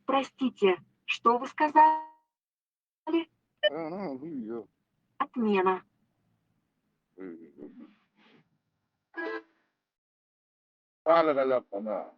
Простите, что вы сказали? I don't know who you Отмена. are. La la la.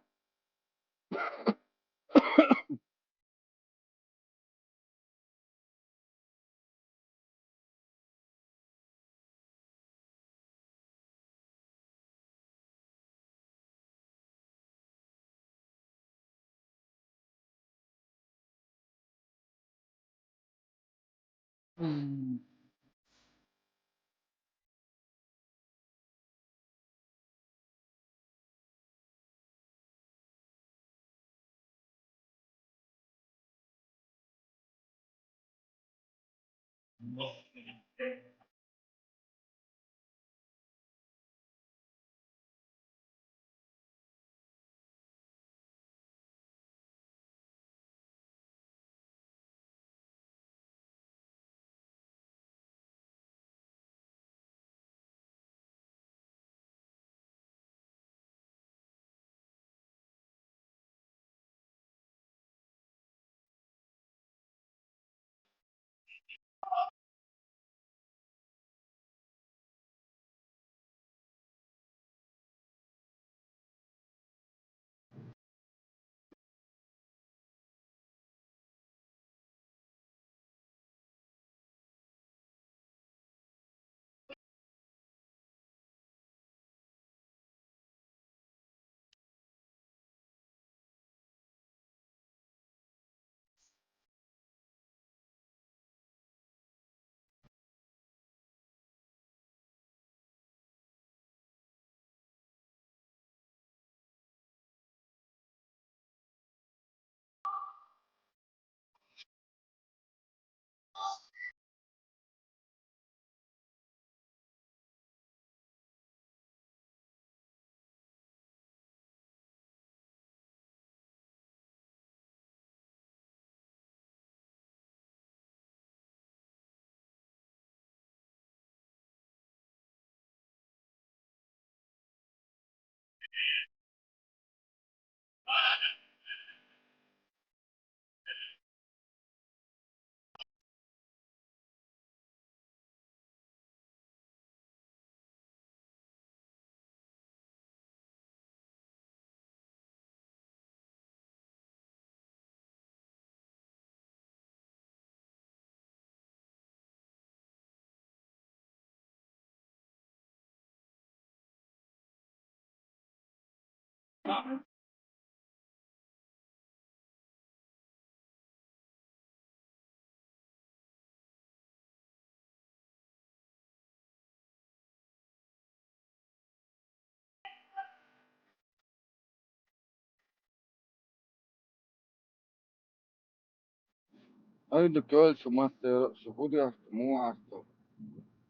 Haydi köl şu master şu hudya mu asto.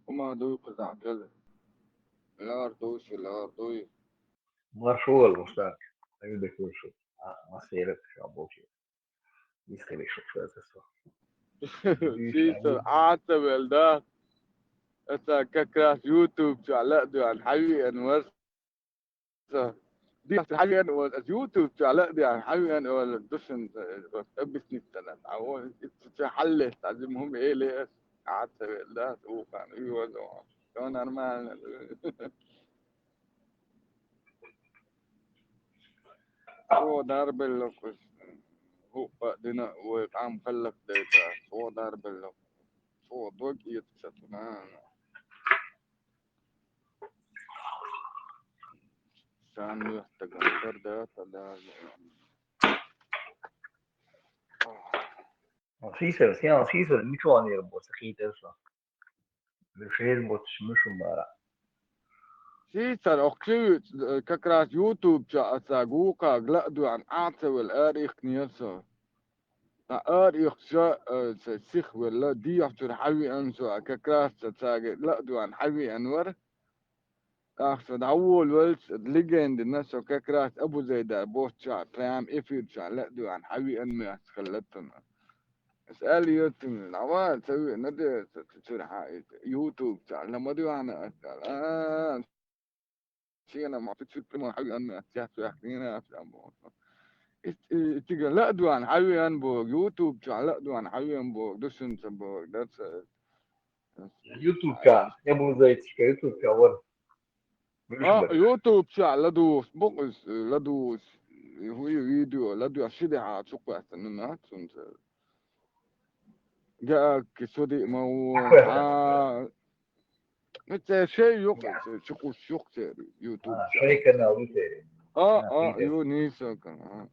Uma duy kızak köl. Lar duy. Marshall المشترك هيبدأ يكون شو مسيرة شعبوكي يسكلي شو شو أساسا ديش Caesar يعني عاتب ده. Esa kakras YouTube على دو عن حبيبي انور. دي حاجة أنا يوتيوب على دي يعني حاجة أنا ولا دوشن بسني السنة أول حل تعزم هم إيه ليه قعدت لا تقول عن إيه ولا كمان أنا ما هو ضرب اللوكس هو دينا وقام خلف ديتا هو ضرب اللوكس هو دوك يتشتنا كان يحتاج أنصر ديتا ده سيسر مشو أنا يربوس أخيت أصلا بشير بوتش مشو مارا سيسر أخشيت ككراس يوتيوب أساقوكا قلقدو عن أعتب الآريخ نيسر أريخ سيخ ولا دي أحسن حبي أنسو ككراس تساقي قلقدو عن حبي أنور أحسن أول ولس ليجند الناس ككراس أبو زيدا بوشا فام إفيد قلقدو عن حبي أنمي خلتنا اسأل يوتيوب العوال تسوي ندي تصير حاجة يوتيوب لما دي أنا أسأل شيء أنا ما تشوف ما حبي أنمي أسيح سيحكينا تيجي لا دوان حبي أنبو يوتيوب لا دوان حبي أنبو دوشن تبو that's يوتيوب كا يبو زي تشكا يوتيوب كا ور مش بلش يوتيوب لا دوس بوكس لا دوس هو فيديو لا دوس شدي عاتشوك أحسن سنت جاك سودي مو أحوالها متى شيء يعني يقص شوك يوتيوب شيء كان أولي أخيت يو نيسا كان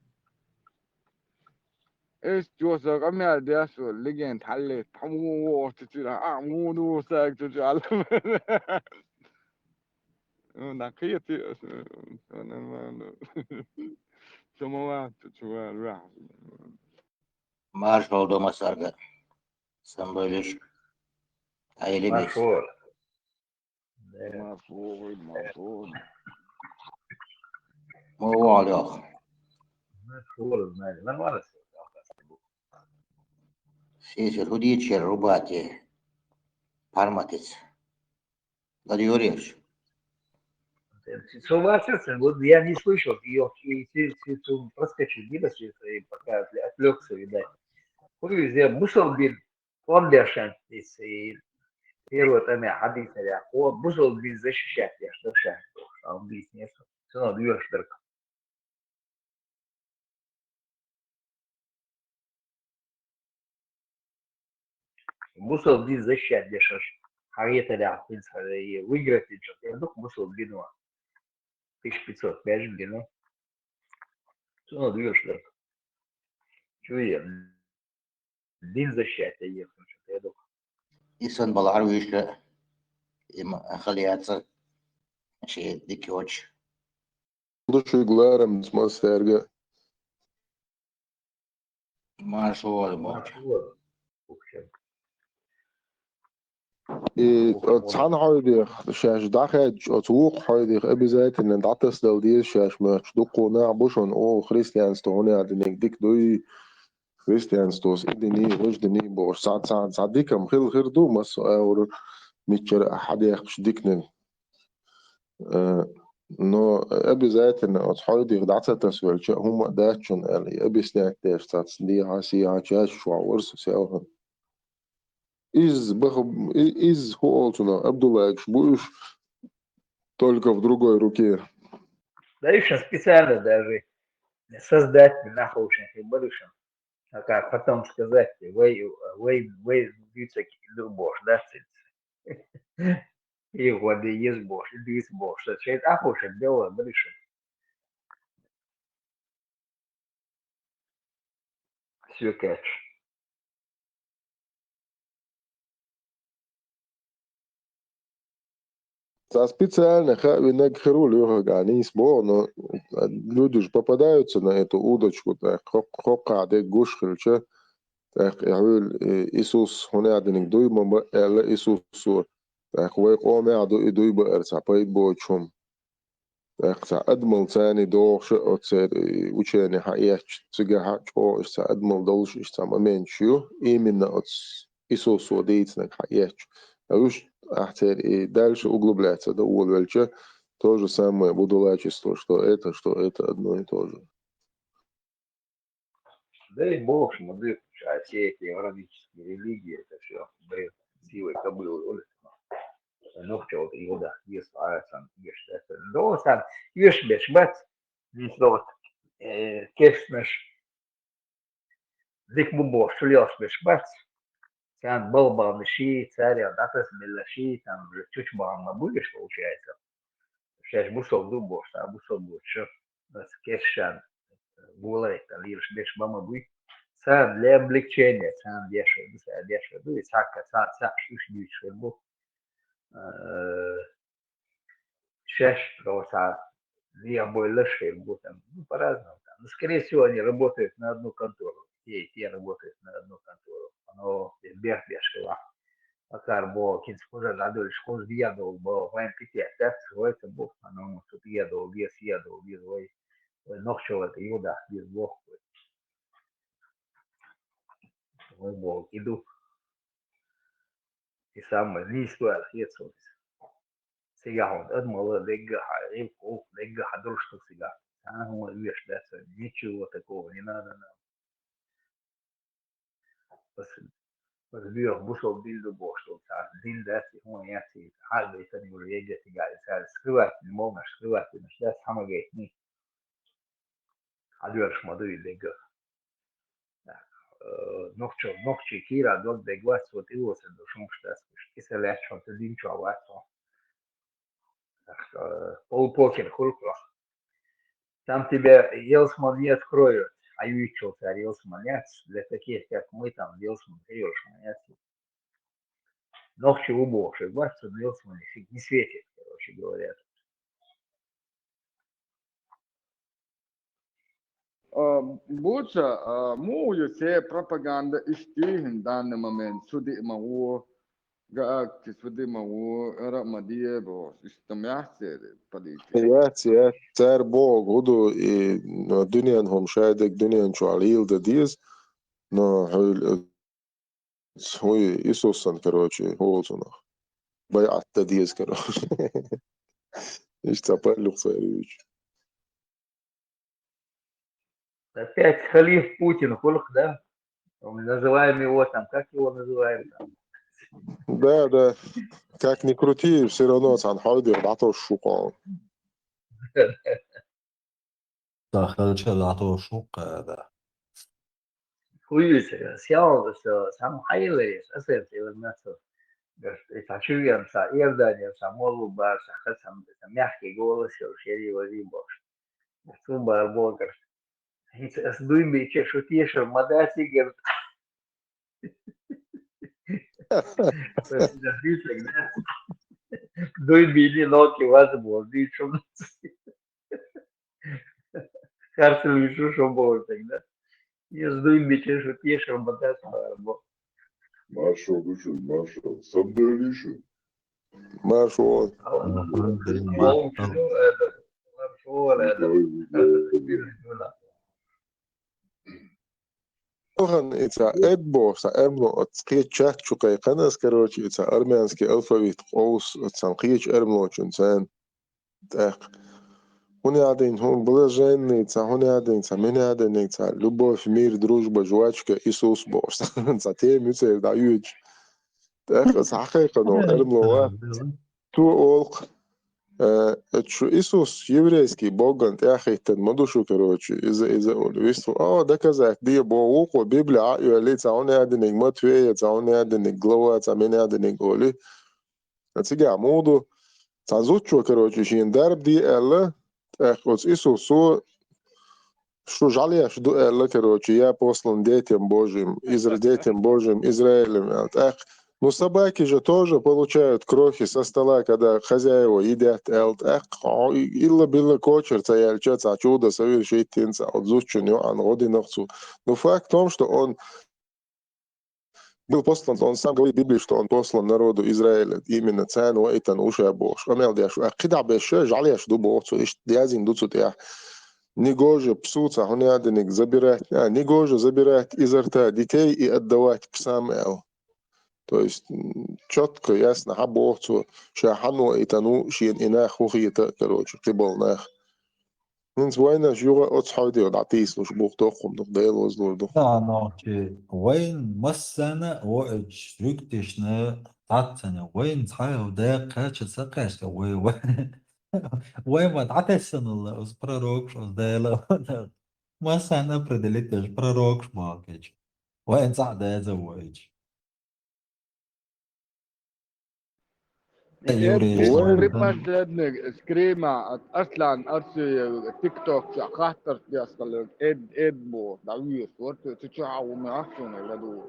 ايش جوزك أمي أدياسو لجين حلت حمو تتيرا مو نوسك تتعلم نقيتي أنا ما سماوات شوال راح Marshall Domasarga, Sambolish, Ailibis, مشهور مفروض Mowalioch, مشهور المالي من ورث Caesar Hudice, Rubati, Parmatis, Ladurius, Согласился, вот я не слышал ее, проскочил, пока отвлекся, видать. ويزي بوصل بين فونديشن يصير هيرو تامي حديث يا هو بوصل بين زي شاشات يا شاشات أو بيسنس سنة ديور شترك بوصل بين زي شاشات يا شاش حاجة تانية عقيد هذه ويجرت الجو يدوك بوصل بينه فيش بيتزا باش بينه سنة ديور شترك شو هي بين زي شاشات هي يدوك Isan Balarwish, Khaliatsa, she Dikioch, Dušu glēram smasterga. Marshall ما Boch, شو I tsan hoidich, shash dachet, otzuk hoidich, ebizet in datas del dies shash merch duko na bushon o Christians to hone adinek dik dui Christians tos idini wajdini bor sad dikam khir du mas or mitcher ahadich bshdiknen. No ebizet in hoidich datas wel hum dachon eli ebisnek der stats di hasi hachash shwa wors sel из Холтона Абдулла будешь только в другой руке. Да еще специально даже создать нахуй больше. Как потом сказать, вы видите, Бог, да, и вот и есть Бог, и есть Бог, что это охоша дело больше. Все кэш. Специально нагхеру они но люди же попадаются на эту удочку, да, хопка, де гуш, короче, Так, يقول إيسوس هنا عندنا دوي ما إلا إيسوس سو так ويقوم يعدو يدوي بأرسع بيت بوشهم так أدمل ثاني دوش أتصير وشاني حياتش تجاه حاج أو إيش أدمل دوش إيش تمامين شو من أتص إيسوس وديتنا حياتش أوش أحتر دالش أغلب ده أول велича то же самое будулачество, что это одно и то же. Да и бог ему дык, а все эти евразические религии, это все бред силой кобылы. Nog zo te joda, hier is aan eerst dat doorstaan. Eerst besmet, niet dat kerstmis. Dik bobo, serieus besmet. Zijn balbal machine, seria, dat is machine, dan chuchbaan maar boeiers получается. Сейчас бусов дубов, а бусов будет что? Dat kerstjan, булай, dan hier is best mama boei. Zijn для облегчения, zijn дешево, ну и сака, шушню, шербу. Шесть просто две больше будут, ну, по-разному. Но, скорее всего, они работают на одну контору. Те работают на одну контору. Оно бешила. Пока было кинцпужа надо школ дьявол был в МПТ. Так это бог, оно тут едал, без ой. Ночью это юда, без бог. Ой, бог, иду. И самое, не стоит, это سيجاهم أدمغ دقة حقيقة دقة حدرش تسيجا هو يش ده نيتشو وتكون هنا بس بيروح بوصل ديل بوصل تاع ديل ده هو ياتي حاجة يتني ولا يجي تجاري سال سكوات المهم سكوات مش ده حما جيتني حدرش ما دوي دقة نوكشي كيرا دوك دقوات وتيوس إنه شو مش ده كيسة شو تدين شو عواتو полпокер хулкла. Там тебя Елсман не откроют, а Ючился Елсман нет. Для таких, как мы, там Елсман Елсман нет. Ночью убогший, бачится, Елсман не светит, короче говоря. Bocha, mu je se propaganda istihin dan moment sudi mau قاعد تسودي ما هو رأى مديه بس استمعت بديك يا تار بوغ هدو الدنيا انهم شادك دنيا شو عليل ده ديز نو هو يسوسن كروچي هوزنا بيعت ده ديز كروچي ايش تаперлук царевич. Опять халиф Путин, хулк, да? Мы называем его там, как его называем там? Да, как ни крути, все равно هنحاول يبعتوا الشقان. داخل شلعته الشوق ده Хуйся, сел, все, сам хайлерис, асерти, الناس. تعشويا سا إيردانيا سا مولو بار سا خسام ميحكي جولا شيري وري باش. ثم بار بوكر. هيت أسدوين بيتش شو تيشر مداتي قرد. دوين بيني نوكي وازبور دي شو خارسل بيشو شو بورتك ده. يسدوين بيتش شو تيشر مداتي بار بو. Marshall, Sabdalishu. Marshall. Ohan itsa edbo sa erno отские чат чукай канас короче itsa армянский алфавит قوس отсанқич эрмно чунсан так هون قاعدين هون بلا جن itsa هون قاعدين itsa من قاعدين itsa любовь мир дружба жвачка Иисус бос itsa тем itsa да юж так حقيقة no эрмно تو олق شو إيسوس еврейский боган تأخيتن مدوشو كروتشي إذا قولوا ده كذا دي بوق وبيبلي عقيو اللي تعوني هذا نجمات فيه تعوني هذا نجلوه تعمين هذا نجولي نتيجة عمودو تعزوتشو كروتشي شين دارب دي ألا تأخذ إيسوس سو شو جعلي أشدو ألا كروتشي يا بوصلن ديتم بوجيم ديتم بوجيم إزرائيل تأخ Ну, собаки же тоже получают крохи со стола, когда хозяева едят илла кочер, цаяльчаца, чудо совершить тинца, отзучу, ан годы нахцу. Но факт в том, что он Был послан, он сам говорит в Библии, что он послан народу Израиля именно цен وقتا وشابوش. Амел дяшу, قدع بشج عليش дубоцу, иш дязин дуцут я. Негоже псуца, хунядиник забирать, негоже забирать изо рта детей и отдавать псам эл. То есть четко, ясно, хабовцу, шахану и тану, шин инах хухита, короче, ты был нах. Нинс война жуга от схавди от атис, луш бух тохум, дух дейл возлурду. نوكي وين مسنا وإيش ركتشنا تعتنا وين صحيح وده قاش سقاش وين ما تعتسن الله أسبراروكش أسدالا مسنا بدلتش براروكش ماكش وين صح ده زواج يوري إيش وين بريباش لدنك سكريما أصلا أرسي تيك توك خاطر يصل إد بو دعوية صورت تشعى وما أحسن لدو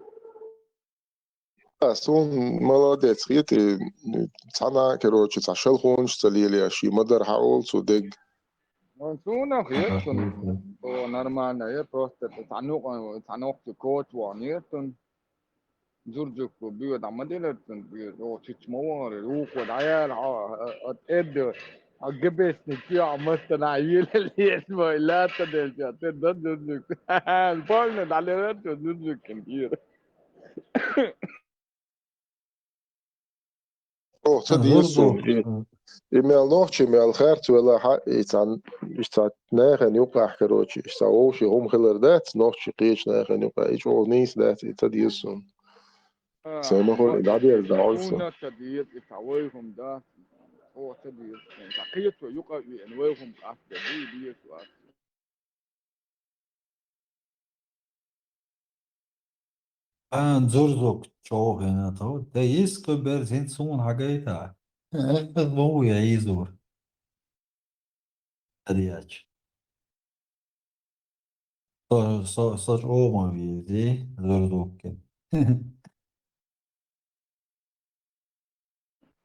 сон молодец, ты цана, короче, цашел хунш, целили, аши мадар хаол, судег. منسونا خيرتن ونرمانا просто تعنوق كوت وانيرتن زرجك بيود عمديلتن بيود تشمور روك ودعيال اد الجبس نكيا عمستنا عيل اللي اسمه لا تدل تدل البولند على رد زرجك كبير О, цади زوردو يسون. Имел ночи, имел херц, вела ха, ицан нехен юках, короче, issa oši humhiller det, nocci qich nechен юках, ich ol nis det, цади يسون. سيما هو الإدادير ده also. هنا تدير يتعويهم ده هو تدير تقيت ويقع بأنواعهم أفضل دي سؤال زوردو شو هنا تو ده يسكبر زين سون حاجة هو يعيزور أدياش صار ما بيدي زوردو كده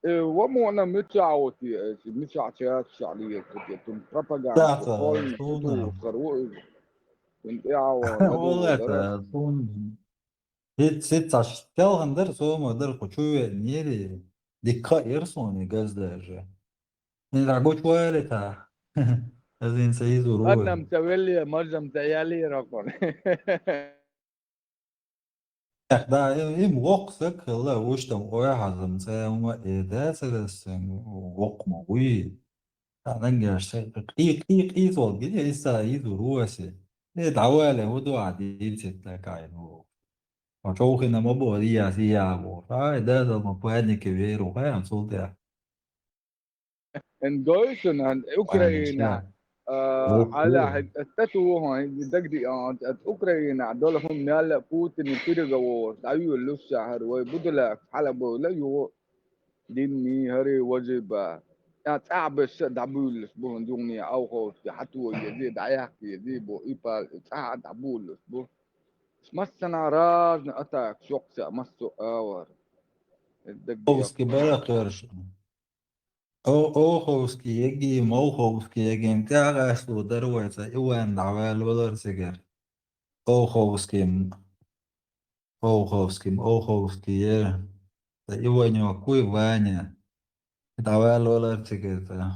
ومو متعوتي متعوتي شعلية تم propaganda تعرف وقال سون خروج كنت إعوى والله ندو درس سون ست telgender så der på 20 nere de kair sån gözler. Men det går ju lite. Az in säger أنا ضروري. متولي مرجع متيالي رقم Da im وقتك لا وش تم واحد مثلا ده سلسن وقم وي. أنا جالس قي صوت كده لسه يدروسه. ده دعوة هو عادي تتكاين وشوخ إن ما بودي أسيابه. ده ما بوهني كبير وكان صوته. إن دويسن عن أوكرانيا على Okej. التتو دقدي أوكرانيا دولهم نال بوتين يترجعوا دعيو للشهر ويبدل حلبوا لا يو ديني هري وجب تعب دعبول بون دوني أو هو حتى يزيد عياك يزيد بو إيبال تعب دعبول بو مسنا راز أتاك شوكس مسو أور الدقدي Hovski böcker. Hovski يجي مو hovski يجي متاع اسمه درويسة يوان عوال ولا سجر hovski يوان يوكوي وانيا عوال ولا سجر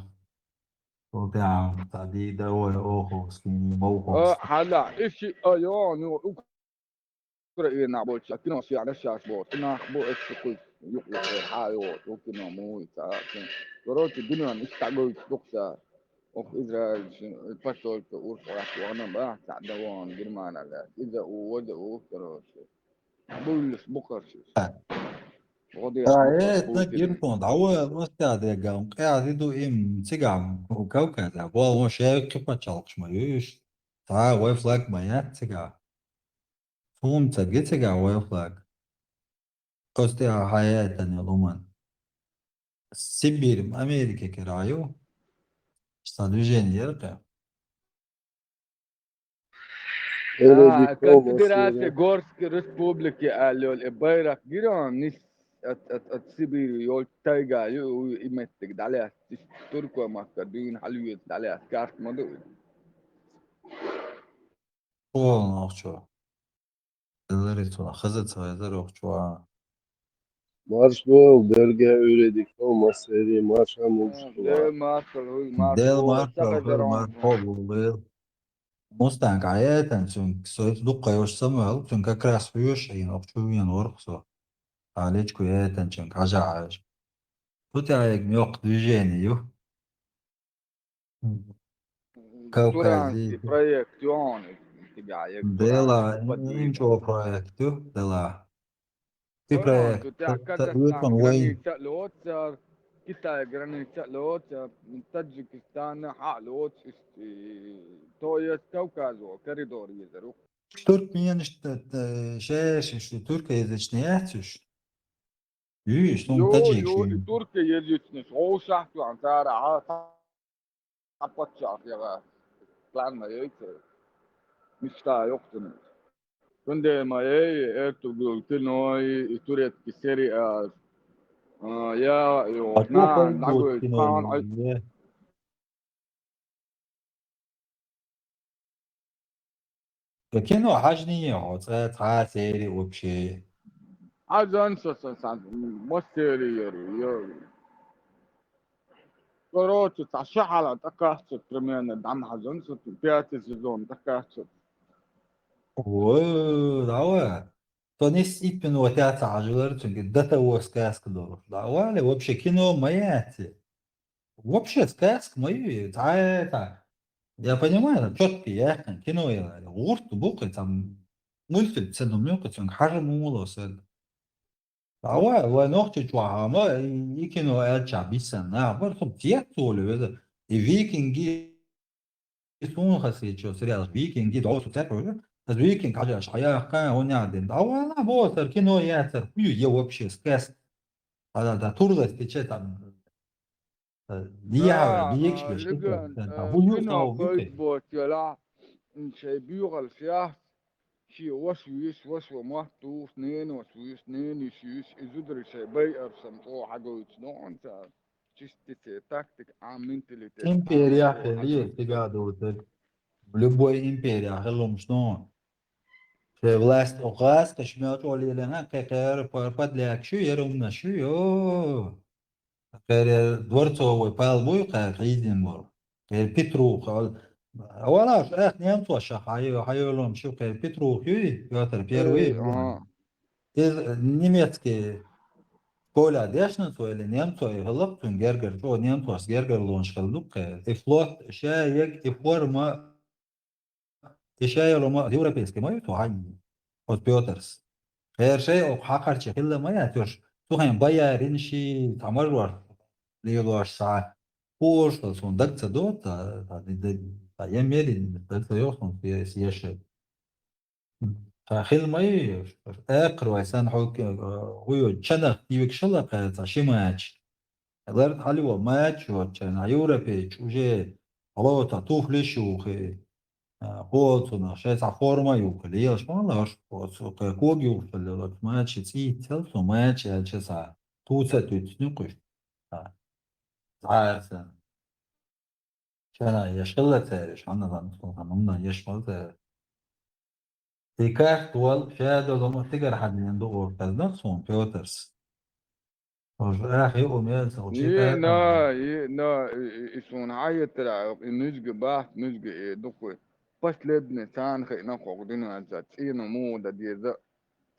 وتاع تعدي دروي hovski مو هلا إشي أيون أوكرانيا بول شكلنا شيء على الشاش بول كنا بو إكسكوي يقلق الحياة وكنا مو يتعاقن قررت الدنيا مش تعقول تقصى أخ إسرائيل الفصل تقول فرح وأنا بقى تعدوان جرمان على إذا وودوا قررت بولس بقرش وضيع بقر إيه يركون عوال وستاد يقام قاعد يدو إم تقام وكوكذا والله شايف كيف ما تشالقش ما يوش تعال ويفلك ما يتقع فهم تقع ويفلك قصدي حياة يضمن سيبير أمريكا كرايو استراتيجية يرقى كانت دراسة غورسك ريسبوبليكي قالوا الإبايرك جيران نس سيبير يول تايجا يو يمتك عليها تركوا مكدين حلوية عليها كارت مدو والله شو Elleri hızlı sayılar okçuğa. Marş bol, derge öğredik olmaz seri marş hamurcular. ده ماركل هو ماركل Del هو marka سقى hır جرام marka oluyor. Mustang ayeten çünkü söz dukka yoşsamı çünkü kras huyuş yin okçuğun orkso. Haliç kuyeten çünkü acayip. Tutayık yok düzeni yok. توران Kavkazi. تي بريكتيون تقاعد توران Dela تبدينا inço proyektu. Dela. Ti توران projekt. تتاع Yutun كازاخستان wayne. جرانيتا لوتسر كتا جرانيتا لوتسر من تاجيكستان حالوت تويس كوكازو كوريدور يزرو Türk miyen işte şey Türkiye yazışnıyatış. Yüz ton يو tacik يو şu. تركيا يجيتنس او شحتو عن سارة عطت شعر يا غا بلان ما يكتر مشتا يقتنس كنت ما اكتب قلت نوي توريت كسيري يا Atu يوتنان koyun داغو botkin كان oluyor. لكنه حاجني عطات عاتري وبشي. عزان سسان مستري يري قروت تشحل تكاست ترمين دعم حزن ست بيات الزون تكاست Dava. To nis ipin o teatr acıları çünkü data o skask doğru. Dava le вообще кино mayati. Вообще сказка мою, это, я понимаю, четкий, ясно, кино, урт, буквы, там, мультфильм, цену мелко, цен, хажа мумуло, сен. Ава, ногти чуама, и кино, чабисан, бар, сум, тиятолю, это, и викинги, сун, хаси, чё, сериал, викинги, доусу, цепь, az викинг, хажа, шая, он не один. Ава, на, вот, кино, я, я вообще, сказка, да, турда, тече, там, دي بيكش بشكل لقن هو كنا يوصل قيد يوكي بوت يلا شي بيغ الفياس شي وسويس وسو محتو اثنين وسويس اثنين يشيش يزدر شي بيئر سمتو حاجو يتنو انت чистите тактик, а менталитет, а империя мото خليه حاجو تقعد وتل любой империя خلهم شلون في власть оغاز كشميات ولي لنا كير بارباد لك شو يرومنا شو يو كير دورتو ويبال بوي كير غيدين بور كير بيترو قال ولا شو اخ نيم تو شخ هايو لهم شو كير بيترو يو يوتر بيروي اي اه из немецкий Коля дешнцо или немцо и хлоптун гергер то немцос гергер лоншкалдук и флот шаек и форма и шаелома европейский мой то хань от Петерс غير شيء او حقر شكل ما ياتوش تو هم بايرين شي تمرور ليلوش ساعة بوش صندوق صدوت تا يميري دلت يوصل في سياشة فخيل ما اقر ويسان حوك هو تشنخ يوك شلق تشيماش Eğer hali maç var, çana Europe, çuje, alo ta tufli şuhe, hotuna, şey sa forma yok, liyaş mallar, o kog yok, falan maç içi, telso maç elçe sa, tuğsa tütünü kuş, zaten, çana yaşlı teriş, anladan sonunda yaşmalı. Tekrar tuval, şey de tekrar hadinin doğru kadar son Peters. O ahi o meyaz, o يه çiğ نا يه نا يسون عاية تلعب نسج باح نسج دقوة بس لبنى سان خي نقو دينا زات سينو مو دا دي ذا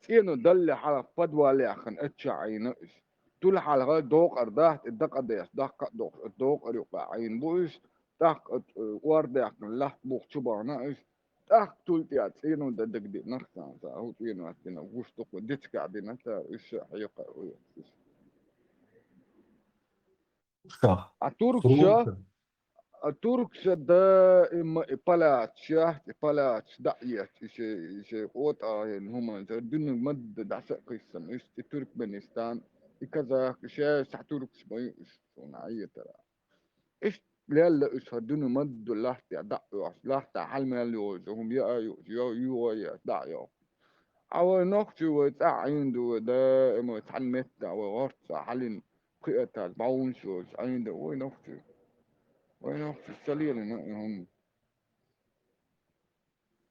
سينو دل حالة فدوى لي أخن اتشا عينوش طول حالة غير دوق أرداحت الدق أديس دق دوق الدوق أريقا عين بوش دق ورد أخن لحت بوق شبا ناش دق طول تيات سينو دا دق دي نخسان سا هو سينو أتنا وش دقوة ديتك عدينا تا إيش حيقا şah, أتورك fru, التركس دائما إبلات شاه إبلات دعية شيء قوة إن هم دين مد دعسة قسم إيش تركمانستان كذا شيء تركس ما يش صناعية ترى إيش لا إيش هدون مد لحت دعية لحت حل من اليوز هم يا دعية أو نقطة وتعين دو دائما تعلمت أو ورث حلين قيادة بعون شو عين دو وين نقطة السليل هم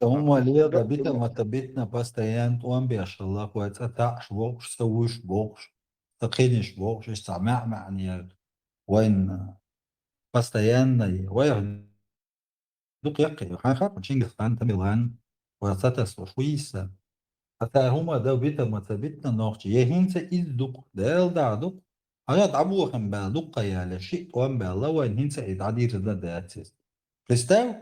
هما ليه ده بيتا ما تبيتنا باستيان توان بيشغل كويس أتاعش بوكش سويش بوكش تقينش بوكش استعماع معني وين باستيان وين دوك يقي حاجة تشينجز خان تميلان وساتس وشويس حتى هما ده بيتا ما تبيتنا نوختي يهينس إز دوك ديل دا دوك أنا دعبوهم بالدوك يا لشيء وان بالله وين هينس إدعادير ده داتس Представь,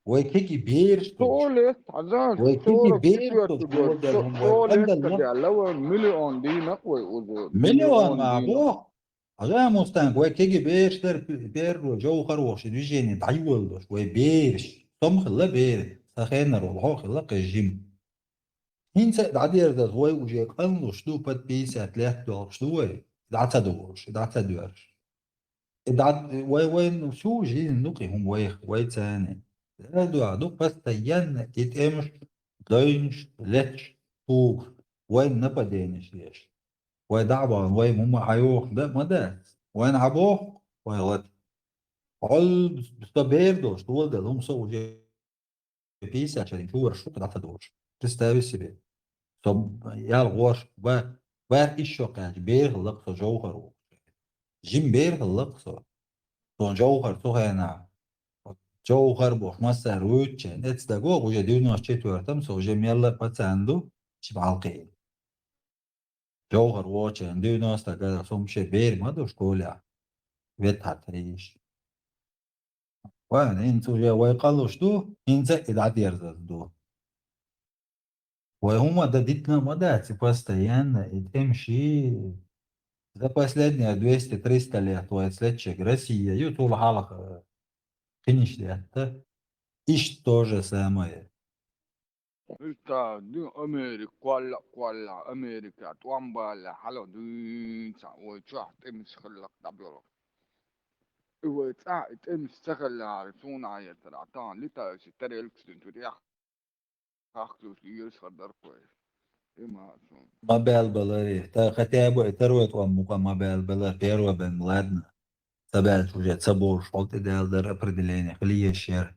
ويكيكي بيرش Soles, azan ويكيكي sonra بيرش tutuyor tutuyor. تقول ده هم Soles عندنا kadar milyon dinak ve uzu. مليون Milyon مع dinak. بوه هذا مستنك ويكيكي بيرش در بير وجو خروش ديجيني تعيول ويبيرش طم خلا بير سخينا روحو خلا قجيم هين سيد عدير ده هو وجي قلنو شدو بات بيسا تلاح دور شدو دعتا دورش دعتا دورش دعت وين شو جي نوقي هم وي تاني دو دوك بس تيان يتقمش داينش لتش طوغ وين نبا دينش ليش وين دعبا وين هم حيوخ ده ما ده وين عبوه وين غلط عل بستبير دوش طول ده هم سو جي بيسا عشان يشور شو دعتا دوش تستاوي سبي طب يا الغوش وار إيشو قاعد بير غلق جوهر جيم بير غلق طون جوهر تو هنا جوهر بوخ مسا روتشن اتستاغو وجا ديونو اشتوارتم سو جميلا باتساندو شبعالقين جوهر ووتشن ديونو استاغا سومشي بير ما دوش كولا ويتها تريش وانا انتو جا ويقالوش دو انزا ادعاد يرزدو وهما دا ديتنا ما دا تباستيان اتمشي за последние 200-300 лет следующих Россия и طول حلقة финиш ليها إيش то же самое. İşte dün Amerika kualla Amerika tuambala halo dün sa ve çaht emis khallaq dablo. Ve çaht emis sakhalla suna yatratan lita sitare lkstin turiya. Akhtus yus khadar koy. İma son. ما بالبلاري تا خطيبو تروت ومقا ما بالبلار بيرو بن ملادنا تبعت وجهة سبور شغلت دال در определение خليه الشير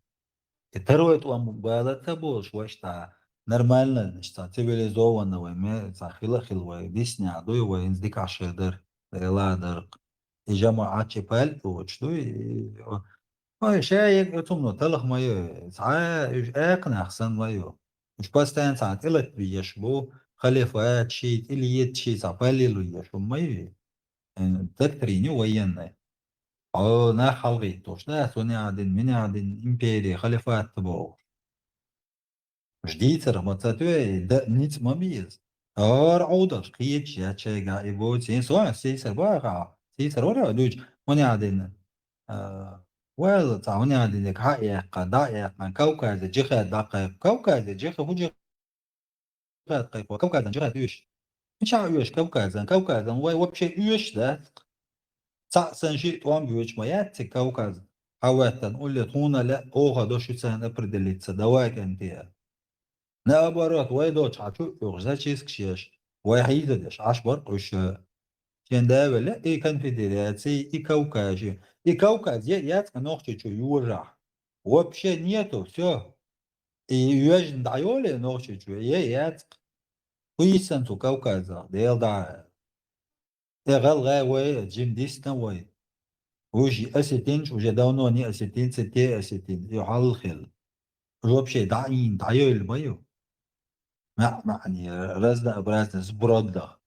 تروت ومقبالة تبوش واشتا нормально что цивилизованно وما захила хилва дисни адой وين здик ашедер ладер и جماعة чепал وچتو ой شايك اتمنو تلخ مايو ساعة اقنع احسن مايو مش باستان ساعة إلت بيشبو خليفات شيت إليت شي سعبالي لو يشبو مايو تكتريني ويانا أو نا حلغي توش نا سوني عدن مني عدن إمبيري خليفات تبو جديد ما تاتوي دا نيت مميز عودر قيت يا تشيغا إبو تين سواء سيسر باقع سيسر ورا دوج مني عدن ويل تعوني عدن حقيقة دقيقة كوكاز جيخة دقيقة كوكاز جيخة هو جيخة دقيقة كوكاز جيخة يوش مش عاوش كوكاز وبشي يوش ده تعسن شيء توان بيوش ما ياتي كوكاز حواتا نقول لي طونا لا اوغا دوش سان ابردليت سدواك انتيا نابرات ويدوش عشو يغزا تشيسكشيش ويحيدش عشبر وش كان دا ولا اي كونفدراسي اي كوكاجي اي كوكاز يات نوختي شو يورع وبشي نيتو все и южн дайоле ночи чу يات كويسن تو كوكازا ديل دا اغل غاوي جيم ديسنا وي وجي اسيتين وجي داونو ني اسيتين ستي اسيتين يحل خل وبشي داين دايول بايو ما يعني رزدا برازنا زبروددا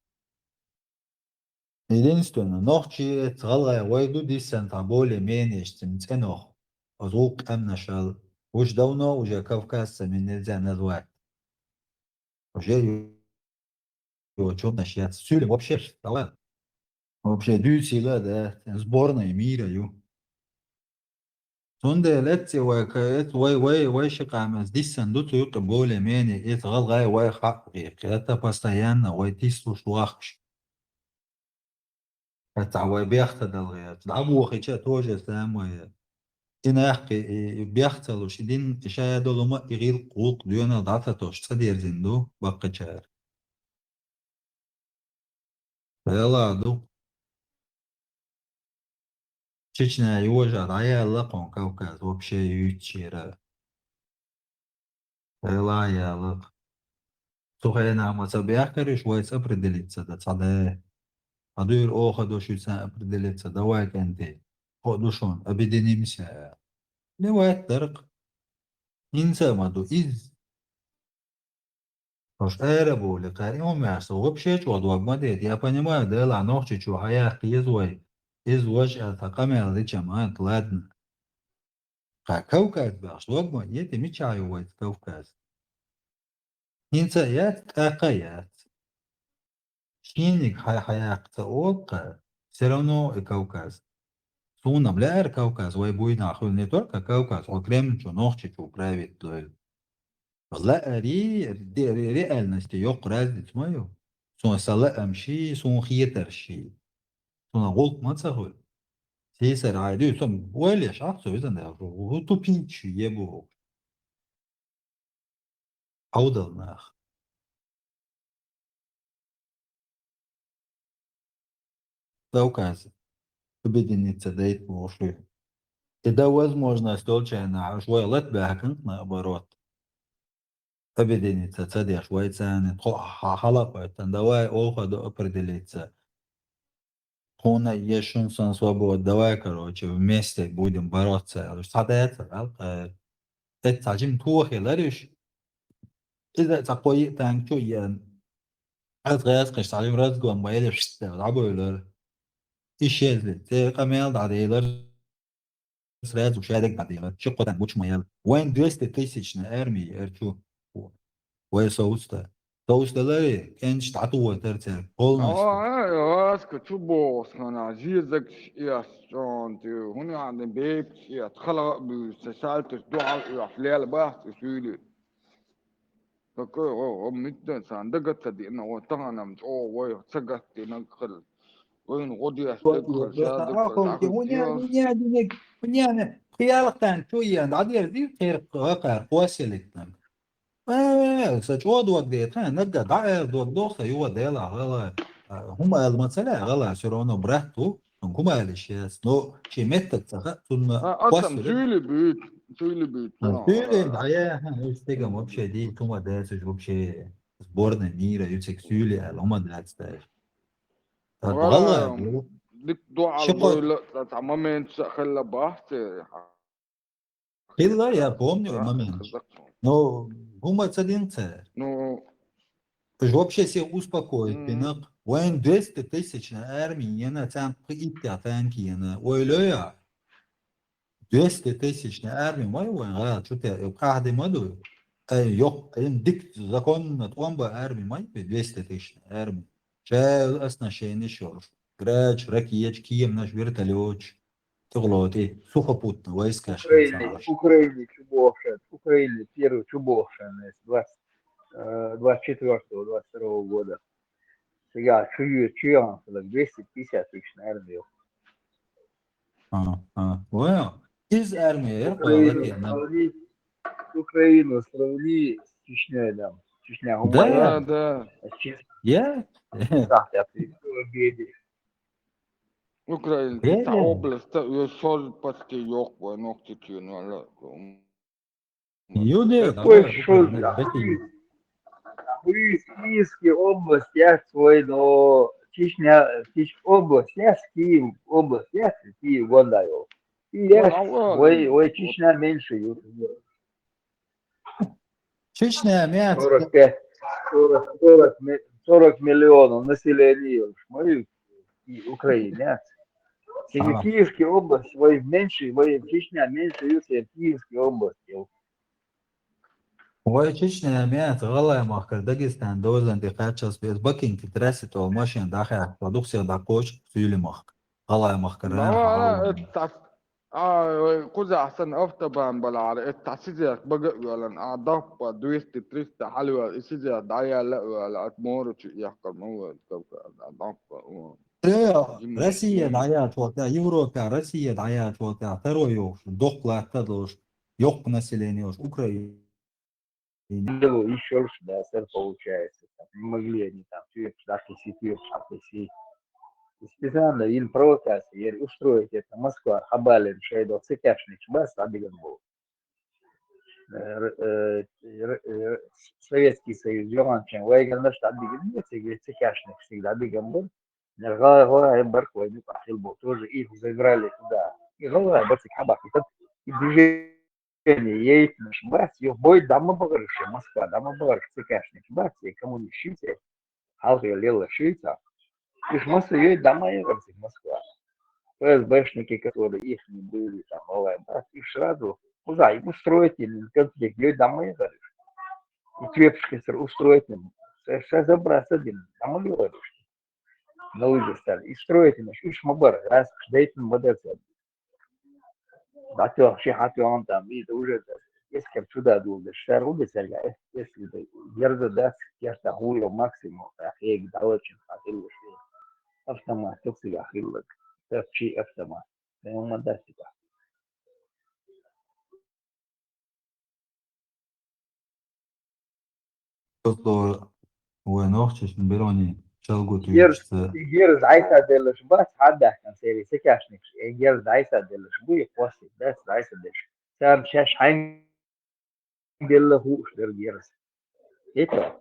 единствено ночи цгалга вайду дисан таболе менештим ценох азук там нашал уж давно уже кавказцами нельзя назвать уже его чем начать сюли вообще давай вообще дюсила да сборная мира ю сонде летси вай шикамас дисан дуту юк более менее цгалга вай хакки это постоянно вай тислу шлахш تعوي بيختل الغيات العبو خيشة توجه ساموية إنا يحكي بيختل وشدين إشايا دولو ما يغير قوق ديونا ضعفة توش تصدير زندو بقى شهر فيلا دو تشيشنا يوجع رعيا لقون كوكاز وبشي يتشيرا Лаялык. Сухая мацабиахкариш вайс определиться, да цаде. Адуир охадушица определиться, давай канте. Ходушон, объединимся. Давай, тарк. Инсамаду из. Уж эребу, лекарем мясо. Вообще, что догмадет. Я понимаю, да, ла ночи, что хаях извой. Извож, это камера, личаман, ладно. Как Кавказ, баш, догма, это мечаю, вайт, Кавказ. Инсаят, какаят. Шинник хаяхта олка, все равно и Кавказ. Сунам лэр Кавказ, вай буй нахуй не только Кавказ, он кремчу, ногчичу правит. لا реальности yok разница мою. Сон сала амши, сон хиетарши. Сон голк мацахул. Сейсер айду, сон ойлеш аксо визан да. Гуту пинчу ебу. Аудал нах. Кавказ. Объединиться дает мошли. Тогда возможно случайно швой лет бахнт наоборот. Объединиться, цадя швой цаны. Халапа, давай оходу определиться. Хуна ешун сон свобод, давай, короче, вместе будем бороться. Садается, это зачем тухи, лариш? إذا تقوي تانكو ين أتغير قش تعلم رد قوم بايل شت عبولر إيشيل تي قميل دعيلر سراد وشادك دعيلر شو قطن بوش ميل وين دوست تيسيشنا أرمي أرشو وين سوستا لاري كانش تعطوه ترتر قولنا Ja, ska tjubos kana jizak ya stonti huni عند بيك يا تخلق بسالت الدعاء يا فليل بحث سيلي فكو او ميتن ساندقت دي انه وطنا مش او وي سقت نقل وين غدي استدخل شادك أخو ونيا خيالك شوية عدير دي خير قاقر قواسلتنا سجود وقت كان نبدا دعير دوخ يوا ديلا غلا هم المسألة غلا شرونه برهتو هم الاشياء نو شي متك ثم اصلا سيلي بيت Tyle daje, już tego mopsie di, tu ma decyś вообще сборная мира, юцек сюли, лома дацтай. والله ديك دعاء شقق البويلة تعمامين خلى بحث إلا я помню момент. Но гума цадинца. Ну, Вообще все успокоит, пинак. Войн 200 тысяч на армии, на там прийти танки, на ойлоя. 200 тысяч на армии, мой войн, что-то каждый моду. Yok, dik законно томба армии, мой 200 тысяч на армии. Шел оснащение шел. Грач, ракетчики, наш вертолет. Тяглоты, сухопутно, войска Украине Чубовшин, Украине первый Чубовшин с 24-22 года. Сега чуем 250 тысяч, наверное. Понял? Из армии, Украину сравни с Чечней, да. Чечня да, да. Я? Украина, та область, sol почти yok bu nokta tüyün valla. Юды, Какой шел, Киевская область, я свой, но Чечня, область, я с Киев, область, я с Киев, Гондаю. И я, ой, Чечня меньше. Чечня, мяч. 40 миллионов населения, мои Украине. Киевская область, свой меньше, Чечня меньше, чем Киевская область. Ой, Чечня, мяч, غلا ماخر داغستان دوز انتقاد شخص بيز باكين تدرست وماشين داخل برودكسيا داكوش سيولي ماخر غلا ماخر كوزا احسن افتبان بلا التعسيزيك بقى ولا اعضاء دويست تريست حلوة اسيزيك دعايا لا ولا اتمور يحكر مواد اعضاء Россия дает вот Европа, Россия дает вот второй доклад тоже yok население Украины. Еще лучше, да, сэр, получается. Не могли они там специально им провокации устроить это Москва, Хабалин, Шейдов, Сетяшник, Бас, Абиганбол. Советский Союз, Йоганчен, Вайган, штат Бигин, Цикашник всегда Бигамбур, Нерга, Эмберг, Вайну, Ахилбу, тоже их заиграли туда. И голова, Бацик Хабак, и движение, ей наш и в бой дама Багарыша, Москва, дама Багарыш, Цикашник, и кому не щите, Халка Лела Шица, и ж Москва, ей дама Багарыш, Москва. ФСБшники, которые их не были, там, их сразу, куда, им устроить, конфликт, ей дама Багарыш. И крепкий устроить им, сейчас забраться один, там говоришь, на лыжи стали, и строить им, и шмабар, раз, дайте им модерцию. Да, то вообще, он там, и это уже, если как сюда долго, шару если ерда даст, я хуя максимум, а я их очень хотел, автомат, только себя хилок, топчи автомат, ему модать себя. Просто وينوخش بيروني شالقو Гер تيجي зайца делаешь, бац, отдах, там, серии, секашник, гер зайца делаешь, будет после, да, зайца делаешь. Сам сейчас хайн делал хуш, герс. Это,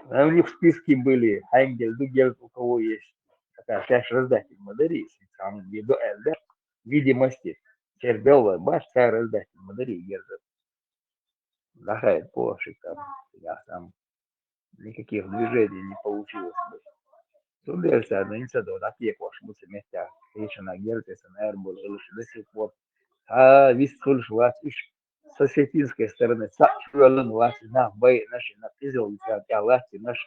у них в списке были, хайн делал, у кого есть. Такая сейчас раздать модери, сам виду эльда, видимости. Чербела, бац, вся раздать модери, герс. Лахает пошик там, я сам, никаких движений не получилось. Сумерся, но не садо, да пье кош, мы семестя, еще на герте, на эрбул, до сих пор. А весь кульш вас иш с осетинской стороны, сачуэлен вас на бой наши, на пизел, я власти наш,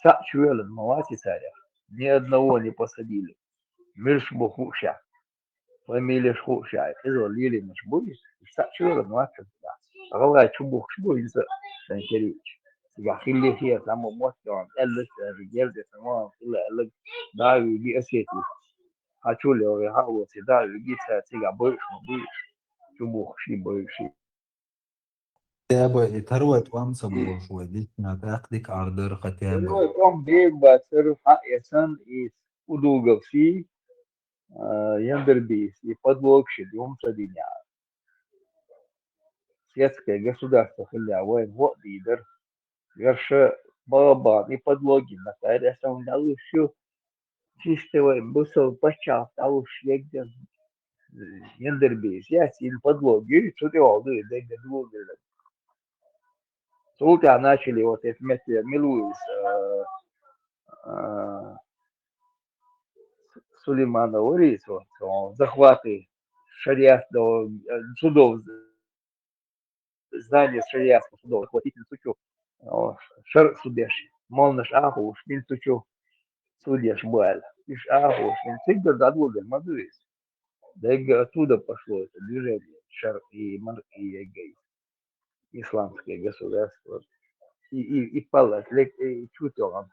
сачуэлен мавати царя. Ни одного не посадили. Мирш бухуша, фамилия шхуша, пизел лили наш буй, сачуэлен вас да. А голова чубух шбуйнца, Санкерич. Я хилли хия, само мостон, эллес, регерде, само, эллес, да, и осети. Хочу ли я хавать, да, и тебя больше, чубух, ши больше. تابع يتروت وامسا بوش وديك نتاخدك عردر ختابة Второй том бег ясан из удуговси, яндербис, и подлогши, дом садиня. Светское государство хилявое, вот лидер, верша барабан и подлоги, на таре сам налущу, чистого, бусов почав, талуш егден, яндербис, я син подлоги, что ты олды, дегде двугер. Тут начали вот это вместе милуюсь, Сулеймана Орису, захваты шариатского судов, здание шариатского судов, захватить институт, шар судеш, молнаш аху, институт судеш буэль, иш аху, институт задвугер, мадуис. Да и оттуда пошло это движение, шар и эгей, исламское государство. И палат, чутел,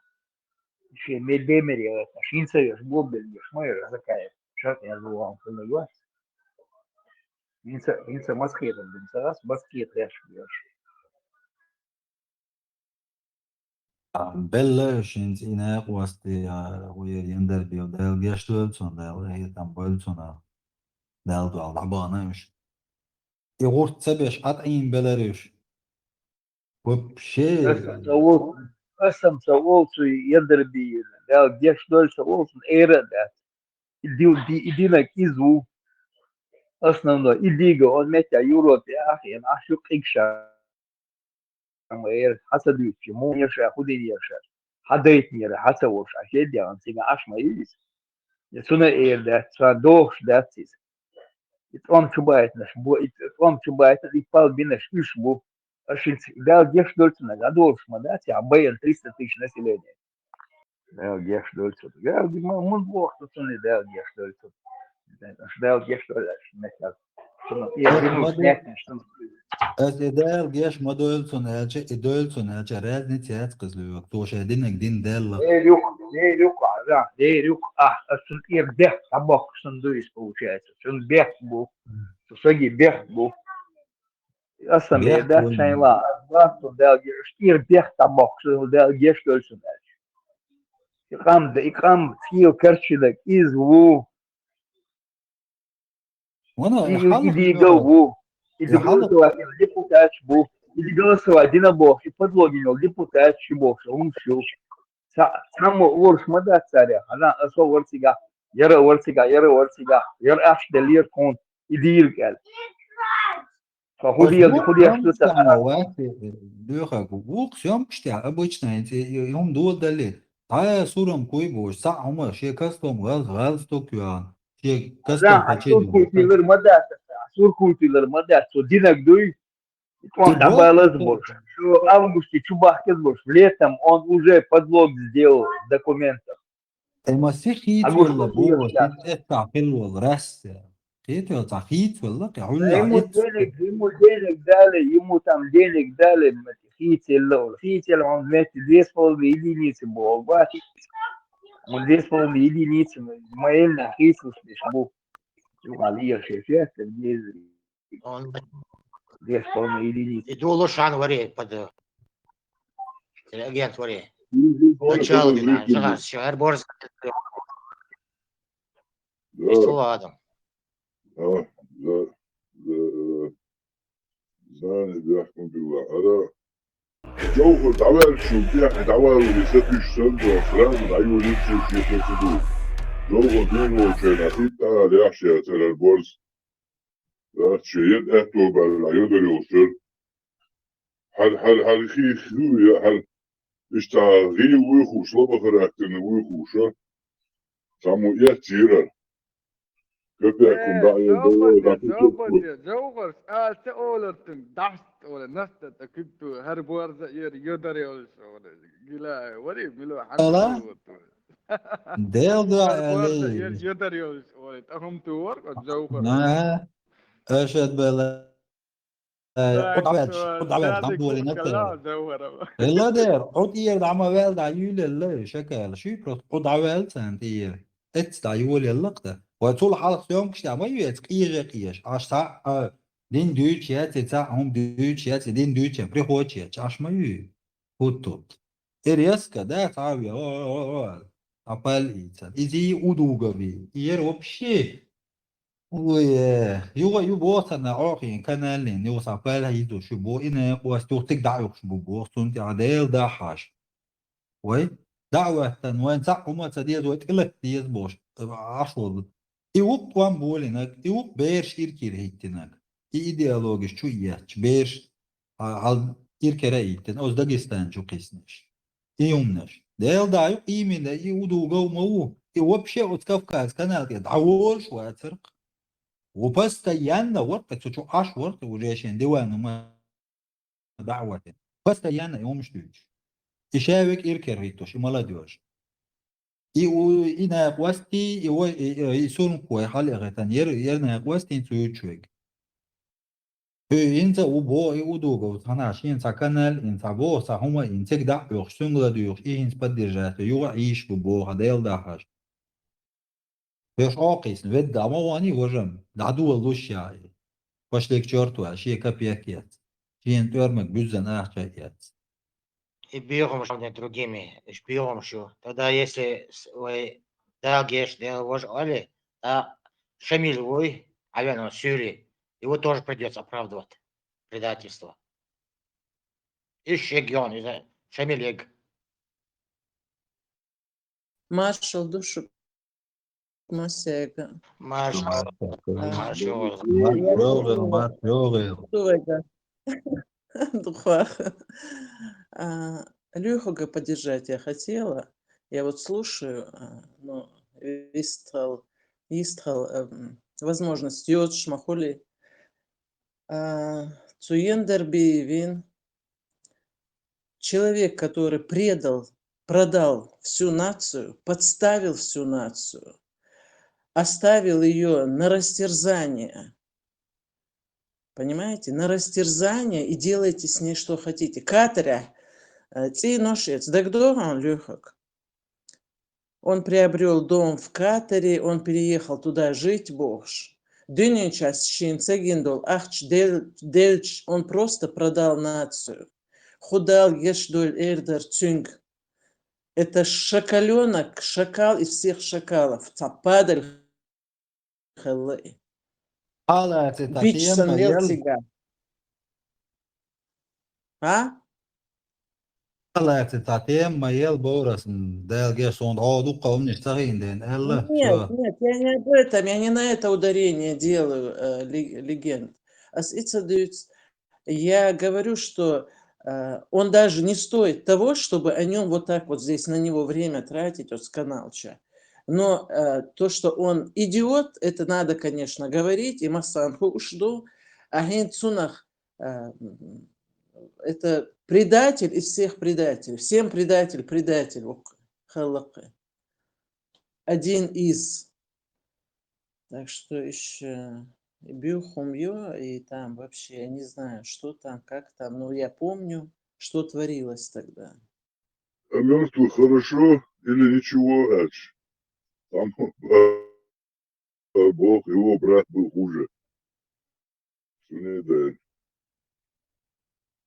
ще медемери, шинцевеш, бобель, шмойер, закаев, шар я звуал, фунуюа. Инца Москве там раз Москве трэш бьешь. بلش إنا قوستي ويندر بيو دال جاشتولتون دال هي تام بولتونا دال دو العبانش يغور تسبيش قطعين بلاريش وبشي Асам соволцу яндер бьет. Да, где что соволцу эра да. Иди на кизу. Основно идиго он метя Европе ахи на шук ikша. حسد مو يرشا خدين يرشا حديت مير حسوش عشان دي عن سيما عش ما يس يسونا اير ده صادوش ده سيس اتقام شبايت نش بو اتقام شبايت يفال بينش ايش بو عشان ده جيش دولتنا قادوش ما ده عباية 300 тысяч населения ده جيش دولتنا ده دي ما من وقت تصني ده جيش دولتنا ده جيش دولتنا شنو يدينوش نحن شنو از إدال جيش ما دولتون هالجا راز نتيات قزلو توش هدينك دين دالة Дерюк, сын ирдех, табак сандуис получается, сын бех бу, саги бех бу. Асам да чайла, басту делги, ирдех табак, сын делги что сын дальше. Икам фил керчидек из ву, وانا иди го ву. Иди Я хала голосовать, депутат был. Иди голосовать, Дина Бог, и подлогинил, депутат Бог, он все. Сам ворш мада царя, она осо ворсига, яра ворсига, яра аш делир кон, иди иркал. Фахуди Возьму худи что съемки то. самоваты, Леха, гук съемки обычно эти им додали. Тая сурам куйбу, сама шекастом галстук юан. Да, Шекастом асур качели. культилер мада, что динак дуй, Ты он бог? добавил больше. Что в августе чубахкес больше, летом он уже подлог сделал документов. المسيح Август ولا ее بو сейчас. تقطع حلو الرأس ولا صحيت ولا Да كعلا اتس ему денег дали, хитил, он вместе 2,5 единицы был, он 2,5 единицы, Маэльна хитил, был, Алия Шефет, 2,5 Он единицы. иду Лошан варе под агент варе. Он Начало это дина, зритель. загас, все, Эрборс, Да, Истуладом. да, знали, бяхну было. Ара, Джоуха, давай шутя, давай рисуешь сразу, сразу даю лицу шефу. Джоуха, дыну, чайнасита, ляшия, Эрборс. Да, чайет это бала, юдарил шер. هل خي خلوية هل اشتغل ويخوش لما خرجتني ويخوشة سامو يحتيرا كبيركم بقى Jokers, se olettiin tästä ole nästä, että kytty herbuarsa jodari olisi ole. Kyllä, vadi milloin hän لا tuotu. ديل دو Herbuarsa علي jodari olisi ole. Ahom tuor, kun Joker. نا اشهد بلا قد عواد Näitä عبد ولي kuukkalla نتر on Joker. لا دير قد ير دعما ويل دا يول لا شكل شو بروت قد عوال سنتير اتس دا يول اللقطة وطول حلقة يوم كشتا ما يويت قيش عشتا دين دوش ياتي تا هم دوش ياتي دين دوش بري خوش عش ما يو هوتوت إريسكا ده تعوي أبال إيتان إذي أودوغا بي ير وبشي يو بوتنا عاقين كانالين يو سابال هيدو شبو إنا واستوتك دعوك شبو بوستون تعديل دا حاش وي دعوة تنوين ساق وما تديز ويتقلك ديز بوش عشوض إيوك وان بولينك إيوك بيرش إركير هيتنك إيديالوجيش شو إياتش بيرش على إركير هيتن أوز داقستان شو قيسنش إيومنش ديل دايو إيمين دا إيودو جو موو إيوبشي وتكفكاز كانال يدعوول شو أترق وبستيانا ورقة شو عش ورقة وجيشين ديوان وما دعوة بستيانا يومش دوش يشاوك إركير هيتوش إمالا دوش إنا قوستي يسون كوي حالي يرنا قوستي نسويتشوك إنت وبو يودوغو تناش إنت كانال إنت بو ساهما إنت كدا يخشون غدوش إنت بدرجات يعيش ببو هديل داحش بيش عاقيس ود أمواني وجم دعدو اللوشياي باش ليك جورتو شي كابياكيات شي انتورمك بيزن أحجايات И бьем уже другими, бьем еще. Тогда если вы дагеш, да вож али, да Шамиль вой, авиано сюри, его тоже придется оправдывать предательство. И Шегион, и Шамилег. Маршал душу Масега. Марш, марш, Лехога поддержать я хотела. Я вот слушаю, но истрал возможность йод шмахули. Цуендерби вин. Человек, который продал всю нацию, подставил всю нацию, оставил ее на растерзание. Понимаете? На растерзание и делайте с ней что хотите. Катря, ти ношец, да кто он, Лехак? Он приобрел дом в Катаре, он переехал туда жить, богш. Дюнинчас шинцегиндол, ахч дельч, он просто продал нацию. Худал ешдоль эрдер цюнг. Это шакаленок, шакал из всех шакалов. Цападель хэлэй. Hala Бичсан tatiem lel mayel. tiga. А? Hala tatiem mayel borasın. Delge son odu kavni sahinden ella Нет, şu. нет, я не об этом, я не на это ударение делаю, легенд. Я говорю, что он даже не стоит того, чтобы о нем вот так вот здесь на него время тратить, вот с каналча. Но то, что он идиот, это надо, конечно, говорить. И Масанху ушду, агент Сунах, это предатель из всех предателей. Всем предатель. Халакы. Один из. Так что еще Бюхумьё, и там вообще, я не знаю, что там, как там, но я помню, что творилось тогда. А мертвых хорошо или ничего, Эдж? Там Бог, его брат был хуже. Сунеда,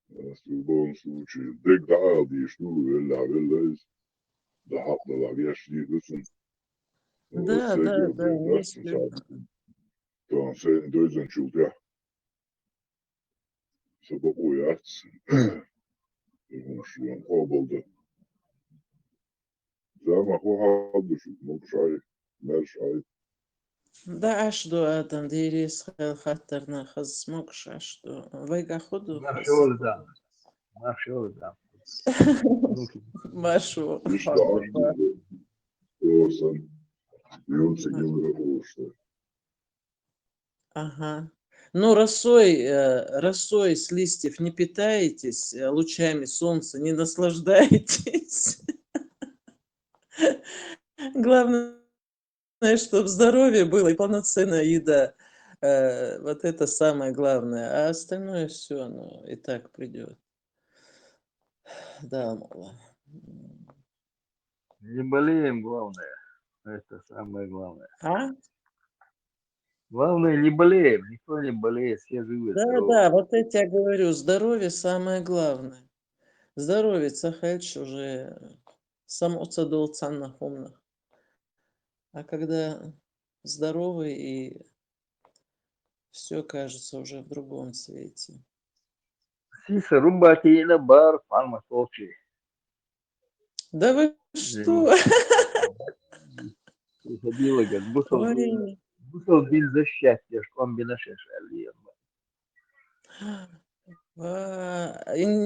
в любом случае. Дек да алди, что велла из. Да хапна ла вешни, высун. Да, не сплю. То sen dözen çulta. Sabah uyarsın. Konuşuyorum, oldu. Zaman o halde şu mokşay, merşay. Да, а что, Адам, Дирис, Хаттерна, Хазмокш, а что? Вайга ходу, Машолда. Машу. İşte anladım. Olsan. Yunus gibi oluştu. Ага. Но росой с листьев не питаетесь, лучами солнца не наслаждаетесь. Главное, чтобы здоровье было и полноценная еда. Вот это самое главное. А остальное все, оно и так придет. Да, мало. Не болеем, главное. Это самое главное. А? Главное, не болеем. Никто не болеет, все живы, здоровы. Да, вот это я говорю, здоровье самое главное. Здоровье, Цахальч уже само цадол цаннах умных. А когда здоровый, и все кажется уже в другом цвете. Сиса, румбатина, бар, фарма, толчи. Да вы что? Приходила, говорит, Ой. бусал бин за счастье, что он бина шешали.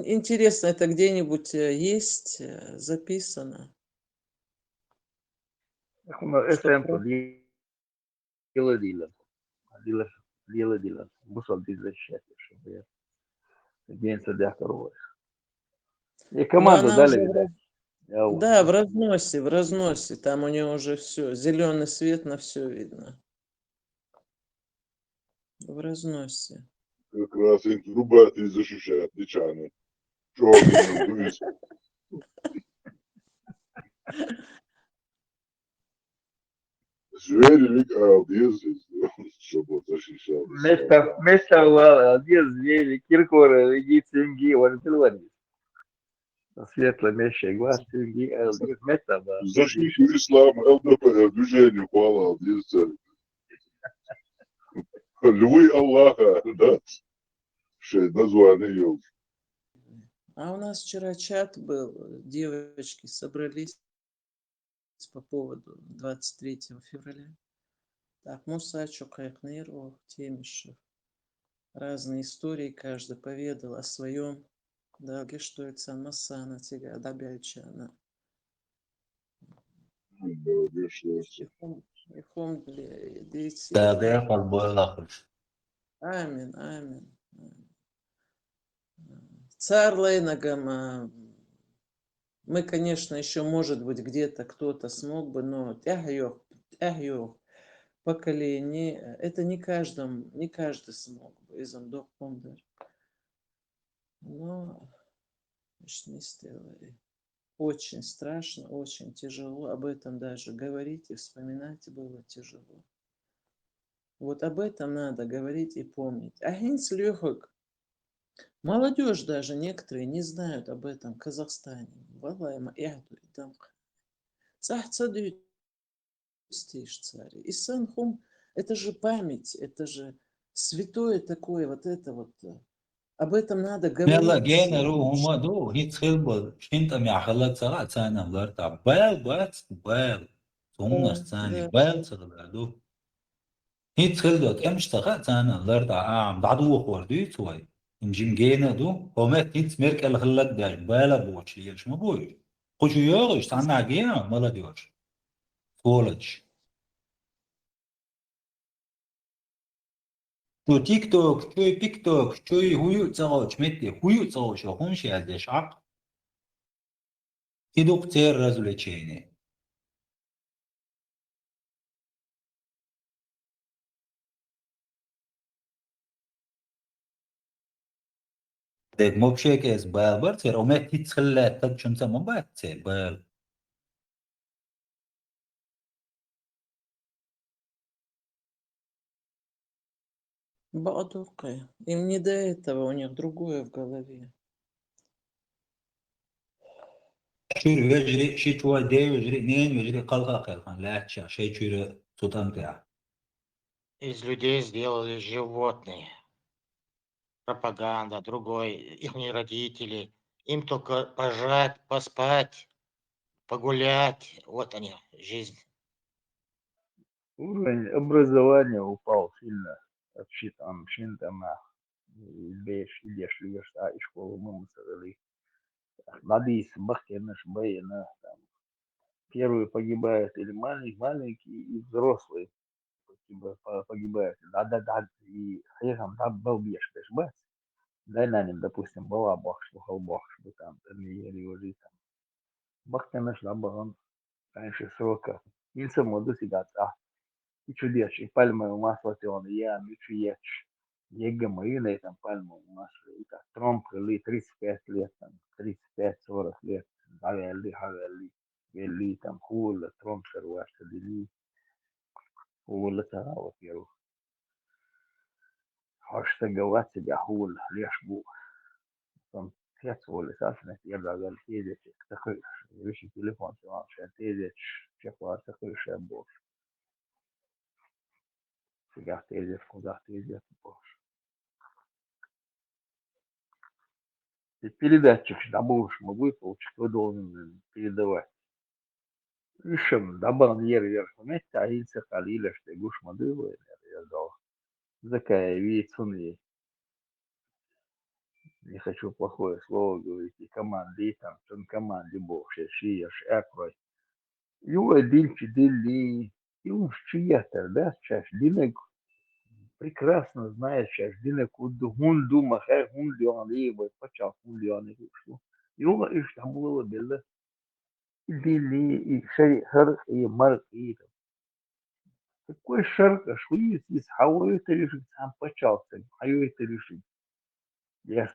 Интересно, это где-нибудь есть записано? Это эмто, дила. Бусал бин за счастье, чтобы я день садя коровы. И Но команду она дали, уже видать. Да, в разносе. Там у нее уже все. Зеленый свет на все видно. В разносе. Как раз рубят и защищают плечами. Черный дует. Звери ездят, чтобы защищал. Место вала, где звери, киркоры, иди цинги, вот это ловит. Светло, мещий глаз, цинги, место вала. Защиту ислам, ЛДПР, движение хвала, ездят. Львы Аллаха, да? Название ел. А у нас вчера чат был, девочки собрались по поводу 23 февраля. Так, Муса Чукайкныров, Темишев. Разные истории каждый поведал о своем. Да, что это Масана, Тига, Дабяльчана. Delge kalboylakmış. Амин. Царь Лейнагама. Мы, конечно, еще, может быть, где-то кто-то смог бы, но тягьёх поколение, это не каждый смог бы из Амдокпондер. Но не сделали. Очень страшно, очень тяжело. Об этом даже говорить и вспоминать было тяжело. Вот об этом надо говорить и помнить. Агенс лёгок. Молодежь даже некоторые не знают об этом в Казахстане. Валайма яду и там. Цахцадют стишь царь. И санхум, это же память, это же святое такое, вот это вот. Об этом надо يلا говорить جينا всем. رو هما دو هيت خلبل انت مع خلت سرعة سانا لرتا بال بات بال صومنا ثاني Да. بال سرعة هيت خلدت امش تغت سانا لرتا بعدو خوردي توي انجم جينا دو هما هيت ميرك الخلت داش بالا بوش ليش ما بوش خوشو يوغش تانا جينا مالا ديوش فولج شو تيك توك شو تيك توك شو هيو تسوش متي هيو تسوش وخونش يالدش عق يدوق تير رزولة تشيني ديك مو بشيك اس بال برتر او ما تتخلى تدشن سما بات بال Баадурка. Им не до этого, у них другое в голове. شور يجري شي توا دي يجري اثنين يجري قلقة قلقة لا تشا شي شور سلطان تاع Из людей сделали животные. Пропаганда, другой, их родители. Им только пожать, поспать, погулять. Вот они, жизнь. Уровень образования упал сильно. Отсчитан, шинтама. Беш, идешь, льешь, а и школу мы мусорили. Надис, бахтенаш, бэйна. Первый погибает или маленький и взрослый погибает. Да, и хрен там был беш, беш, дай на нем, допустим, была бахш, бахш, там, или уже там. Бахтенаш, да, он раньше срока. Инса моду сигат, и чудес, и пальмовое масло, он я, и чудес. Ега моина, там пальмовое масло, и так, Трамп, или 35 лет, там, 35-40 лет, хавели, вели, там, хула, Трамп, шарвашка, дели, хула, тарава, перу. Хашта гават себя хула, леш бу. Там, пять воли, сасна, перда, гал, тезец, такой, вещи телефон, тезец, чекла, такой, шебор. Сега тезец, куда тезец, боже. Передатчик добавишь, мы выполнить, кто должен передавать. Решим, добавил вверх вместе, а если халиля, что гуш модыла, я дал. Такая вейцуны. Не хочу плохое слово говорить, и команды, там, сон команде бог, шишияш, экрой. Юа дильчи дили, и уж чья-то, да, чаш, динек прекрасно знает, чаш, динек хунду, махай, хундион, либо, почал хундион, и ушло. Юа иш там было, белда. Дили и шарх и марк и какой шарк, а что есть хау это решить сам почался, хау это решить. Я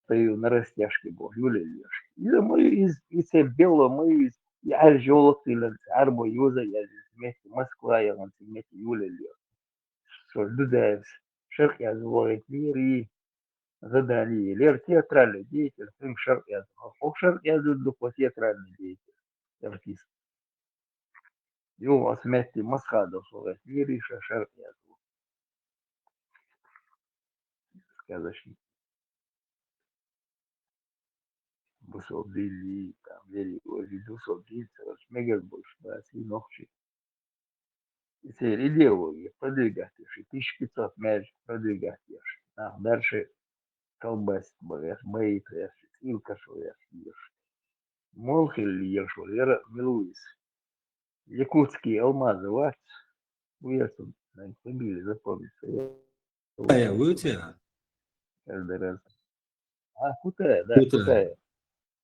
стою на растяжке, бог, Юля лешь. И мы из белого, мы из я желтый лен, арбо юза, я вместе Москва, я вместе Юля лешь. Что дудаешь, шарк я звонит мир и задание. Лер театральный деятель, тем шарк я звонит. Шарк я звонит по театральный деятель, артист. Его вместе Масхадов, Мириша Шарпьят, сказочник. Бусол Дили, там, Вери, Ори, Дусол Дильца, Мегал больше, и ногчи. И теперь идеология, продвигать их, 1500 мяч продвигать их. Дальше колбасит, боит, Илка шуешь, ешь. Молхель ешь, Вера Милуис. Якутские алмазы, ваш, уехал, фамилию запомнится. ايه ويتيا Каждый раз. Кутая, да, كوتا Кутая.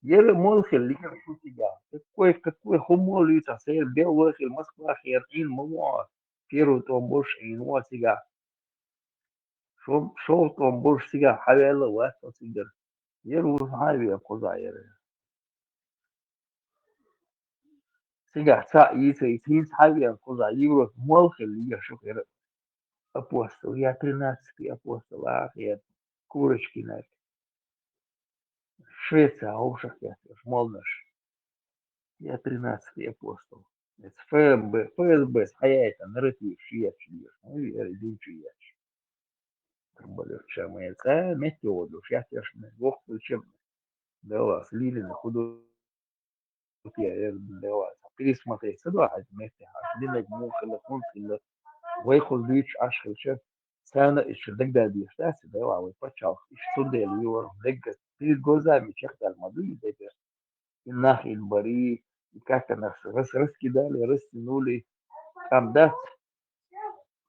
Ера молхел ликер кутига. Какой хумол лица, сэр белохел, Москва, хер, муа. Первый том больше, муа сига. Шел том больше сига, хавела, васта сигар. Ера уж хавия, коза ера. Сига, ца, и тинс хавия, коза, евро, молхел ликер шукер. Апостол, я 13-й апостол, я курочки на Швеция, аушах я, молнаш. Я 13-й апостол. ФСБ حياة نرتيب شيء ну и рядим шиять. Более чем это методу шатешь на двух чем дела слили на худу я дела пересмотреть сюда вместе длинный мог وياخد بيتش عشر شاف سنة الشدك ده بيفتح ده وعوي بتشاف الشدة اللي هو دقة في جزء من شخص الماضي ده الناحية البري كاتا نفسه بس كده لرس نولي كام ده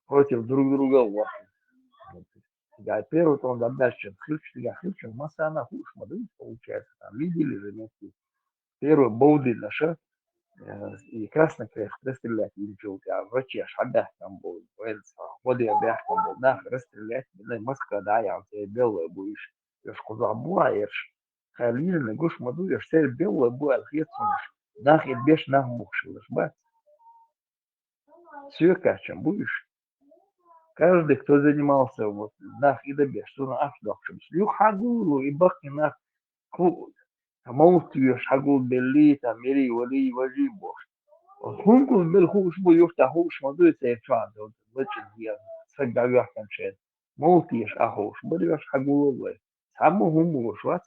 против друга واحد قاعد بيرو تون ده باش خلش مثلا انا خوش مدري получается там видели же вместе первый боуди наша и красный крест расстрелять ничего а врачи аж отдах там был воды обях там был да расстрелять من Москва да я тебе белое будешь я сказал буаешь خلينا نقوش مدو يشتري белое بو الخيط ناخد بيش нахмухшилось ба все качем будешь каждый кто занимался вот нах и добеш что на афдохшим слюх хагулу и бахни нах موتيش حقول باللي تعملي ولي وجيبوش هم بالخوش بو يفتحوش ما دوي سيفان دول وجه هي سجع يحكم شيء موتيش أخوش بديش حقول والله سامو هم وشوات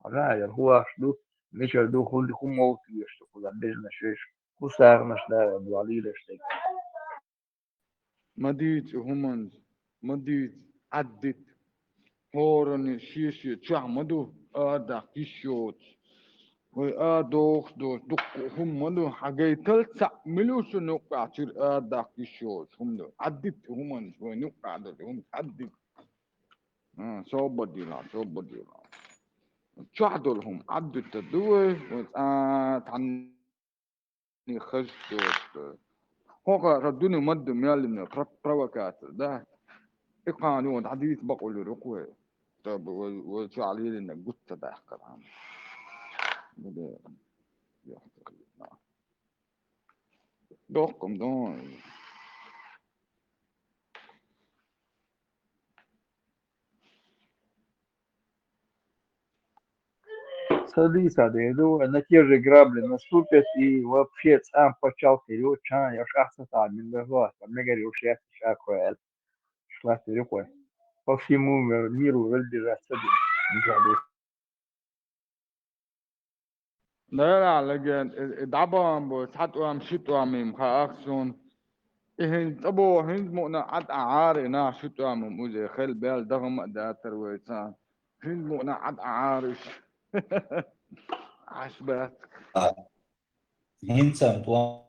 غاير هو شدو مش دو خل هم موتيش تقول بيجنا شيش هو سارناش لا بواليلش تك مديت همن مديت عدت هورن شيشي تعمدو آدا كيشوت وآدوخ دو هم مدو حاجيتل تعملوا شنو قاعدير آدا كيشوت هم دو عدت همن شوي قاعدة هم عدت صوب بديلا شعدوا لهم عدت الدوي وتعني خشت هو ردوني مد ميال بروكات ده إقانون عديت بقول ركوه طب وشعلي لنا قلت ده كلام بدي يحكي دوكم دون садись аду на те же грабли наступят и вообще сам почал вперед чан я шахса там миндаза мне говорил шеф шакуэль шла рукой по всему миру разбежать садись لا لكن دعبان بو تحطوا شتوا ميم خاكسون إهن تبو هند مؤنا عد عاري نا شتوا ميم وزي خل بيل دغم داتر ويتان هند مؤنا عد عارش عشبات هنسا توان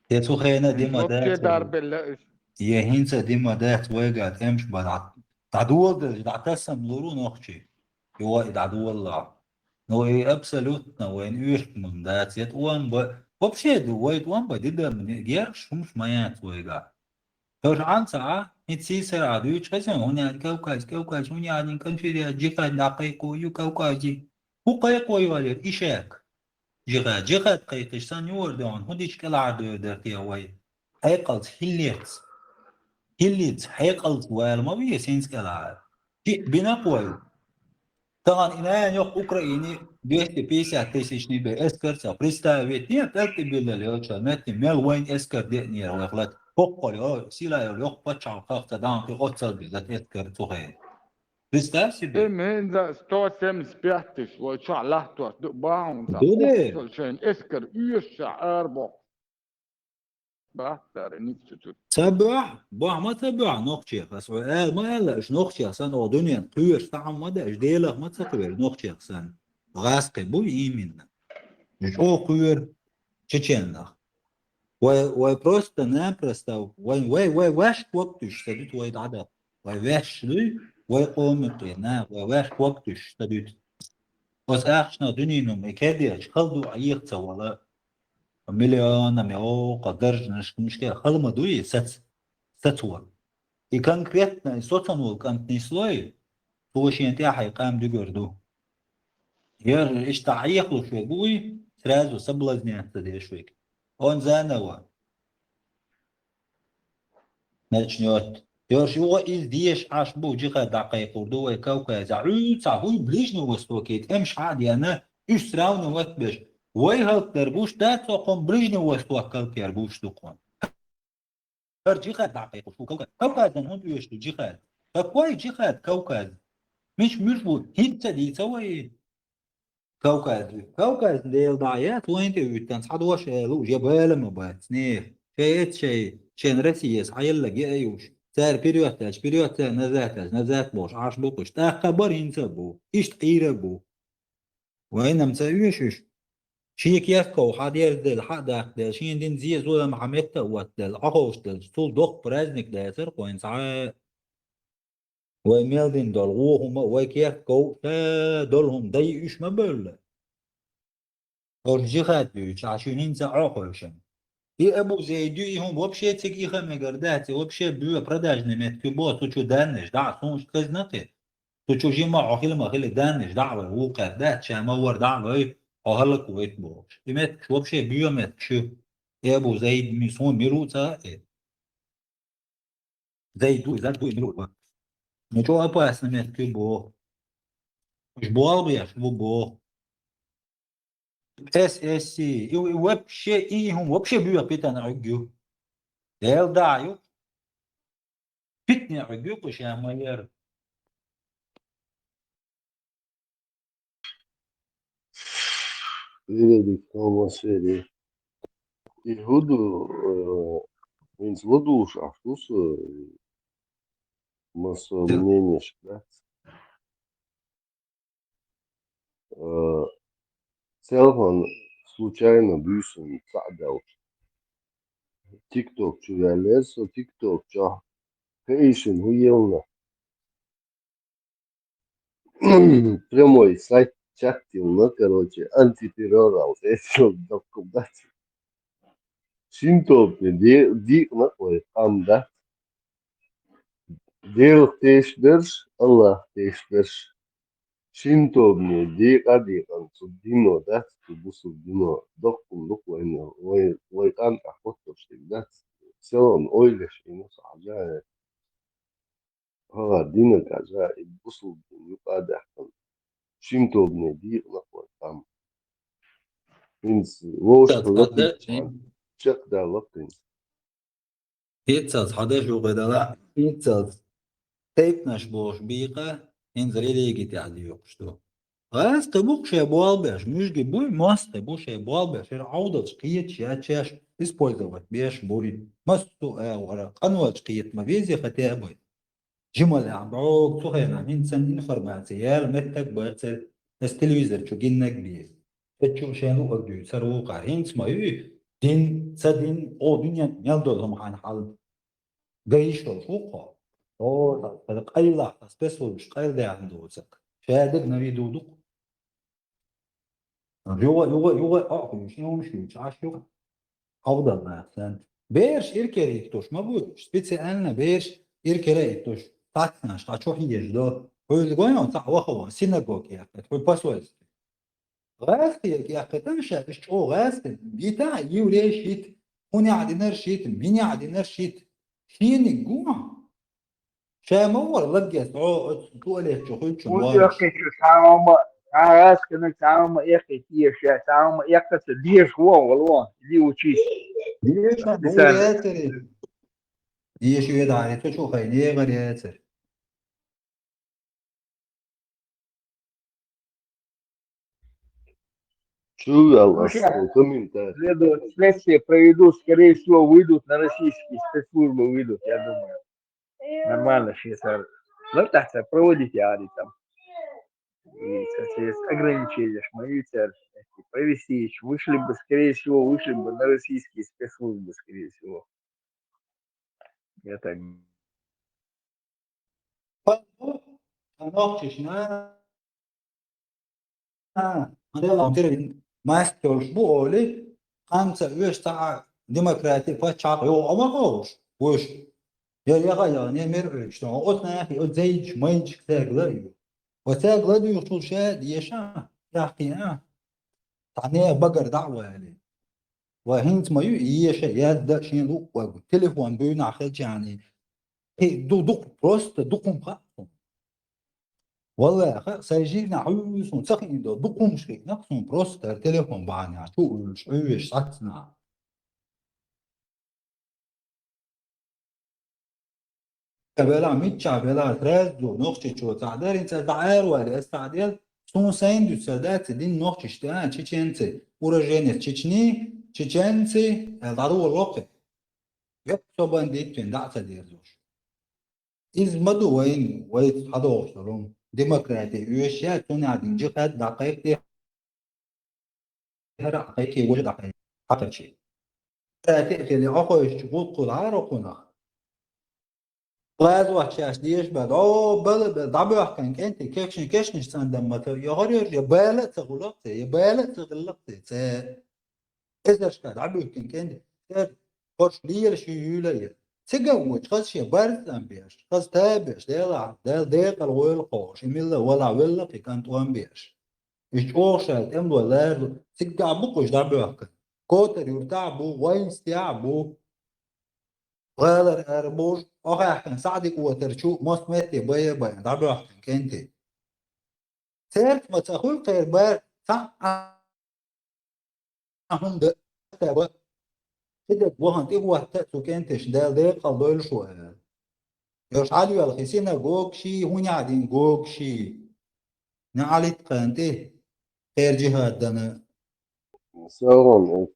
تيتو خينا دي وكي دار مدات بالله يا هنسا دي مدات ويقعد امش بعد تعدول دعتسم لورو نوخشي يوا دعدول الله но и абсолютно وين уйртмун да цвет он бы вообще дует он бы дида мне гер шумш моя твоя тоже анца не цисер а дует что он не кавказ у меня один конференция джихад на кайку ю кавкази هو قيقوي ولا إشاك جهاد قيقش سان يوردون هديش كالعادو درتي هواي هيقلت هيليت هيقلت والما بيه سينس كالعاد بنقوي طبعا إنا يوق أوكراني 250 тысячный эскерца представить нет это было лёча мети мелвайн эскер детнер вахлат поколё сила ёк пачал как-то дан ты отцал бизат эскер тухай представь себе من ذا ستوتم سبيحتش وشع لحتو دقباهم دوده شين اسكر يشع اربو بحتر نكتشت تبع ما تبع نقطة بس ما قالش نقطة سنة ودنيا طير طعم ما ده جديلة ما تقبل نقطة سنة غاسق بو يمين مش او طير تشينا просто واش وقتش تدوت وايد عدد واش لي وقومتنا واش وقتش تدوت بس احنا دنيا مكاديش خلدو عيقتا ولا مليون ميو قدرج مش كده خلما دوي ستوا и конкретно соцанул конкретный слой получение حيقام دقردو ير اشتعيق شوي بوي сразу соблазняется дешвик он заново начнет يرش هو إزديش عاش بو جيغا دقيق وردوه كوكا زعود صعبوي بليجنو وستوكيت امش عادي أنا إيش سراونا وقت بش ويهلتر بوش دات سوقهم برجني وستوكل كير بوش تقون جيخات دقيقة شو كوكاز هون يشتو جيخات فكوي جيخات كوكاز مش بو هيت دي سوي كوكاز ديل ضايات وين تيوتن صعد واش لو جبال ما بات سنير شيء نرسيس عيل لقي ايوش سار بيريوتاج نزات بوش عاش بوش تا خبر ينسبو ايش تقيربو وين مسويش شيك يفكو حدير دل حدا دل شين دين زي زولا محمدتا واتل اخوش دل سول دوق برازنك داتر وين ساعة ويميل دول وهم ويكيفكو دولهم ضيقش مبل ورجيخات بيوش عشان ينسى عقوشن هي ابو زيدي هم وبشي تسكي خمي قرداتي وبشي بيو براداج نمت كبو توچو دانش دع سونش كزنتي توچو جيما عقيل ما خيل دانش دعوه هو قردات شامور دعوه هلك ويتبوش يمت شو بشي بيو مت شو يا ابو زيد ميسون ميروتا زيدو زادو ميروتا نجو ابو اسنمت كبو مش بوال بيش بو اس سي وبشي ايهم وبشي بيو بيتان عقيو ديل دايو بيتني عقيو وشامير Veredik olmaz veri. Hudu więc wodusz aftus maso мнение да. Телефон случайно бюсен садал. TikTok чувалес, TikTok ча. Кейшин хуелна. Прямой сайт чатил, ну, короче, антитеррорал, если документ. Шинтопе, дик накой, там, да? Дел тешберш, Allah тешберш. Шинтопе, дик адикан, суддино, да? Тубу суддино, докум, докуайно, ой, канта, хотовштик, да? Селон, ойлеш, ину саджая. Дина кажа, и бусуддин, юкадахтан. Шинтопе, дик накой, там. Więc łoż czek da lokin. يتسلس حداش وغدا يتسلس تيبناش بوش بيقى انزل إليكي تعدي يقشتو غاز تبوك شي بوالباش مش جيبوي ماس تبوك شي بوالباش عودة شقيت شاش использовать بيش بوري مستو ورا قنوة شقيت ما بيزي ختابي جمل عبروك تخينا انسان انفرماتيال متك بارتر التلفزيون شو جنك بيز فتشو شانو أردو سرو قارين سمايو دين سدين أو دنيا يلدولهم عن حال جيشو شوقا أو قيلا سبيسول مش قيل ده عنده سك شادق نبي دودق يوغا شنو مش عاشو أفضل ما أحسن بيرش إركري توش ما بقولش سبيتسيالنا بيرش إركري توش تاكناش تاشو هيج ده هو الجوانو تاع وخوا سيناغوج يا أخي هو باسوز غاستي يا أخي تمشي مش أو غاستي بيتا يولي شيت هوني عدينا شيت بيني عدينا شيت شين الجوع شامور لقيت أو تقولي شو Uite că sama aras că nu sama e că tie și sama e că să dieš wo li ucis. ليش هو ياسر ليش يدعي تشو خيني غير ياسر Чувал комментарий. Следствие проведут, скорее всего, выйдут на российские спецслужбы, выйдут, я думаю. Нормально сейчас. Ну так, проводите ари там. И через ограничения, мои провести, вышли бы, скорее всего, на российские спецслужбы, скорее всего. Я так. ما استوش بقولي 5 ساعة ديمقراطي فشاق يو أما خوش وش يا غياني مرعش تو قلنا يا أخي قلت زيج ما يجيك تاقلي وتاقلي يخطو شاد يشا يا أخي تعني بقر دعوة يعني وهنت ما يشا ياد شين لوق وتليفون بينا خلج يعني دو بروست دوكم خاطم والله سيجينا عويس ونسخن يدو دقوم شيء نقصون بروستر تليفون بانيا شو عويش ساتنا كبلا ميتشا بلا ترازو نقطة شو تعدر انت دعير ولا استعدل سون سين دو سادات دين نقطة اشتان تشينتي ورجينس تشيني تشينتي دارو الوقت يب صوبان ديتين دعتا ديرزوش إذ مدو وين هذا أصلهم ديمقراطي ويشيا توني جهات دقائق دي هر دقائق ولا دقائق حتى شيء تأتي اللي أخوش تقول قلعة رقنا غاز وحشاش ديش بعد بل ضبع كان أنت كيش نشتان دم يغير يبالة تغلقت يبالة تغلقت إذا شكل عبوا كان خش ليه شيء يولي تجوج خش شيء بارد بيش خش تابش ده الغول خوش يميل ولا في كان توان بيش إيش أوشل إم ولا تجا بقوش ضبع كان كوتر يرتعبو وين استيعبو غير أربوش أخي ساعدك وترشو مس متي بيا ضبع كان كنتي سيرت ما تقول خير بار ساعة هم ده تبا كده وهن تبغى تأتو كنتش ده قبل شوية يرش علي الخسينة جوكشي هوني عادين جوكشي نعلت كنتي خير جهاد دنا ساون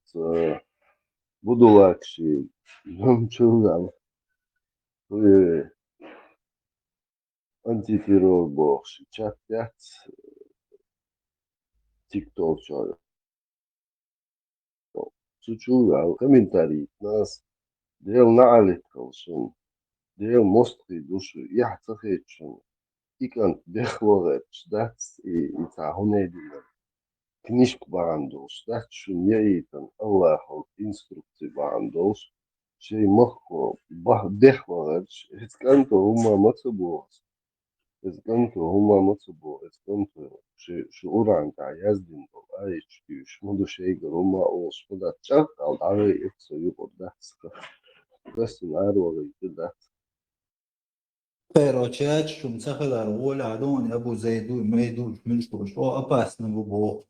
budulaakshi joogaan antiterror box chatят TikTok şöyle suçular комментарий нас дел наалит kalsın дел мостри душу яхтахечен икан дехворет dat итахунедилер книжку барандос dat шун яитан Аллаху инструкции барандос شيء مخو دخورت اسكنتو هما مطبوع اسكنتو هما مطبوع اسكنتو شعور عن تعيازدين ايش شمدو شيء هما او شمدا تشاق او دعوي اكسو يقول ده بس نعر وغيت ده خيروتشات شو مسخل الأول عدون أبو زيدو ميدو من شو أباس نبوه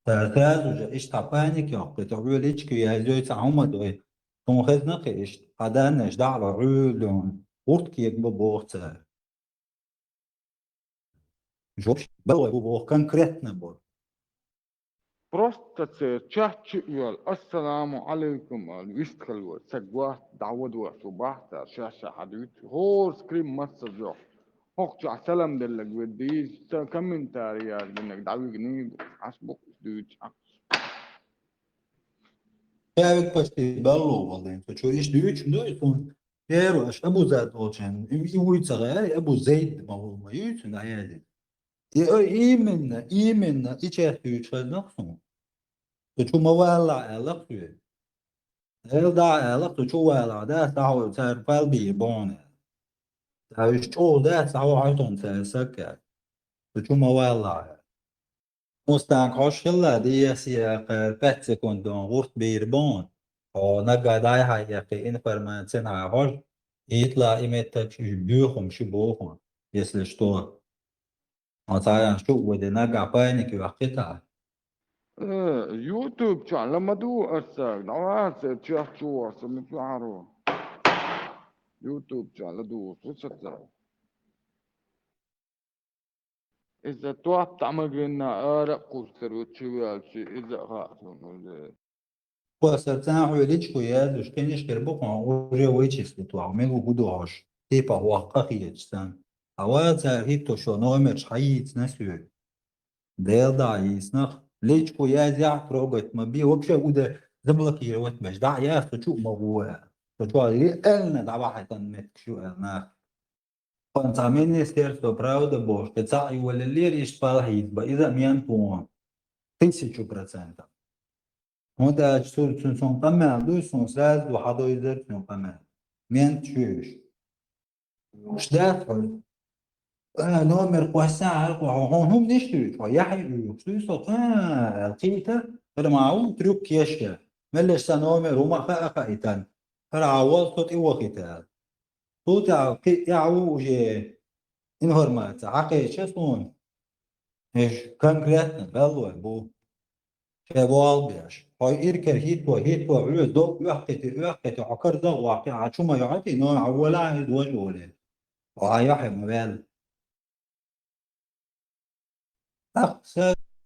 ترتاز وجا إيش تعبانك يا قطعوا ليش كي هزوي تعوما دوي تون خذنا قيش قدرنا إيش دعوة عودون ورد كيك ببوغتا جوش بلغي ببوغ كنكريتنا بور Просто تشاتشيال السلام عليكم الويستخلوا سجوات دعودوا صباحتا شاشة حديث هو سكريم مسجو هوكجع سلام دلك وديش كومنتاريات انك دعوي جنيد عصبك دوتش كيف بشتي بلو والله انتو شو إيش دويتش دويتون يارو أش أبو زيد أوشان يويت صغير أبو زيد ما هو ما يوتون عيالي إيمنا إيش يحتويش فالنقصون تشو موالع علاقته هل علاقته شو والع ده تعو تعرف قلبي بونه تعرف شو ده تعو عيطون تسكر تشو موالع مستانك عش يلا دي سياق بات سكوندون غورت بيربون أو نجا داي هاي في إنفرماتين هاي يطلع إيمتك بيوخم شبوخم يسل شتو مثلا شو ودي نجا باينك وقتها يوتيوب كان لما دو أرسل نواس تشاتشوا سمعوا يوتيوب كان لدو سوسة إذا توقف تعملنا أرق وتروتشوا شيء إذا غاصون وسرتنا حواليش كوياد وش كان يشكر بقى وجه ويتشس لتوع ملو بدوهاش تيبا وقاقية جسان أولا تاريتو شو نومرش حييت نسيو ديل دايسنخ ليش كوياد يعتروبت ما بيه وبشا وده زبلك يروت باش دع ياخد شو موضوع فتوع لي قلنا دع واحد متك شو قلنا كنت عاملني ستيرتو براود بوش تسعي ولا اللي يشتغل حيتبا إذا ميان بوان 1000%. هذا سون قمة دو سون ساز وحضو يزر سون قمة مين تشوش مش دافع نومر قوسع هون هم نشتري ويحيي شو يسوق القيتة هذا معه تروك يشكى ملش سنومر وما خائتان فرعوال صوت وقتها صوت يعوج информация حقيقة صون إيش конкретно بالله بو شباب بيش هاي إركر هيت علوه دو وقت عكر ده واقع عشو ما يعطي نوع أولا يدوجه وهاي حب مبال أخ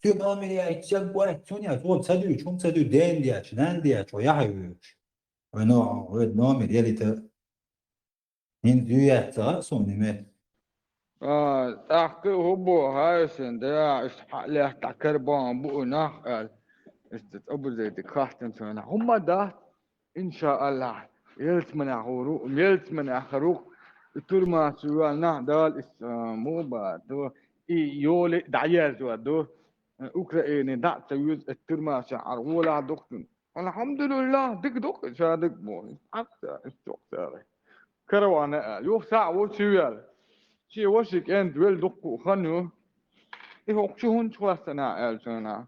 تبقى من يتشب واحد سونيا صوب سدو شوم سدو دين دياش نان دياش ويحيوش ونوع ونوع من يلي ت هين ديات صوني ما تحكي هبو هايسن ده اشتحق ليه تحكر بان بو ناقل استتقبل زي تكاحتن سونا هم ده إن شاء الله يلت من أخروق يلت من أخروق ترما سوى نهدال مو بعد يولي دعيال سوى دو أوكراني دع تيوز الترما شعر ولا دكتور الحمد لله دك شادك بو أكثر استوكسر كروانا يوف ساعة وشوال شي وشك أنت ويل دكو خنو إيه أكشون شو سنة ألسنا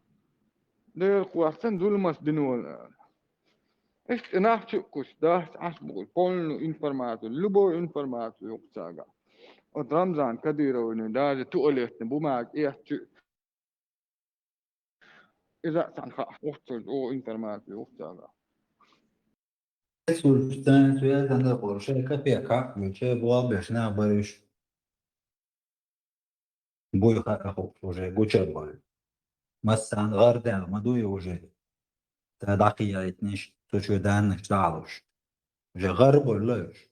ده قواسن دول مس دنول Este naște cu stas asbul polnu informatu lubo informatu yoksaga. O Ramzan Kadirow'un da tuğaletni bu mak ihti إذا sanka وصل o informatu yoksaga. Sultan Suez'den de konuşa kapıya ülke bu beşine barış bu yukarı hoşça göçer var. Mesela garda ma du yoje ta daqiya etniş tuçudan çağırış. Je garb olmuş.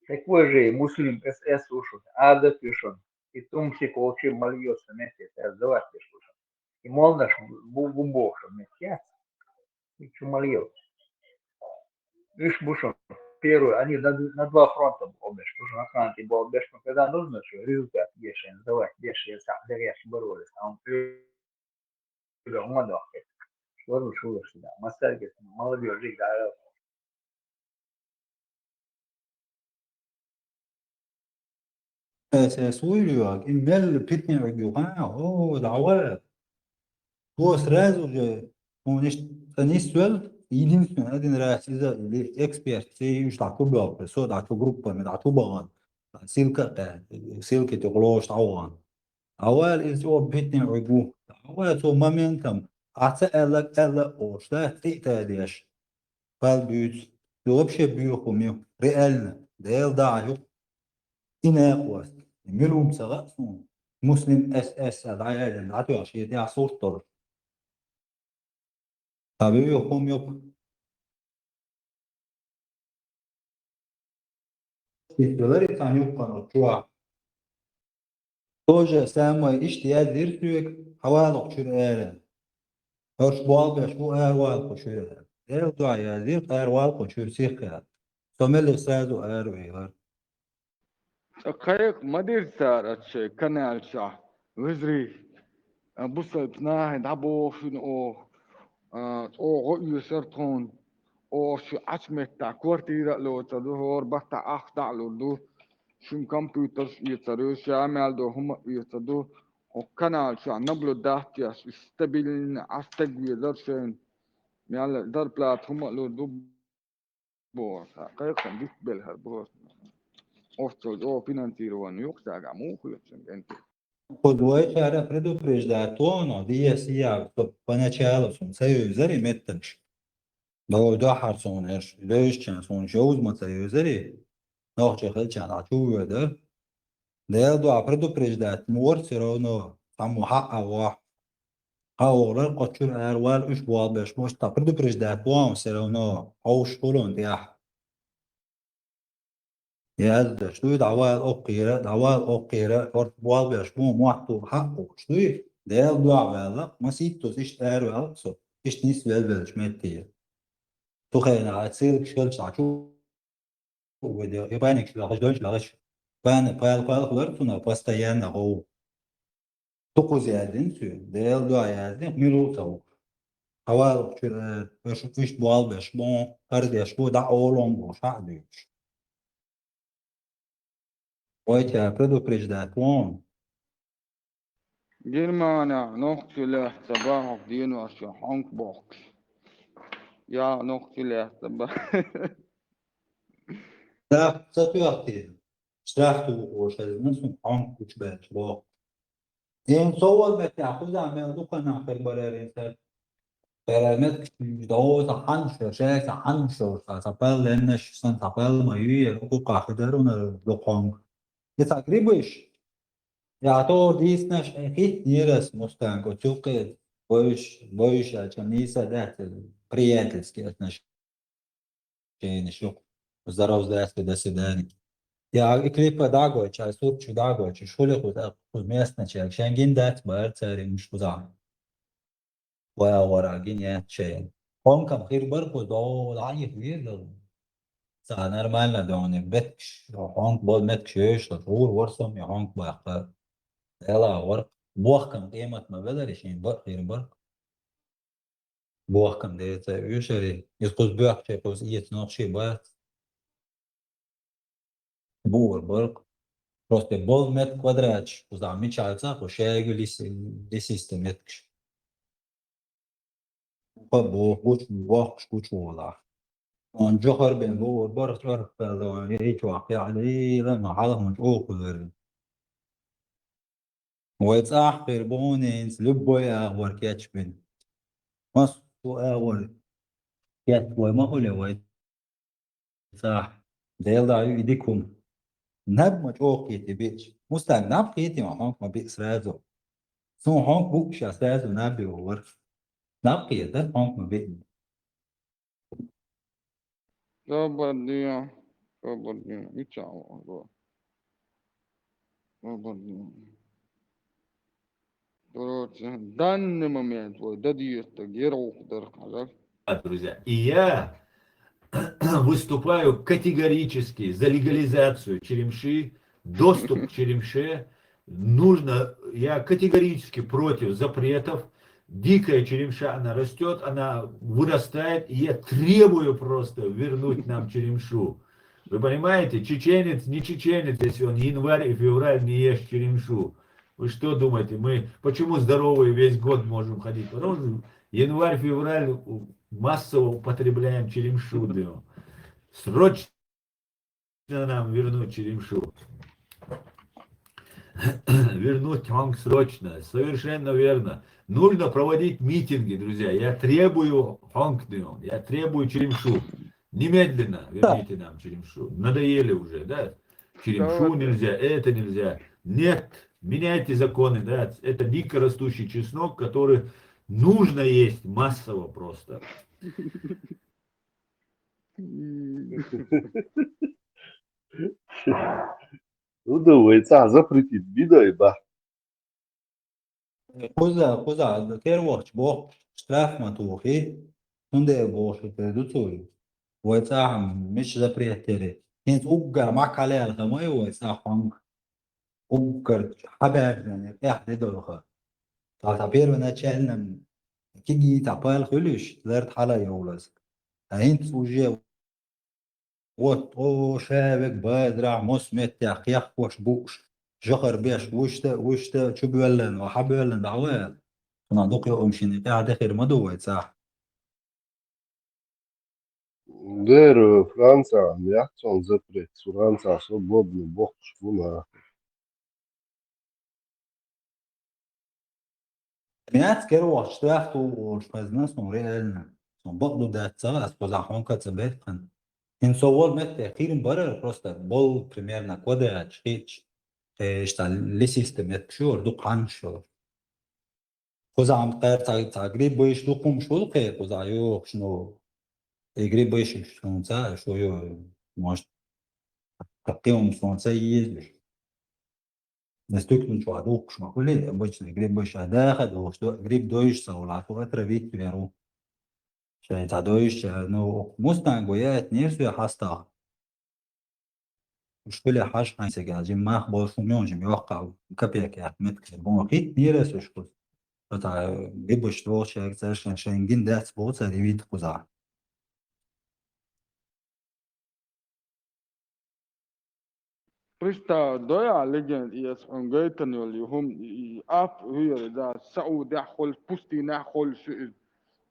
Такой же муслим СС ушел, ада пишон. И тумси колчи мальёса нефть, сдавать пишут. И молнаш бумбошо нефть, и чумальёс. Ишь бушон. Первый, они на два фронта обеш, потому что на фронте был обеш, но когда нужно, что результат ешен, сдавать, ешен, даряш боролись, а он первый, он отдохнет. Что лучше сюда. Мастарки, молодежь, жить, Söylüyor ki mel pitmiyor diyor. Ha o dava. Bu sırası он несет единственное один раз или эксперт все уж так убил все так группами так убил ссылка تغلوش طوان أول إسبوع بيتني عقوق أول تو مومنتم أتألق أوش ده تأديش فالبيت يوبش بيوخو ميو رئالنا ديل داعيو إنا قوس ملوم سغاسون مسلم اس العيال العتو عشية دي عصور طرف tabii yokum yok. İstiyorlar ya tane yok kanal. Çuğa. Тоже самое иштия диртюк хавалок чурээр. Хош боал баш бу арвал чурээр. Эл дуая дир арвал чурсих. Сомел сазу арвейер. خيق مدير سار أشي كنال شاه وزري بوصل بناه دعبو شنو أو غيو سرطون أو شو عشمة تاع كوارتيرا لو تدهور بحتا أخدع لو دو شو كمبيوتر يتدو شامل دو هم يتدو وكنال شو نبلو داهتياس استبيلين عستقوي درشين يلا در بلات هم لو دو بور خيق ديك بالهربور أوصل أو فينانسيروان يوكساga موخو انت Подвой чара предупреждatoно дия поначалу сон союзари меттанш. До харсон эш лёшчан сон жоуз союзари. Нохче хэлчан ачувэдэр. Дэл до предупреждат мор все равно там ава аурал кочур арвал уж бол беш мош та предупреждат вам все равно ауш болон дия. يا شنو دعوال أوقيرة أرت بوالبيش مو محطو حقه شنو ده دعوة ما سيتوس إيش تارو أصلا إيش نيس بالبلش متى تخيل على تصير شغل شعشو وده يبانك شغل لاغش بان بال خلرتنا باستيان هو تقو زيادين سو ده دعوة زين ميلو تو حوال شو إيش بوالبيش مو كرديش بو دعوالهم بوش عاديش ويتها предупреждать وان Germania nog till sabah och din var så hankbox. Ja, nog till sabah. لا ستوقتي اشتريته وشلنسون حون كوش بيت بو إن صور بيت يأخذ عمل دكان آخر بريرين سر برامت دو سحنشر شيء سحنشر سافل لأنش سن سافل ما يلقو قاخدرون دكان يتقريبش يا تو ديس نش أكيد نيرس مستانكو تشوكت بوش أجميسة ده приятельски отношения شو здоров здравствуй до свидания. Я клипа Dagoviča, es turču Dagoviču, šuļiku uz местничек, šengin dēt bērcēri مشكوزان. ويا ورا جيني شيء. هون كم خير بركو دو ضعيف جدا. سأنا رمالنا دوني بتكش هونك بول متكش ايش شهور ورسم يا هونك باقي. يلا ورق بوخ كم قيمة ما بدرش يعني برق خير برق. بوخ كم ديت يشري يسقط بيح شيء قوس نوع شيء بات. بور برق. Просто бол мет квадратч, куда мечается, пошею лисистем меткш. Бо куч вах куч вола. Он جوهر بين بو برخ برخ فلو يجي واقع عليه لما حالهم مجوق غير. ويتصاح قربونين لبويا وركاتش بين. مص وأول كات وما هو لويت. صح. ديلا يديكم. نب مجوق يتبيش. مستعد قيتي معهم ما بيسرازو. سو هونك بوكش أساس ونبي وورف. نبقي ده هونك ما بين. Добрый и чао. Короче, в данный момент вот дадист герой дырка, Друзья, и я выступаю категорически за легализацию черемши, доступ к черемше. Я категорически против запретов. Дикая черемша, она растет, она вырастает, и я требую просто вернуть нам черемшу. Вы понимаете, чеченец, не чеченец, если он январь и февраль не ест черемшу. Вы что думаете, мы почему здоровые весь год можем ходить? Потому что январь, февраль массово употребляем черемшу. Срочно нам вернуть черемшу. Вернуть хонг срочно. Совершенно верно. Нужно проводить митинги, друзья. Я требую хонг, я требую черемшу. Немедленно верните нам черемшу. Надоели уже, да? Черемшу нельзя, это нельзя. Нет, меняйте законы, да? Это дико растущий чеснок, который нужно есть массово просто. Ну давай, запретить беда, да. Куза, кервоч, бог, штраф матухи, тунде бог, تدوتوي. ويتاهم مش запретили. Хинт угар макале алхамой ويتاهم угар حبر يعني إحدى دولها. تعتبر من أشياء كيجي تعبال خلوش زرت حلا يولز. هين سوجي وات أو شابك بدرع مسمت يحيح وش بوش. جخر بيش وشتا شو بيولن وحب يولن دعوات. صندوق يومشين قاعد خير مدوي صح. Дер Франция, мягче запрет. Франция свободный бог шпуна. Miat kero штраф tu шпазна реально. Он бадло да цала спозахон кацабетхан. In совол мет خير برر просто бол примерно кода чич что лисисте мет шур ду каншо. Козам قر تاغري боиш ду кум шул ке козаю шно игри боиш шунца шо ё может каким солнце есть. Настолько чуадук шмакули обычно гриб боиш дахад что гриб доиш саула фотра вит веру. شاید تدایش نو مستنگویت نیست یا هستا مشکل حاش هنیسه که از این مخ با شمیانجیم یا قو کپیه که احمد که بانقید نیرسوش بود تا بیبشت و شاید سرشن شنگین دست بود سریوید خوزا Prista doja legend is ongeten jullie hom af hier da Saudi hol pustina hol shuid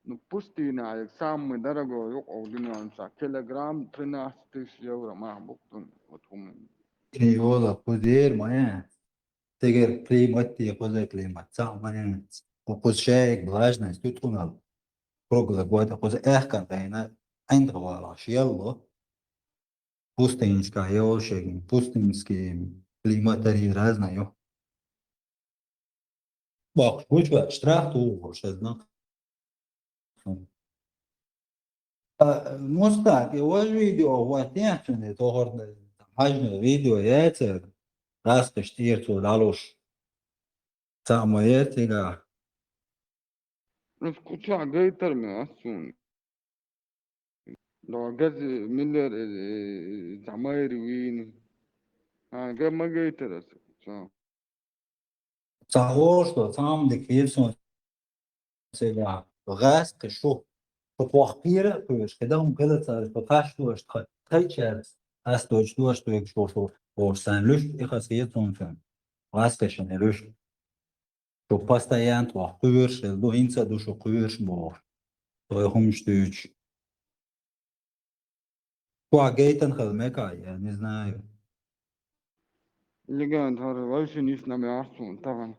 no pustina exam darago yok odinansa kilogram 13 euro ma buktun otum Yola poder maya. Teger климат поза климат. Самая وقشاك بلاجنا استوتنا прогла года поза эхка тайна айндвала шьяло пустынская елшек пустынский климатари разная. Бах, куча штраф ту шезна. مستعد يواج فيديو واتيان شنو تهور حجم فيديو ياتر راس تشتير تو لالوش تعمياتي Escucha, Gator me asun. Lo gaz Miller Zamairi win. Gab ma Gator as. تعور что сам de كيرسون سيلا غاس كشو فتوخبيرة كوش كده هم كده صار فتاش توش تخيشرس أس توش توش توش شو ورسان لوش إخاسيتون فين غاس كشن لوش شو постоянно توخبيرش دو إنسا دو شو قيرش بور تو يهمش توش تو عجيتن خدمكا يعني знаю. اللي قاعد هذا وش نيسنا ما asun طبعا.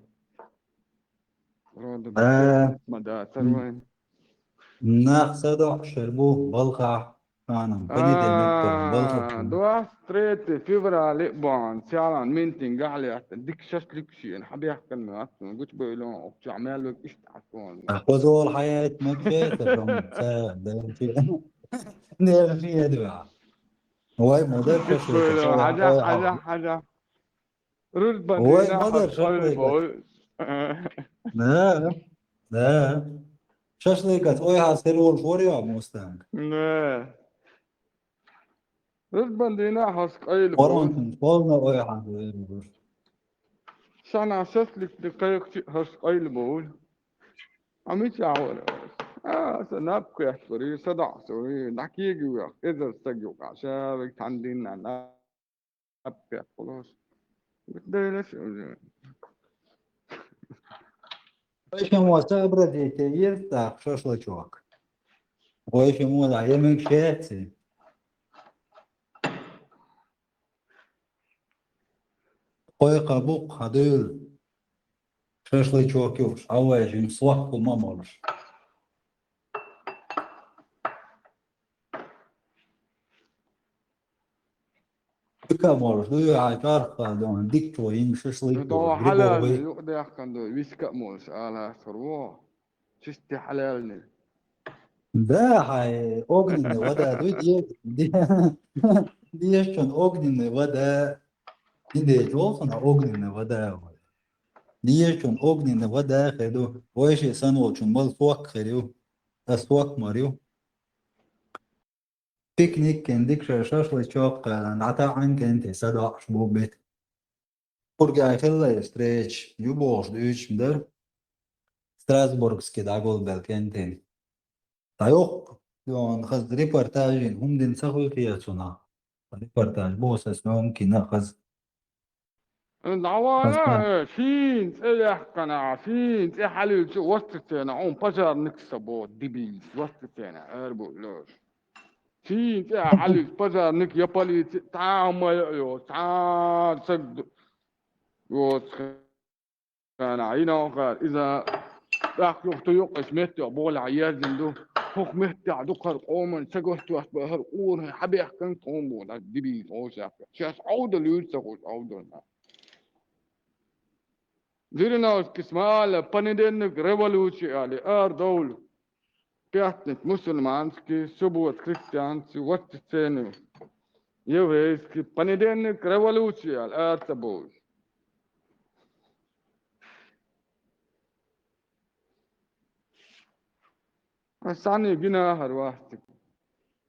راد آه مدى تروين. ناخذ شربوه بلقع أنا بني دمتر بلقع دوا ستريت فيبرا لقبان سيالان مينتين قاعلي ديك شاش لك شيء أنا حبي أحكي لنا أصلا قلت بيلون أوكي عمال لك إيش تعرفون أخذوا الحياة مكفيت الرم ساد ده فيها دوا واي مدر قلت شو بيلون تصور حاجة واي حاجة حاول حاجة رد واي بدينا مدر حط قلبه لا لا شاشليكت واي هاسيرول فوريا مستنك لا رد بدينا حط قلبه قرن تقولنا واي حاول شان شاش لك دقيقة حط قلبه عميت يا عوالي سنبقى يحفري صدع سوري نحكي جوا إذا استجوا عشان عندنا نبقى خلاص بتدينش وايش مو صبر تغيير تاع شاشليكوك وايش مو لا يمك شاتي قوي قبوق هدول شاشليكوك يوش عواج يمصوح وما مرش كامورش دو عجار قادون ديك توين شاشليكوك دو بريبو حلال بي يقدر يحكم دو ويسكا موس على ثروة شستي حلالني ده هاي اوغنين ودا دو دي شون اوغنين ودا دي جوفنا اوغنين ودا دي شون اوغنين ودا خدو ويش سانو شون مال سوق خريو اسواق ماريو بيكنيك كان ديك شاشليكوك نعطى عنك انت صدع شبوبت Urgāja Hellē streč, Jubols, Dūčmder, Strasburgski dagol belkentين. تايوق يون خز ريبورتاجين هم دين سخل كياتونا. ريبورتاج بوسس ممكن ناخذ دعوانا شين إيه يحكنا شين إيه حليل شو وسطنا عم بجار نكسبو دبيس وسطنا أربو لوش شين إيه حليل بجار نك يبالي تعامل يو تعال سد يو كان عينا قال إذا راح يختو يقش مهتي أبول عيال زندو فوق مهتي عدوكر قوما سجوهتو أسبهر قور حبي أحكن قومو لا دبيس أو شافع شاس عودة ليوتسقوش عودة ديرنا كسمال بندن ريفولوشن على دول كاتنت مسلمانسكي سبوت كريستيانسي واتسيني يوهيسكي بندن ريفولوشن على تبوش ثاني جينا هرواستك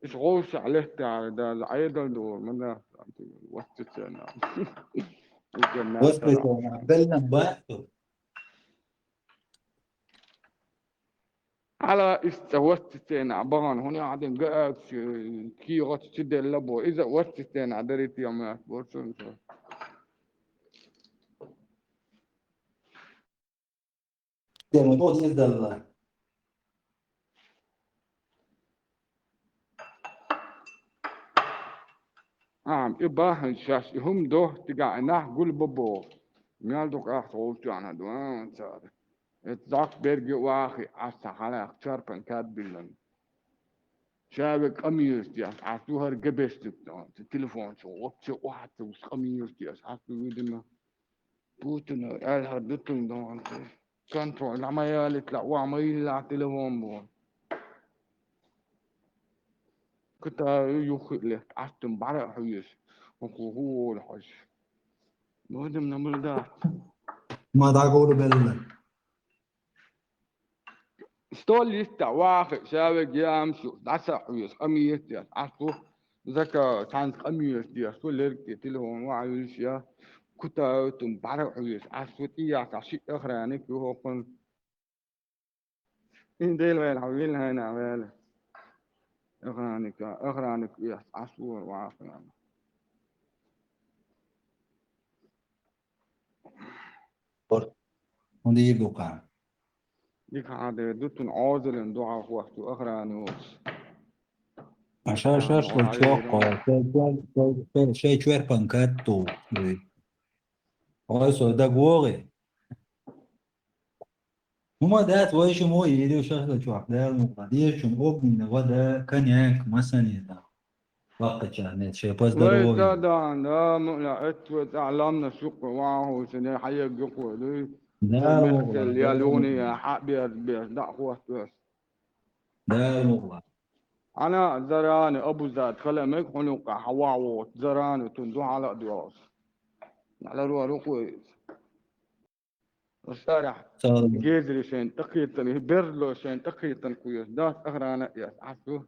إيش غوش عليه تعالى ده العيدل دور من واتسينا وصلت بلنا بحثه على استوستين عبان هنا قاعدين قاعد كي غط تشد اللبو إذا وستين عدريت يوم بورسون الموضوع يفضل إباهن شاش هم ده تقعنا قول بابو ميال دوك أخوت أنا دوان صار اتذاك بيرجع واخي عسى على اختار بنكات بلن شابك أمير تياس عسوهر جبستك التليفون شو واتش واحد وش أمير تياس عسو ودنا بوتنا الهر دتن دون كنترول لما يالت لا وعميل لا تليفون بون كنت يخلي عستم بعرق حيش وخوهو الحج مهدم نمردات ما دا قول بل ستول يستع واخي شابك يامشو دعسا حيش أمير تياس عسو ذكا كانت أمير تياس ولركي تليفون وعيش يا كنت بعرق حيش عسو تياس عشي أخرانك وهو قن إن ديل ويل حويل هنا ويل أغرانك يا عصور وعافنا ودي بقى ديك هذا دوتن عازل دعاء وقت أغرانوس عشان شاش لتشوق شيء شوير بانكاتو هاي سو دا قوغي هما دات ويش مو يدي وشاش لتشوق دا المقادير شم أوب من غدا كان يانك مسني دا وقت شانت شيء بس ويدا دروغي دان دا مؤلا اتوت أعلامنا سوق وعاه سنة حيق يقوى لي دا مثل يالوني المغلا يا حق بير دعوة بس دا المغلا أنا زراني أبو زاد خلمك حنوك حواوت زراني تندو على دراس على روكويس الشارع جيزري شين تقيتني بيرلو شين تقيتن كويس داس أغرانا ياس عسو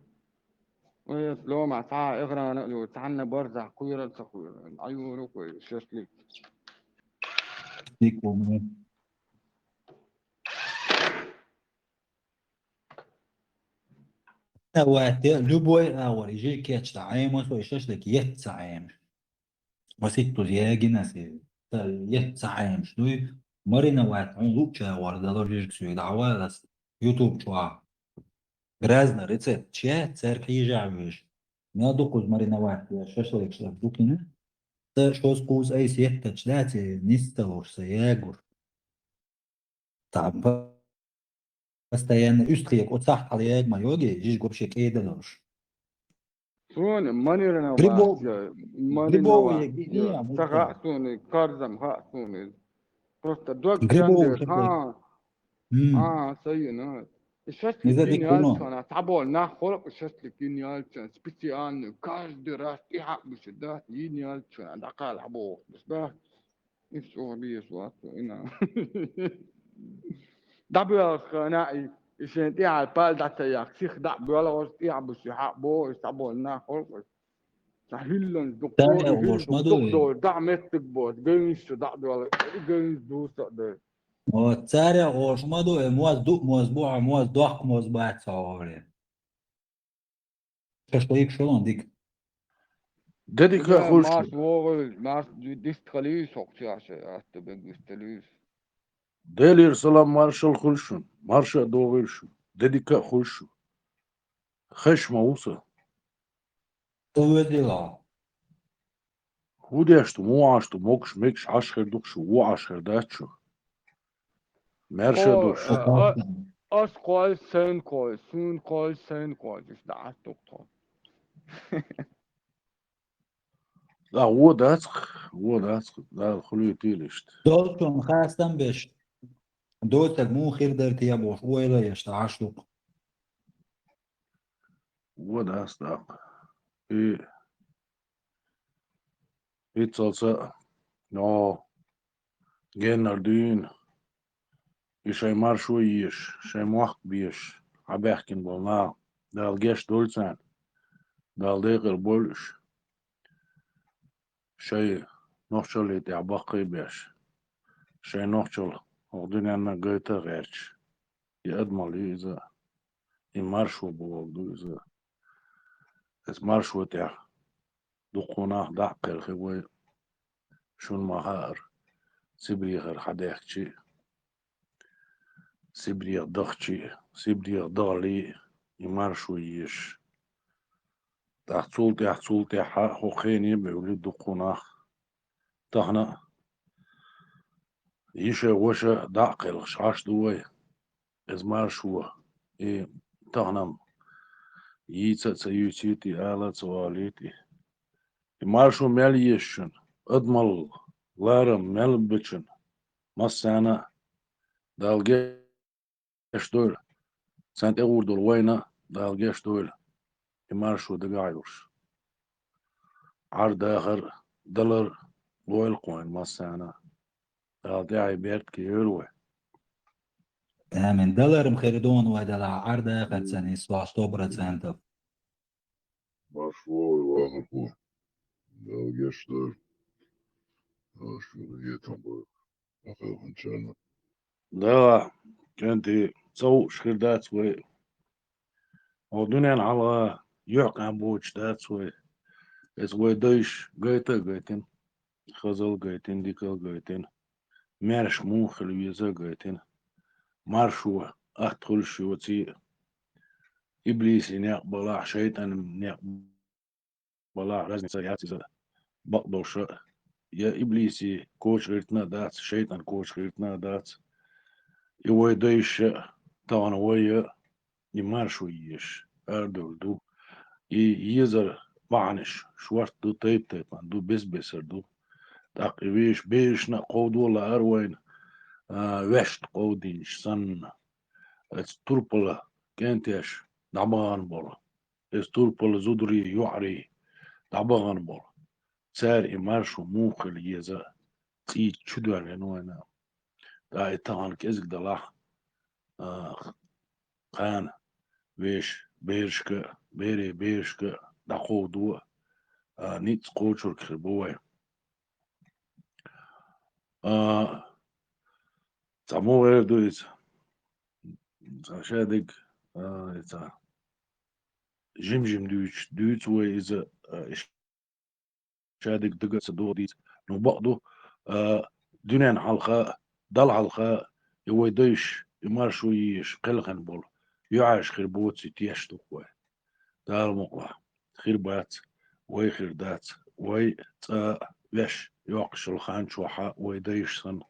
ويس لو مع ساعة أغرانا لو تعنا برزع كويرا تقويرا عيورو كويس شسليك ديك ومن وقت لبوي أول يجي كيتش تعايم وسو يشش لك يتعايم وسيتو زياجي ناسي يتعايم شنوي مرينا وقت عملوكشا وردا درجة سوي دعوة يوتيوب شوا грязно рецепт чья церковь ежавиш не докуз марина вахт шашлык шлак дукина та что скуз ай сетта чдати нисталурса ягур там постоянно üstkıyık o saht alayak mayogi jiş gopşek edeloş سون مانيرنا Грибов واحد مانيرنا Грибов واحد я سغاتوني كارزم هاتوني просто دوك Грибов جندر شكل سينا الشكل إذا ديك جينيال كلهم كان تعبوا لنا خلق الشكل جينيال كان سبيسيال كارد راس يحق بشدات جينيال كان دقال عبو بس ده نفسه بيس واتو إنا دبل خنائي عشان تيع البال ده تياك سيخ دعب ولا وستيع بس يحق بو يستعبوا لنا خلق سهلن دكتور تاني يهل وشمدو دكتور دعمت تكبوت جينش دعب ولا جينش دوسة ده وتسارع وشمدو موز دوك موز بوع موز دوح موز باعت صواري شاشتويك شلون ديك Dedik إذا خوش ماس وورل ماس ديستخليس وقتها أتبع ديستخليس Delir salam marshal khulshun marsha doğulşun dedik khulşun خشمه وصل تويديلا هوديشتو مو عاشتو موكش ميكش عشخر دوكشو وعشخر داتشو مرشا دوش أس كويس سين كويس سون كويس سين كويس إيش دعت دكتور لا هو داتخ لا خليه تيلشت دولتون خاستن بش دوتك مو خير درتي يا بوش ويلا يشتعشلق هو داتخ إيه تصلصة نو جينر دين إيشاي مارشو يش شاي موحق بيش عباحكين بولنا دال جيش دولتان دال ديقر بولش شاي نوحشل يتي عباقي بيش شاي نوحشل وغدين أنا قيتا غيرش يأدمال إذا يمارشو بولدو إذا إس مارشو تيع دقونا دعقل خوي شون مهار سبريغر حداكشي سبريغ ضغشي سبريغ ضغلي يمارشو يش تحصول حق خوخيني بولد دقوناخ تهنا يشا وشا دعقل شاش دوي ازمار شو إيه تهنم ييتsa يوتيتي آلا تواليتي مارشو مال يشن أدمل لارم مال بچن مسانا دالجيش دول سانت اغور دول وينا دالجيش دول مارشو دقايوش عرض آخر دولار لويل كوين مسانا دالجاي بيرت كيولوي من دولار مخيردون وهذا عرض آخر سنة 17%. مارشو واخر كوين دالجيش دول مارشو يتم بول أخير من شانا دا كنتي تصو شخيردات وي ودنيا على يعقم بوش دات وي اس وي دوش قيتن خزل قيتن ديكل قيتن مارش مو خلويزة قيتن مارشو أدخل شو تي إبليس نيق بلاع شيطان نيق بلاع رزن سياتي زا بقدوش يا إبليسي كوش غيرتنا دات شيطان كوش غيرتنا دات يوي دوش طبعا ويا يمارشو يش أردو دو يزر معنش شوارت دو تيب دو بس دو تقويش بيشنا قود ولا أروين وشت قودينش سن استربلا كنتش دعبان بولا استربلا زدري يعري دعبان بولا سار إمارشو موخل يزا تي تشدوار ينوينا دا إتغان كزك دلاح قان ويش بيرشك بيرشك دقودو نيت قوشور كربوي تامو غير دويت شادك إتا جيم دويت وي إذا شادك دقة صدو ديت نو بقدو دنيا حلقة دل حلقة يوي دويش يمار شويش قلقن بول يعاش خير بوتسي تيشتو خوي دال مقلع خير بات وي خير دات وي تا ويش يوقش الخان شوحا وي دويش سن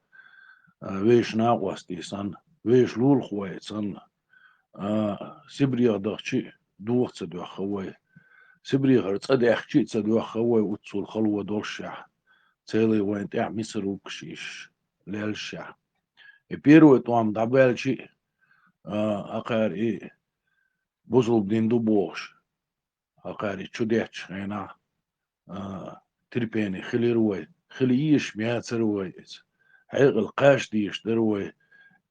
ويش ناقوستي سن ويش لول خوي سن سبريا دغشي دوغ تدوخ خوي سبري غير تصدق شيء تصدق خوي وتصل خلوة دولشة تالي وين تاع مصر وكشيش للشة بيرو توام دبل شيء أقار إيه بوصل بدين دوبوش أقار تشديتش هنا تربيني خلي روي خلي يش ميات روي حيق القاش ديش دروي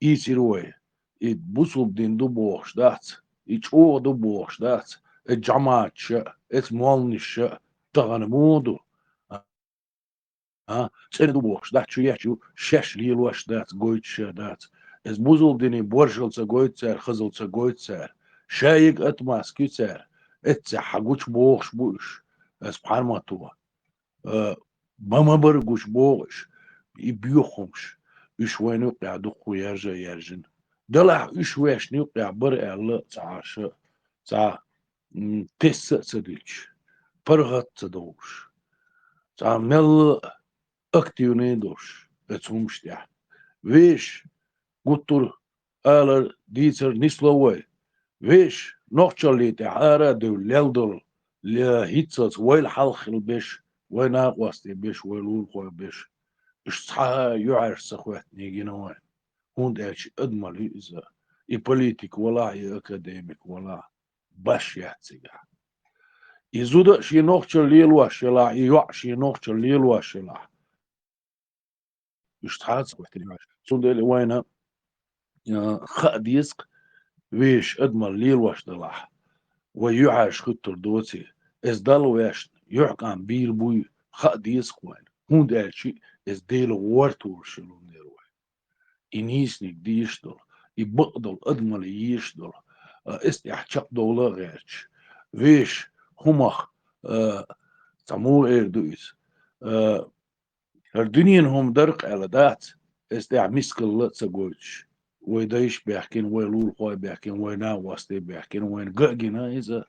إيتي روي إيه بوصل بدين دوبوش دات إيش دوبوش دات الجامعات شا اسمولنش تغن مودو سيدو بوش دات شو يحشو شش ليل واش دات قويتش دات اس بوزول ديني بورشلتا قويتسار خزلتا قويتسار شايق اتماس كيتسار اتسا حقوش بوش بوش اس بحال ما توا بما برقوش بوش يبيوخمش ايش وين يقع دقو يرجن دلع ايش واش نيقع برقع لا تعاشا تاع تسع صديقش فرغت صدوش تعمل اكتيوني دوش اتسومش تاع ويش قطر آلر ديتر نسلوي ويش نوخشالي تاع آرا دو ليلدل لهيتسات ويل حلخل بيش وينا قواستي بيش ويلول قوي بيش اشتحا يعرف سخوات نيجي نوين هون داش ادمالي إذا بوليتيك ولا اكاديميك ولا باش يحتسيقا يزود شي نوخشل ليل واشلا يوع شي نوخشل ليل واشلا يشتحات واحترام سندل وينا خديسك ويش ادمر ليل واش دلاح ويعاش خطر دوتي از دل واش يحكم بيل بوي خديسك وين هون دالشي از ديل ورتور شلون ديروي إنيسنيك ديشدل يبقدل ادمر يشدل استحشق دولة غيرش ويش همخ تمو ايردويس الدنيا هم درق على دات استع مسكل لا تسقوش ويدايش بيحكين ويلول خوي بيحكين وينا واستي بيحكين وين قاقنا إذا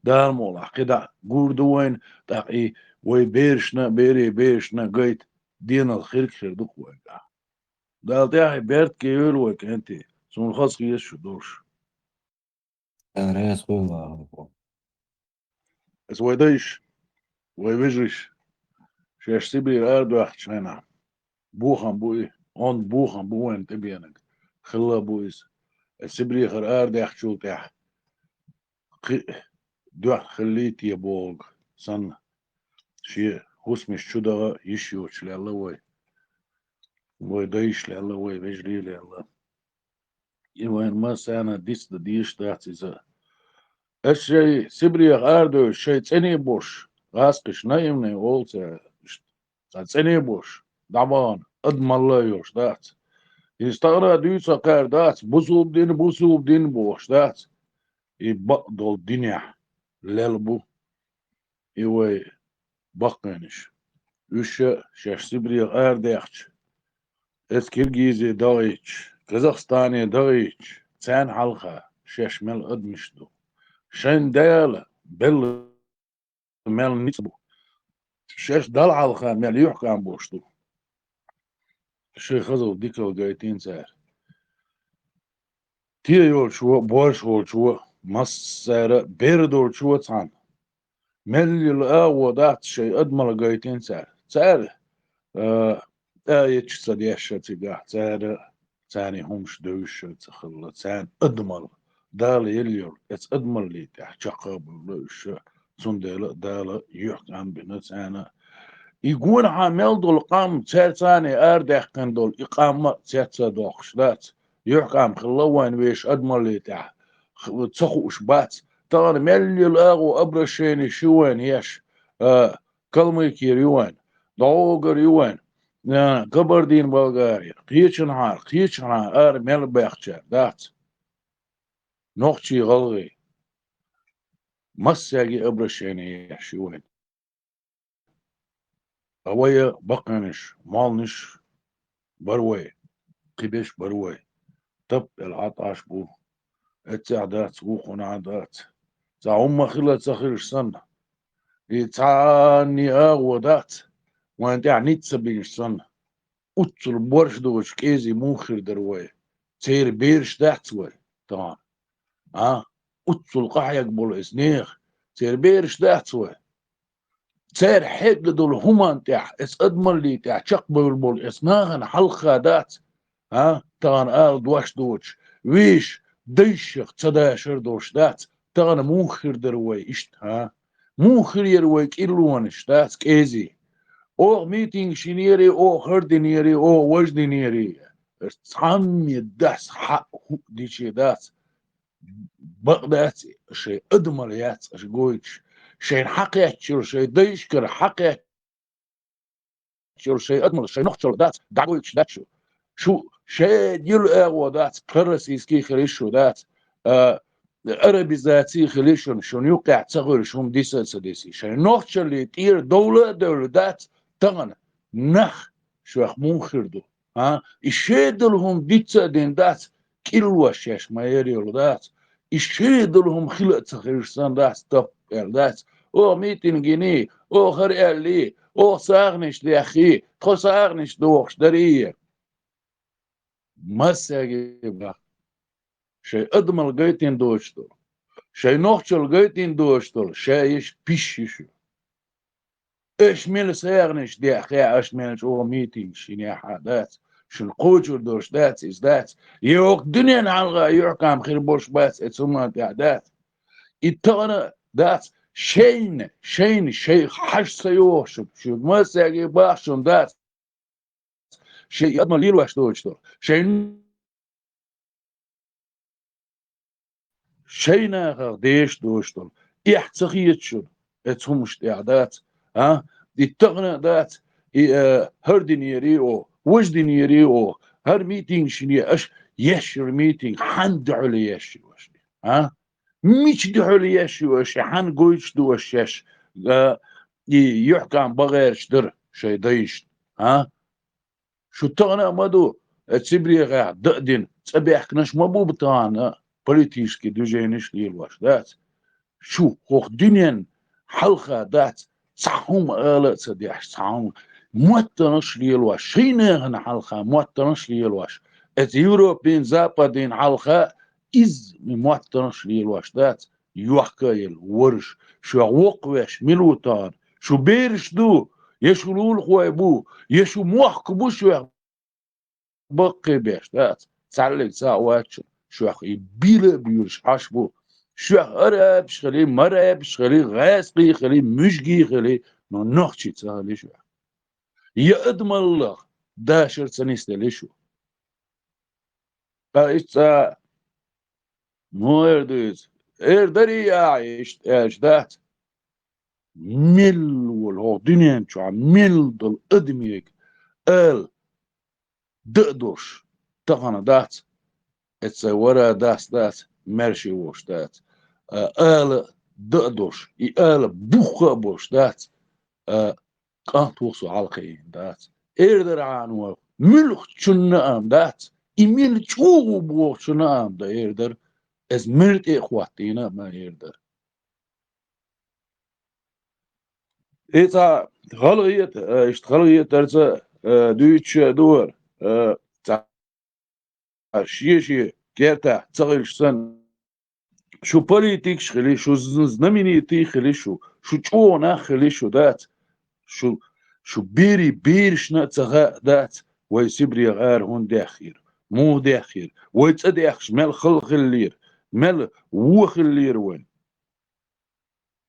دار مولا كده جوردوين تاقي وي بيرشنا بيرشنا قيت دين الخير خير دوك وين دال تاعي بيرت كيول وك انت سون خاص يشو دوش رئيس والله. اس وي ديش وي بيجريش شاش سيبي الارض واحد شانا بوخم بوي اون بوخم بوين تبينك خلا بويس السبري خر ارض يحت شو تاع دوح خليت يا بوغ سن شي هوس مش شو ده يشيوش لالله وي ديش لالله وي بيجري لالله يوين ما سانا ديس ديش تاعت إذا الشيء سبري غاردو الشيء تاني بوش غاسقش نايمني أولتا تاني بوش دعبان أدم الله يوش دات يستغرى دوسا كار دات بوسوب دين بوش دات يبقضل الدنيا للبو يوي بقنش وش شاش سبري غارديخش اس كيرجيزي دايتش قزاقستاني دايتش تان حلقة شاش مل أدمشتو شين ديالة بل مال نسبو شاش دل حلقة مال يحكى عن بوشتو الشيخ خزو ديكو جايتين سار تيه يول شو بوش هول شو مس سار بيردول شو تان مل يلقى دات شي أدمر جايتين سار يتش صديش تيجا سار ثاني همش دوش تخلى ثان أدمر دال يليور اتس أدمر لي تحت قابل لوش سندل دال يحكي عن بنت أنا يقول عامل دول قام ثاني أردح كان دول إقامة دوخش ذات يحكي عن خلوان ويش أدمر لي تحت تسخوش بات طار ملي الأغو أبرشيني شوان يش كلمة كيريوان دوغر يوان قبردين بلغاريا قيتشن هار مل بيختشر ذات نوختي غلغي مساقي أبرشيني يشوان أويا بقنش مالنش بروي قبش بروي طب العطاش بو اتعدات وقنا عدات تعم خلت سخيرش سنة يتعني أغودات وانت يعني تسبيش سنة أتل بورش دوش كيزي موخر دروي تير بيرش داتوي طبعا أتل قحيك بول إسنيخ تير بيرش داتوي تير حق دول همان تاع اس أدمر لي تاع شقبل بول إسناغن حلقة دات طبعا دوش دوش ويش ديشخ تداشر دوش دات طبعا موخر دروي إشت موخر يروي كيلوانش دات كيزي او ميتينغ شنيري او هردنيري او وجدنيري تعمي داس حق ديشي داس بقدات شيء ادمر يات اش قويتش شيء حقيت شيء ديشكر حقيت شيء ادمر شيء نختر دات دعويتش دات شو شيء ديل اغو دات قرسيسكي خريشو دات عربي ذاتي خليشون شون يوقع تصغر شون ديسا سديسي شيء نختر اللي تير دولة دات تغنى نخ شو مونخردو يشيدلهم ديتسا دين دات كيلو شاش ما يريو دات يشيدلهم خلق تخيرسان دات طب دات او ميتين جنيه او خرق لي او ساغنش لي اخي خو ساغنش دوخش دريه مساجي با شي ادمل جيتين دوشتو شي نوخشل جيتين دوشتو شايش بيشيشو ايش ميل سيغنش دي اخي ايش ميل او ميتينغ شيني حادات شن قوجر دوش دات از دات يوك دنيا نعلغا يحكام خير بوش بات اتسوما دات اتغنى دات شين شي حش سيوش شو ما ساقي باشون دات شي يضمن ليل واش دوشتو شينا ديش دوشتو احتخيت شو اتسومش دات التغنى دات هردنيري او وجدنيري او هر ميتينغ شني اش يشر ميتينغ حن دعولي يشي وش ميش دعولي يشي وش حن قويش دوش يش يحكى عن بغير شدر شي ديش شو تغنى مدو تسبري غا دقدن تسبيح كناش مبو بتاعنا بوليتيشكي دوجينش ليل واش دات شو هو دنيا حلقة دات صحهم آلة صديح صحهم موتنش ليلواش شيناهن حلقة موتنش ليلواش ات يوروبين زابدين حلقة إز موتنش ليلواش دات يوحكايل ورش شو وقوش ملوتان شو بيرش دو يشو لول خويبو يشو موحك بو شو بقي بيش دات تعلق ساواتش شو بيلا بيرش حشبو شو أراب شخلي مراب شخلي غاسقي خلي مشقي خلي نوخشي تسالي شو يأدم الله داشر سنستلي شو قايتا مو اردوز اردري يعيش ايش دات مل والهو دنيا شو مل دل ادميك ال دقدوش تغنى دات اتسا ورا دات مرشي وش دات ال دقدوش ال بوخا بوش دات قانت وصو عالقين دات اردر عنو ملخ شنام دات إميل شو بوخ شنام دا اردر از مرت اخواتينا ما اردر إيتا خلقية اشتخلقية ترسا دويتش دور شيشي كيرتا تغير سن شو بوليتيك خلي شو знамениتي خلي شو چونا خلي شو دات شو بيرشنا تغا دات ويسبري غار هون داخير مو داخير ويتصدخش مال خلق اللير مال وخ اللير وين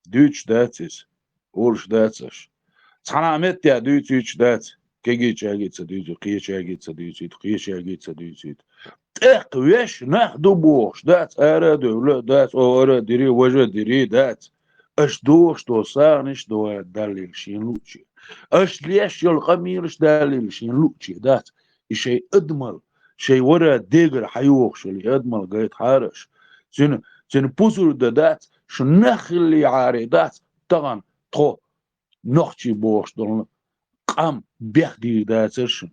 دوتش داتس اورش داتش تنامت يا دوتش دات كيجي تشاجيت دوتش قيشاجيت دوتش قيشاجيت دوتش اقويش ناخدو بوش دات ارا دولة دات اورا ديري وجه ديري دات اش دوش دو سانش دو دليل شين لوتشي اش ليش يلقميرش دليل شين لوتشي دات شيء ادمل شيء ورا ديجر حيوخش اللي ادمل قايت حارش سن بوزر دات شو نخلي عاري دات طبعا تو نخشي بوش دول قام بيخدي داتشن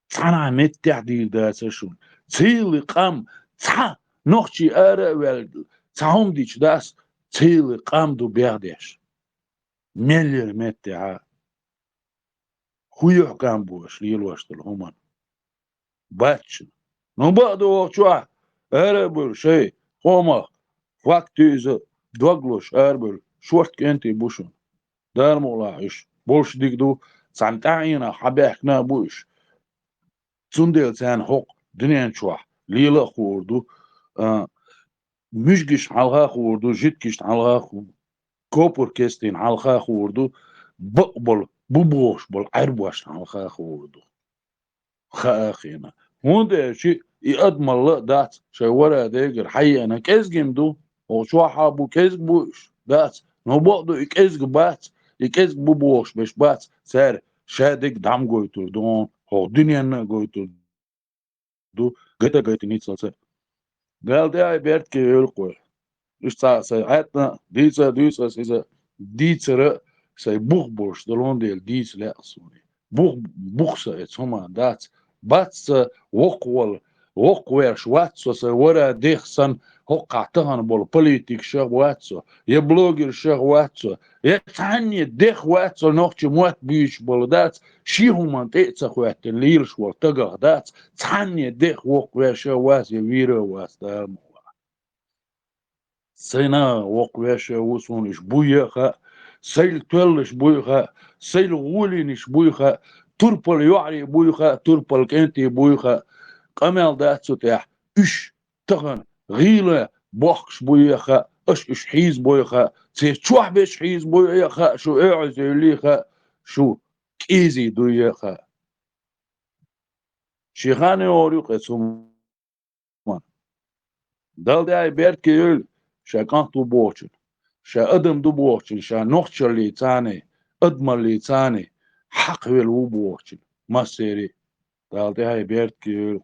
صنع متعدي داتشن تيلي قام تا نخشي ارا ول تاهم ديش داس تيلي قام دو بيخديش ملير متعا خويح قام بوش ليلوش الهمان باتشن نبقدو وقتوا اربل شيء قوما وقتيز دوغلوش اربل شورت كنتي بوشن دار مولاش بوش ديكدو سانتاينا حبيحنا بوش تندل سان حق دنيا شوح ليلا خوردو مشجش علغا خوردو جيتكش علغا خوردو كوبر كيستين علغا خوردو بقبل بوبوش بل عربوش علغا خوردو خاخينا هون ده شيء يقدم الله دات شي ورا ديجر حي انا كيزجم دو او شو حابو كيزبوش دات نو بقدو يكيزج بات يكيزج بوبوش مش بات سار شادك دام قويتر دون هو دنيا قويتر دو قتا قيتنيت سلسل قال ده بيرت كي يلقوي إيش ساعتنا ديسا سيزا ديتسرا سي بوخبوش دلون ديل ديس لا أصوني بوخسا اتسوما دات باتس وقوير شواتسو سي ورا ديخسن هقعتهن بول بوليتيك شغواتسو يبلوغر شغواتسو يتعني ديخ واتسو نوختي موات بيش بول دات شيهم منطقة خوات الليلش والتقه دات تعني ديخ وقوير شغوات يويرا واستا سينا وقويش وصونش بويخا سيل تولش بويخا سيل غولينش بويخا تربل يعري بويخا تربل كنتي بويخا قمال داتسو تاح اش تغن غيلة بوخش بويخا اش حيز بويخا تشوح بيش حيز بويخا شو اعزي ليخا شو كيزي دويخا شيخاني اوريق اتسومان دال داي بيرت كيول شاكان تو بوچن شا ادم دو بوچن شا نوخشر لي تاني ادمر لي تاني حق ويل بوچن ما سيري دالتي هاي بيرت كيول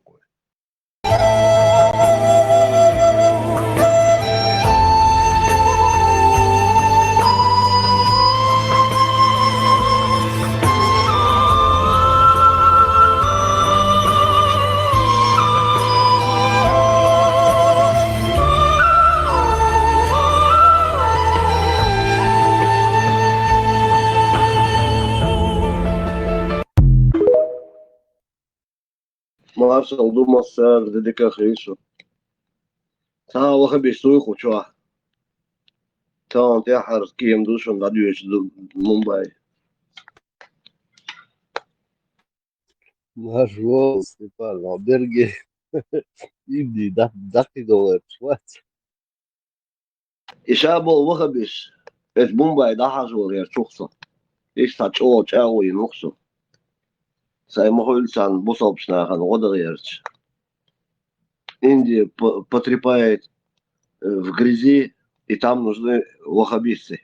مارشال دوما السار ديديكا خيشو تا وخ بيشتوي خوشوا تا انت حرس كيم دوشون غاديوش مومباي Marshall, Stefan, Berge, Indy, dachte doch, was? إشابو وخ بيش إيش مومباي دا حاجو غير شخصة إيش تاتشو تشاوي نقصو ساي ما هو إنسان بوصل بشناخن غدا غيرش Индия потрепает в грязи, и там нужны ваххабисты.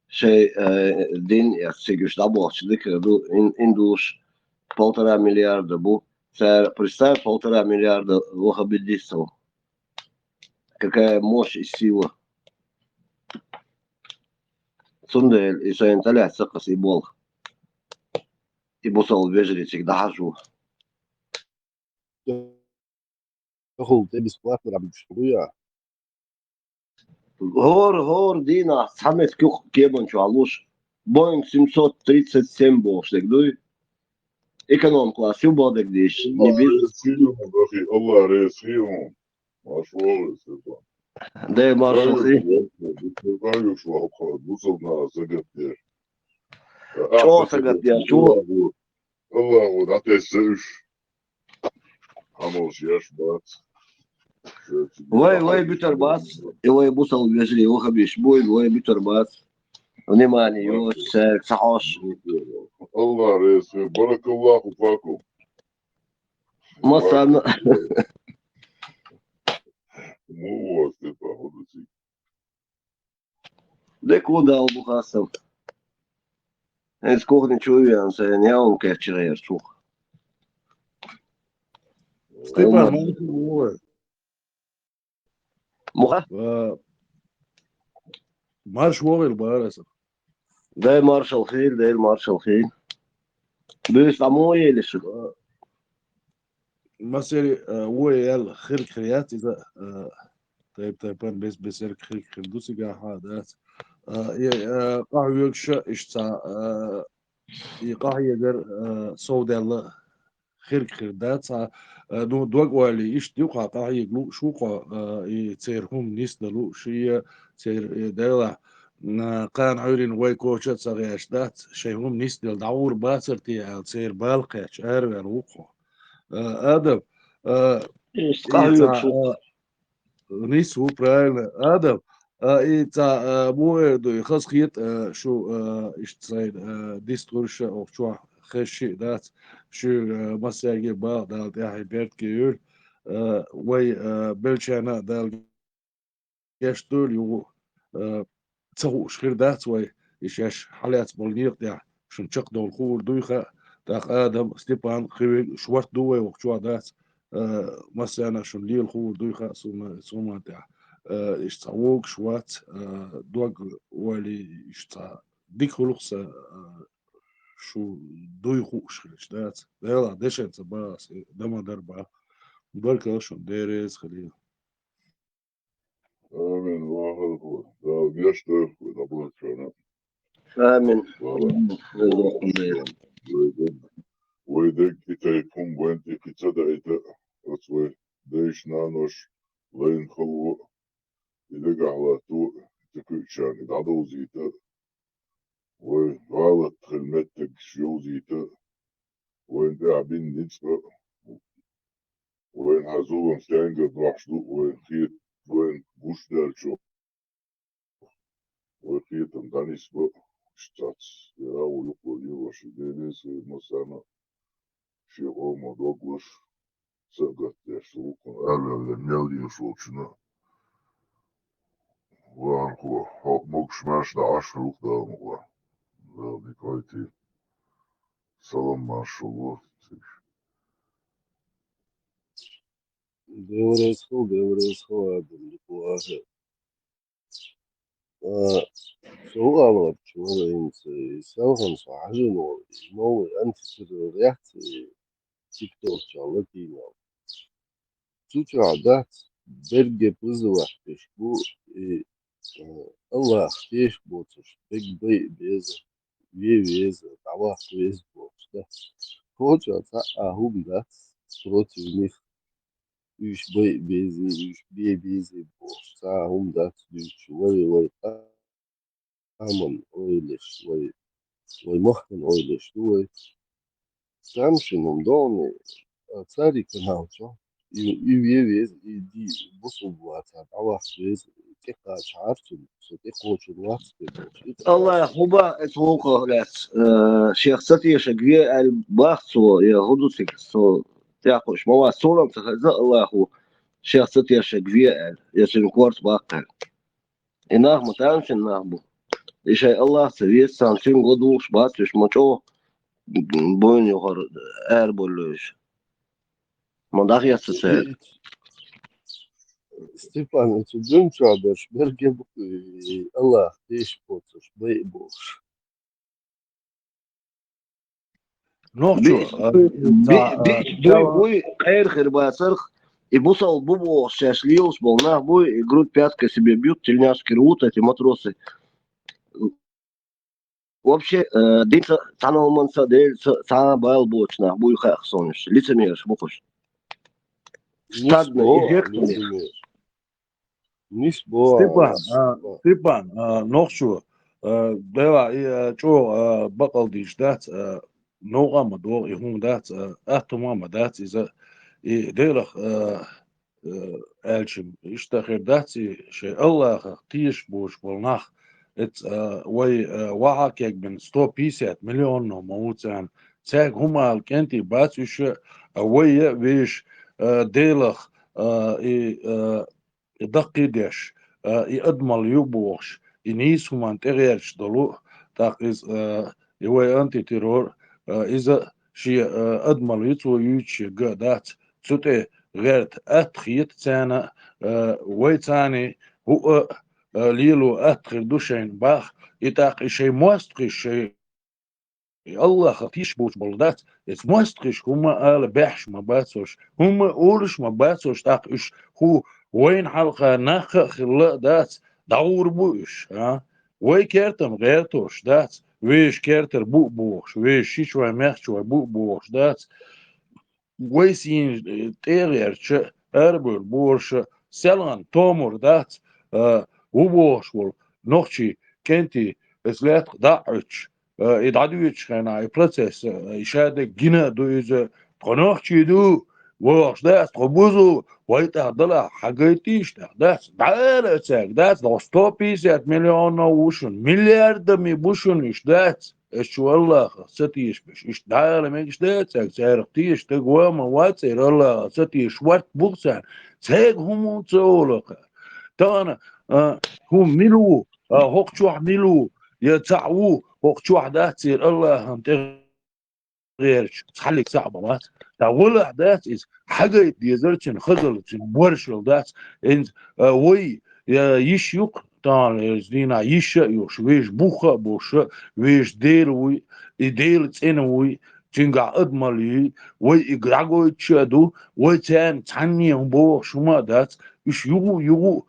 Шей день, я сигуш дабл, чдик, индуш 1,5 миллиарда бу. Представь, 1,5 миллиарда ваххабидистов. Какая мощь и сила. Сундель, и шейн талят, сакас и бол. И бусал вежрицик, да хажу. Оху, ты бесплатно работаешь, хуя. Гор, Дина, самец кебан чуалуш. Боинг 737 бошек, дуй. Эконом класс, юбодек диш, не бизнес. الله ريسيهم مشروع استفان Да, маршал Хи. بايوش وحقاد وصلنا سقط دير Чего сагат я, чего? الله ودعتي السيش حموش ياش بات Вой, бютер бас. И вой бусал вежли, вахабиш бой, вой бютер бас. Внимание, его сахош. الله ريسي بارك الله فيكم Масана. مو استفان ودسي Да куда убухасам? Es kuchni čuvijan se njavum kečire jer čuh. Степан, мой. Muha? Марш вогел бараса. Да, маршал Хи. Бюст амой или что? مسيري ويال خير خيات إذا طيب بس بسير خير دوسي جا حادات قهوة يكشى إشتا يقهوة يجر سود الله خير دات نو دوق والي إيش ديوقع قهوة يجلو شوقة يتسيرهم نيس دلو شيء تسير دلع قان عيرين واي كوشت صغيش دات شيهم نيس دل دعور باسر تي تسير بالقيش أروي الوقو آدم قهوة شو? نيس هو правильно آدم موعد يخص خيط شو اشتراي ديستورش أو شو خشي دات شو مساجي با دال يحيى بيرت كيول وي بلشانا دال يشتول يو تسوق شخير دات وي يشاش حالات بولنيق دع شن شق دول خور دويخة داخ آدم ستيبان خوي شوارت دوي وقشوا دات مثلا شن ليل خور دويخة سوما دع اشتاوق شوات دوغ ولي اشتا ديك خلقس شو دويخو شخيش دات دالا دشن تباس دما دربا بركة شن ديريز خليل آمين الله أكبر ده يشتغل ده بقول شنو آمين. ويدك يكون وانت كتصدق أصوي دايش نانوش لين خلو يدق على تو تكوشان يدعو زيتا وغالط خدمتك شو زيتا وين قاعدين نسبة وين هزوهم ستانجر بحشدو وين خيط وين بوش دالشو وين خيط مداني سبا شتات يراو يقول يوش دينيس مثلا شيء ما دوغوش سقط يشوك أبدا الميل يشوكنا وانكو موكش ماش دا عشر ده مغوا ده بكايتي سلام ما شاء الله Говорит, Адам, неплохо. سؤال شوالين سالهم صحيحين مو أنت ريحت تيك توك شغلتي تشوف عادات برجع بزوح بشبو الله اختيش بوتش بيج بي بيز بيز دعوة بيز بوتش ده Koca ta ahumda против них üç bezi bu ta ahumda üç vay aman oyleş vay mahken oyleş vay samşinum doni tsari kanalço üye di bu subvata avas vez tekrar çağırtın sote koçun vats الله هو اسمه لا شخصيتي شقية الباخصو يهودو سو تاقوش ما صورة تخزق الله هو شخصيتي شقية يسن كورت باقر إنه متانش إنه بو إيشي الله سويت سانشين قدوش باتش مچو بوين يخور بولوش من داخل يستسير Степан, это дым чадаш, берге Allah değiş botuş, bey boş. نوخشو بوي خير خير باسرخ يبصل بوبو شاشليوس болна бой грудь пятка себе бьют тельняшки рвут эти матросы вообще дица таноманса дель сана бал бочна буй хах сониш лицемер бухуш стадно эффектный Nis bo. Степан, نوخشو دوا جو بقل ديش دات نوغا مدور يهون دات احتما مدات إذا ديلخ ألشم يشتخير داتي شيء الله تيش بوش بالنخ ات وي وعاكيك بين 150 مليون موتان تاك هما الكنتي باتوش وي ويش ديلخ دقيدش يأدمل يبوش ينيس هما انتغيرش دلو تاقيز يوي انتي تيرور إذا شي أدمل يتو يوتشي قادات تسوتي غيرت أتخيت تانا ويتاني هو ليلو أتخير دوشين باخ يتاقي شي موستقي شي الله خطيش بوش بلدات اس موستقيش هما آل بحش ما باتوش هما أولش ما باتوش تاقيش هو وين حلقة نخ خلاء دات دور بوش ها وي كيرتم غيرتوش دات ويش كيرتر بوش ويش شيشوي مخشوي بوش دات ويسين تيغيرش أربل بورش سلان تومر دات وبوش ول نوخشي كنتي اسلات داعش يدعدوش خنا يبروسس يشاد جنا دويز تنوخشي دو وش دات قبوزو ويتا ضلع حاجيتيش دات دعالة تاك دات 150 مليون وشن مليارد مي بوشن إش دات إيش والله ستيش بش إيش دعالة ميش دات تاك سيرقتيش تقوى مواد سير الله ستيش ورت بوكسان تاك هم تولق تانا هم ملو هوكشوح ملو يتعو هوكشوح دات سير الله هم غيرش تخليك صعبة مات تقول أحداث إز حاجة ديزرتشن خزلتشن بورشل دات إن وي يشيوك تان زينا يش يوش ويش بوخا بوش ويش ديل وي ديل تين وي تنقع أدمالي وي إقراغو يتشادو وي تان تاني بو شما دات إش يو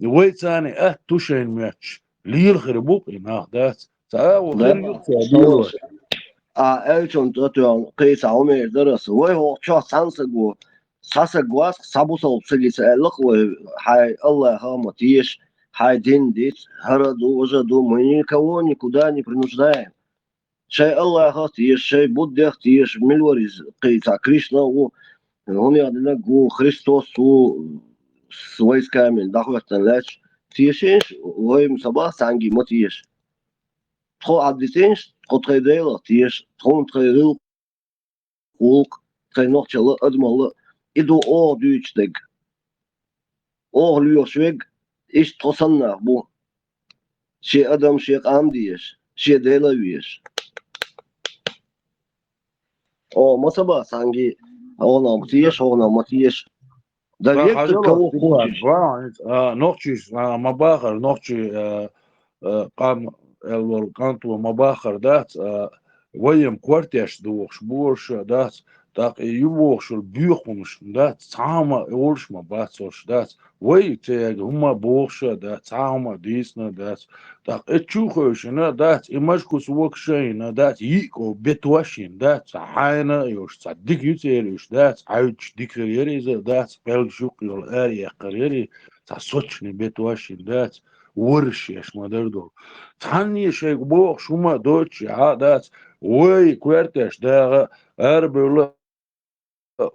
وي تاني توشين ماتش ليل خربوك إناه دات تاو خير يوك ألشم تطيون قيس عمر درس وهو شو سانسجو ساسجواس سابوسو بسجيس اللقوة هاي الله هم تيش هاي دين ديت هردو وجدو مني كوني كوداني принуждаем شيء الله هاتيش شيء بودة تيش ملوريز قيس كريشنا و هم يعدنا جو خريستوس و سويس كامل دعوة لاش تيشيش وهي مصباح سانجي ما تيش تخو عبدتينش تخو تخيديلا تيش تخو تخيديل قولك تخينوخ أدمال إدو دوش دق ليوشويق إيش تخصنا بو شي أدم شي قام ديش شي ديلا ويش مصباح سانجي ما تيش ما تيش دايركت كو نوخشيش ما باخر نوخشي قام الكانتو مباخر دات ويم كوارتيش دوخش بورش دات так юбошул бюхмуш, да, цама олшма бацош, да, вой тег хума бошша, да, цама дисна, да, так чухошна, да, имашкус вокшейна, да, ико бетуашин, да, цайна юш, цадик ютелюш, да, айч дикрериза, да, пелшук йол ари карьери, сочный бетуашин, да, ورشيش ما دردو تاني شيء بوخ شما دوتشي عادات وي كويرتش دا اربل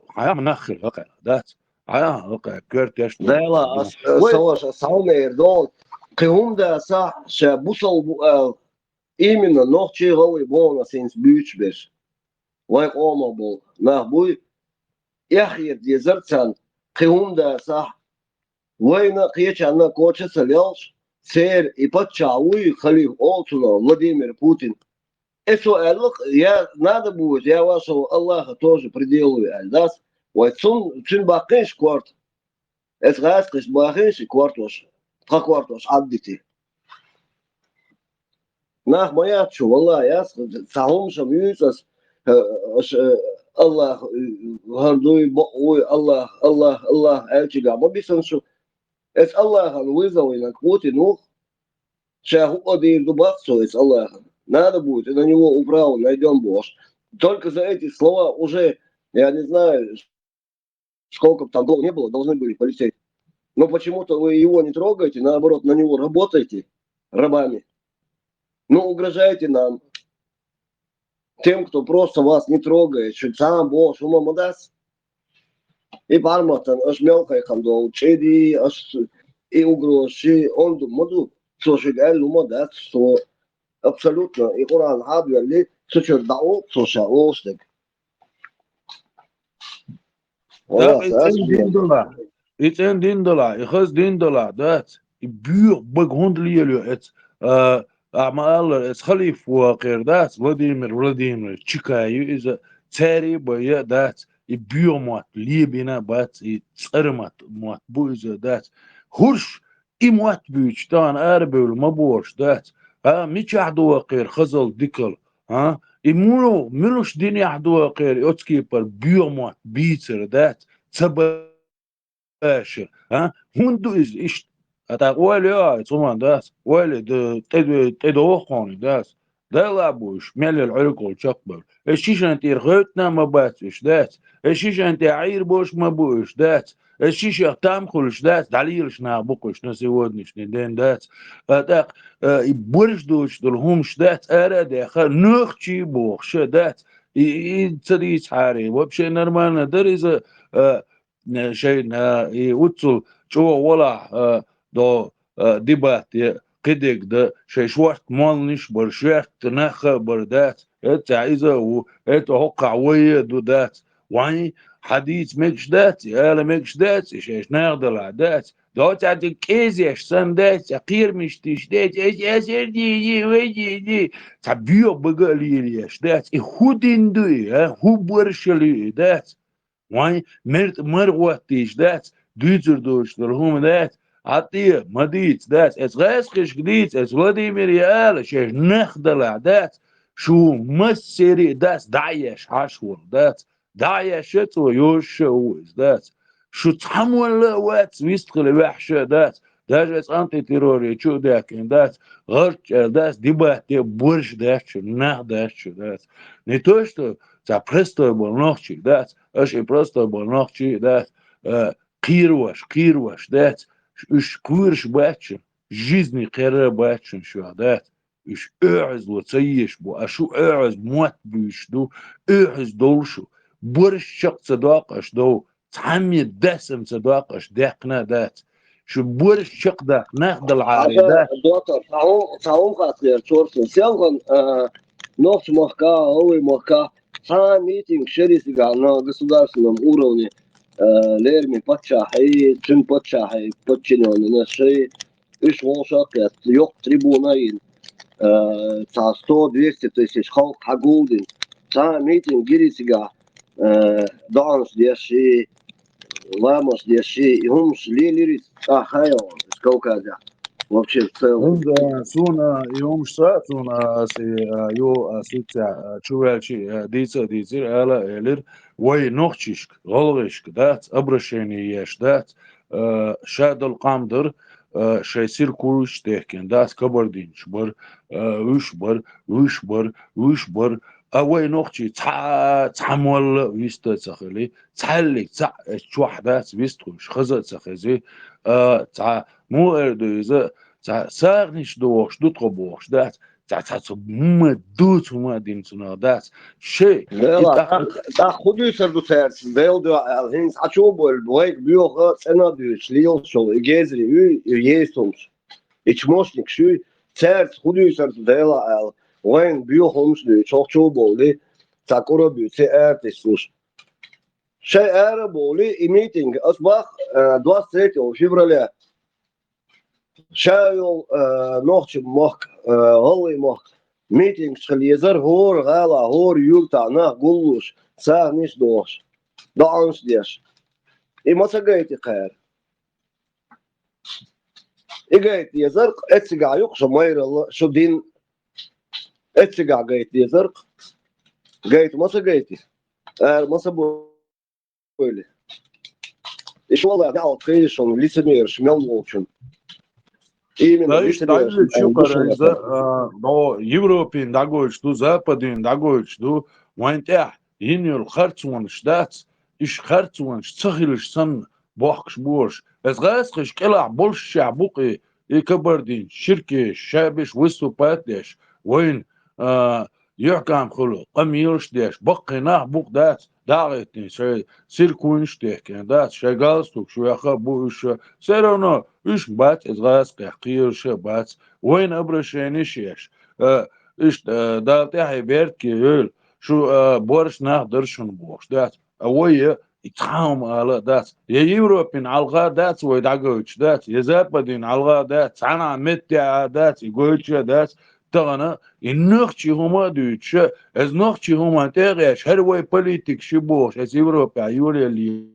حيا منخل هقا دات حيا هقا كويرتش Dēlā, savas saumērdol, kihumda sa, še busal imina nohči gali bona sins büčbeš. Vai oma bol. Nah, bui, jahir die zirtsan, kihumda sa, vai na kiečana koče saljals, ser I patčaui khalif oltuna Владимир Путин. Это я надо будет, я вашего Аллаха тоже приделаю, альдас. Vai цун бакиш кварт. Es rāskas bāhēsi kvartos atditi. Nāk mājāču, vallā, jās, sahumšam jūsas, Allah, harduj, Allah, elčigā mobisanšu. Es Allahan вызову Путину, шаху один дубаксу, es Allahan. Надо будет, и на него управу найдем Бож. Только за эти слова уже, я не знаю, сколько бы там долго не было, должны были полететь. Но почему-то вы его не трогаете, наоборот, на него работаете рабами. Ну, угрожаете нам. Тем, кто просто вас не трогает, что сам Бог, что мама даст. И парматан, аж мелкая хандол, чеди, аж и угрозы, он думает, что шигаль, даст, что абсолютно, и Коран хабьяли, что чердау, что шаостек. It's in $10. Ik has $10. Dat buur begondelier het maar het Khalif wakker dat Vladimir Chikayu is a teri bij dat I buur mat liebina bat I tsarmat mat buize dat hursh I mat buch dan arbel mabosh dat مش عدو غير خزل ديكل I ملوش دين عدو غير اتكي بر buur mat بيتر dat تبا Asher, hundu is atak wale tsuman das wale de tedo khoni das dalabush mel al-urqul chaqbal الشيش انت رغتنا ما باتش das الشيش انت عير bosh ما bosh das الشيش تام خلش das دليلش نا بقش نا сегодняшний день das atak и борщ душ долхумш das арада ха нухчи бохш das и царис хари вообще нормально there is a شيء يوصل شو ولا دو ديبات قدك ده شيء شوارت مالنش برشات تناخ بردات عايزه هقع ويا دودات واني حديث مكش دات يا مكش دات ايش ناخذ دات دوت عندك كيزيش سندات قير مش تشدات ايش اسر دي ويجي تبيو بقاليش دات هودين دي هو برشلي دات وين مرغوتيش دات دوتر دوش درهم دات عطيه مديت دات اس غاسخش جديد اس فلاديمير يال شيخ نخدل دات شو مسيري دات دايش عشور دات دايش تو يوش دات شو تحمل وات ويستخل وحشه دات داجس انتي تيروري شو داكن دات غرش دات ديبات برش دات شو نخ دات شو دات не то что за простой болнохчик дать очень простой болнохчик дать кирваш дать уж курш бачен жизни кера бачен шо дать уж أعز وتسيش بو أشو أعز موت بيش دو أعز دولشو برش شق صداقش دو تعمي دسم صداقش دقنا دات شو برش شق دق ناخد العاري دات доктор, саум хатер чорсен сянгон ночь махка, овы махка, сам митинг шерифига на государственном уровне лерми подчахай, чин подчахай, подчиненный на шее, иш волшакет, ёк трибунаин, 100-200 тысяч халк хагулдин, сам митинг гирисига, данс деши, ламос деши, и хумс лилирис, хайон, сколько вообще в целом. Und suna yomsa suna si yo asitsa chuvelchi dizer ala elir way nochchisk golgisk dat abrasheni yesh dat shadol qamdir shaysir kurush tehken das kabardinch bar ush bar away nochchi tsamol vista tsakhli tsalik tsa chwahdat vistush khazat tsakhazi مو اردويزه ساغنيش دوش دوت قبوش دات ما دوت ما دين سنا دات شيء لا تا خودی سر دو ترس ویل دو هنس açobol boyk bioga cena diyor liol şol gezri yestoms içmosnik şu ters khudi sar vela al wen bio homs diyor çok çobol takora biyo te ertesmiş şey era boli meeting asbach 23 fevraля شايل نوخش مخ هولي مخ ميتينغ خليزر هور غالا هور يولتا نا قولوش ساغ نيش دوش دانش ديش اي ما ساقايتي خير اي قايتي يزرق اتسقع يقش ماير الله شو دين اتسقع قايتي يزرق قايت ما ساقايتي ما سابولي ايش والله دعوة خيشون ليسمير شمال ووشن Дальше что корейза до Европе дагоич ду Западин дагоич ду вантя инюл харцун штат иш харцун цахилш сан бахш бош ez гасхиш кела больше шабуки и кабардин ширки шабиш выступать деш войн يحكم خلو قميرش ديش بقينا بوق دات داغتني سيركونش تحكي دات شغالستوك شو يخا بوش سيرونا ايش بات ازغاس قير شبات وين ابرشينيش يش ايش دات يحي بيرت كيول شو بورش ناخدر شن بوش دات اويه يتحاوم على دات يا يوروبين علغا دات ويدعقوش دات يا زابدين علغا دات انا متع دات يقولش دات تغنا النخشي هما دوتش از نخشي هما تغيش هر واي بوليتيك شبوش از يوروبا يولي اللي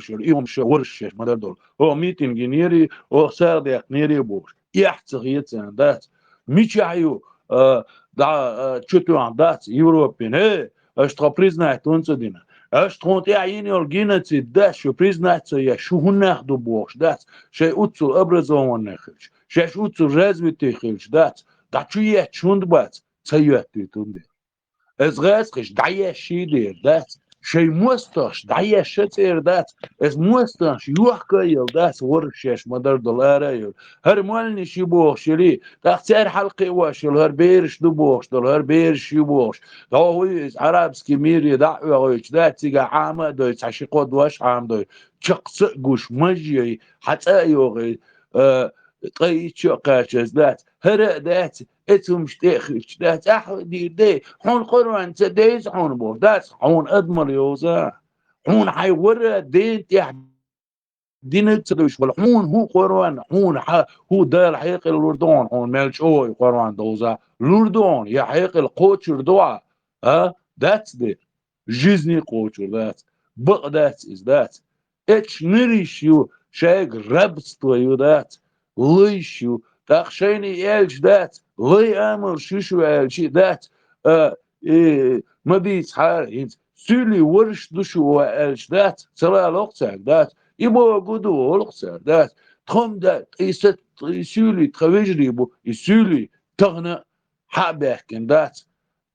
يوم شورش مدار دول هو ميتينج نيري هو سارديق نيري بوش يحتغ يتسان دات ميشايو دا تشتو عن دات يوروبين هي اشتغا بريزنايت ونصدينا اشتغونت يعيني الجينتي داش شو بريزنايت يا شو هناخدو بوش دات شي اوتسو ابرزون نخش شي اوتسو رزمتي خلش دات داتشوية چوند بات تسيوات تيتون از غاسقش دعيه شيدير دات شي موستاش دعيه شتير دات از موستاش يوحكا يل دات ورشيش مدار دولارا يل هر مالني شيبوخ شلي تختار حلقي واشل هر بيرش دبوخش دول هر بيرش يبوخش داويز عربسكي ميري دعوة غيش دات تيغا عامة دوي تعشيقو دواش عام دوي چقصقوش مجيي حتى يوغي قيتشو قاشز دات هر دات اتهم شتيخش دات احدي دي حون قران تديز حون بور دات حون ادمر يوزا حون حيور دين تيح دين تدوش ولا حون هو قران حون هو دار حيق الوردون حون مالش اوي قران دوزا لوردون يا حيق القوتشر دوا that's the жизни قوتشر that but that is that اتش نريش يو شايق ربط يو that ليشو تخشيني إلش دات لي أمر شوشو إلشي دات ما بيت حال سولي ورش دوشو إلش دات سلا لقصر دات يبو قدو لقصر دات تخم دات إيست سولي تخويجري بو سولي تغنى حابيحكن دات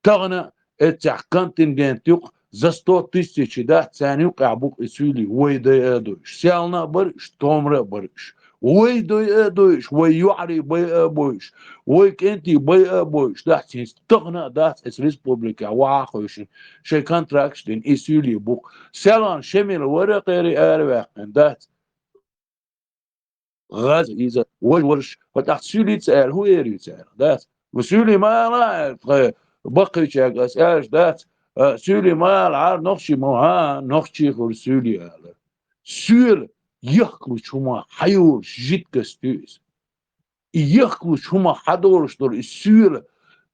تغنى اتحكنتن جنتيق زستو تيستيشي دات سانيوق عبوك سولي ويدا يدوش سيالنا برش تومرا برش وي دويش وي يعري بي بويش وي كنتي بي بويش دات استغنى دات اس ريسبوبليكا واخوش شي كونتراكت دين اسولي بوك سالان شمل ورقيري ارواقن دات غاز اذا ورش فتحت سولي تسال هو يري تسال دات وسولي ما لا بقي شاغس اش دات سولي ما العار نخشي مو نخشي خور سولي سول يخلو شما حيوش جيت كستوز يخلو شما حدورش دور السول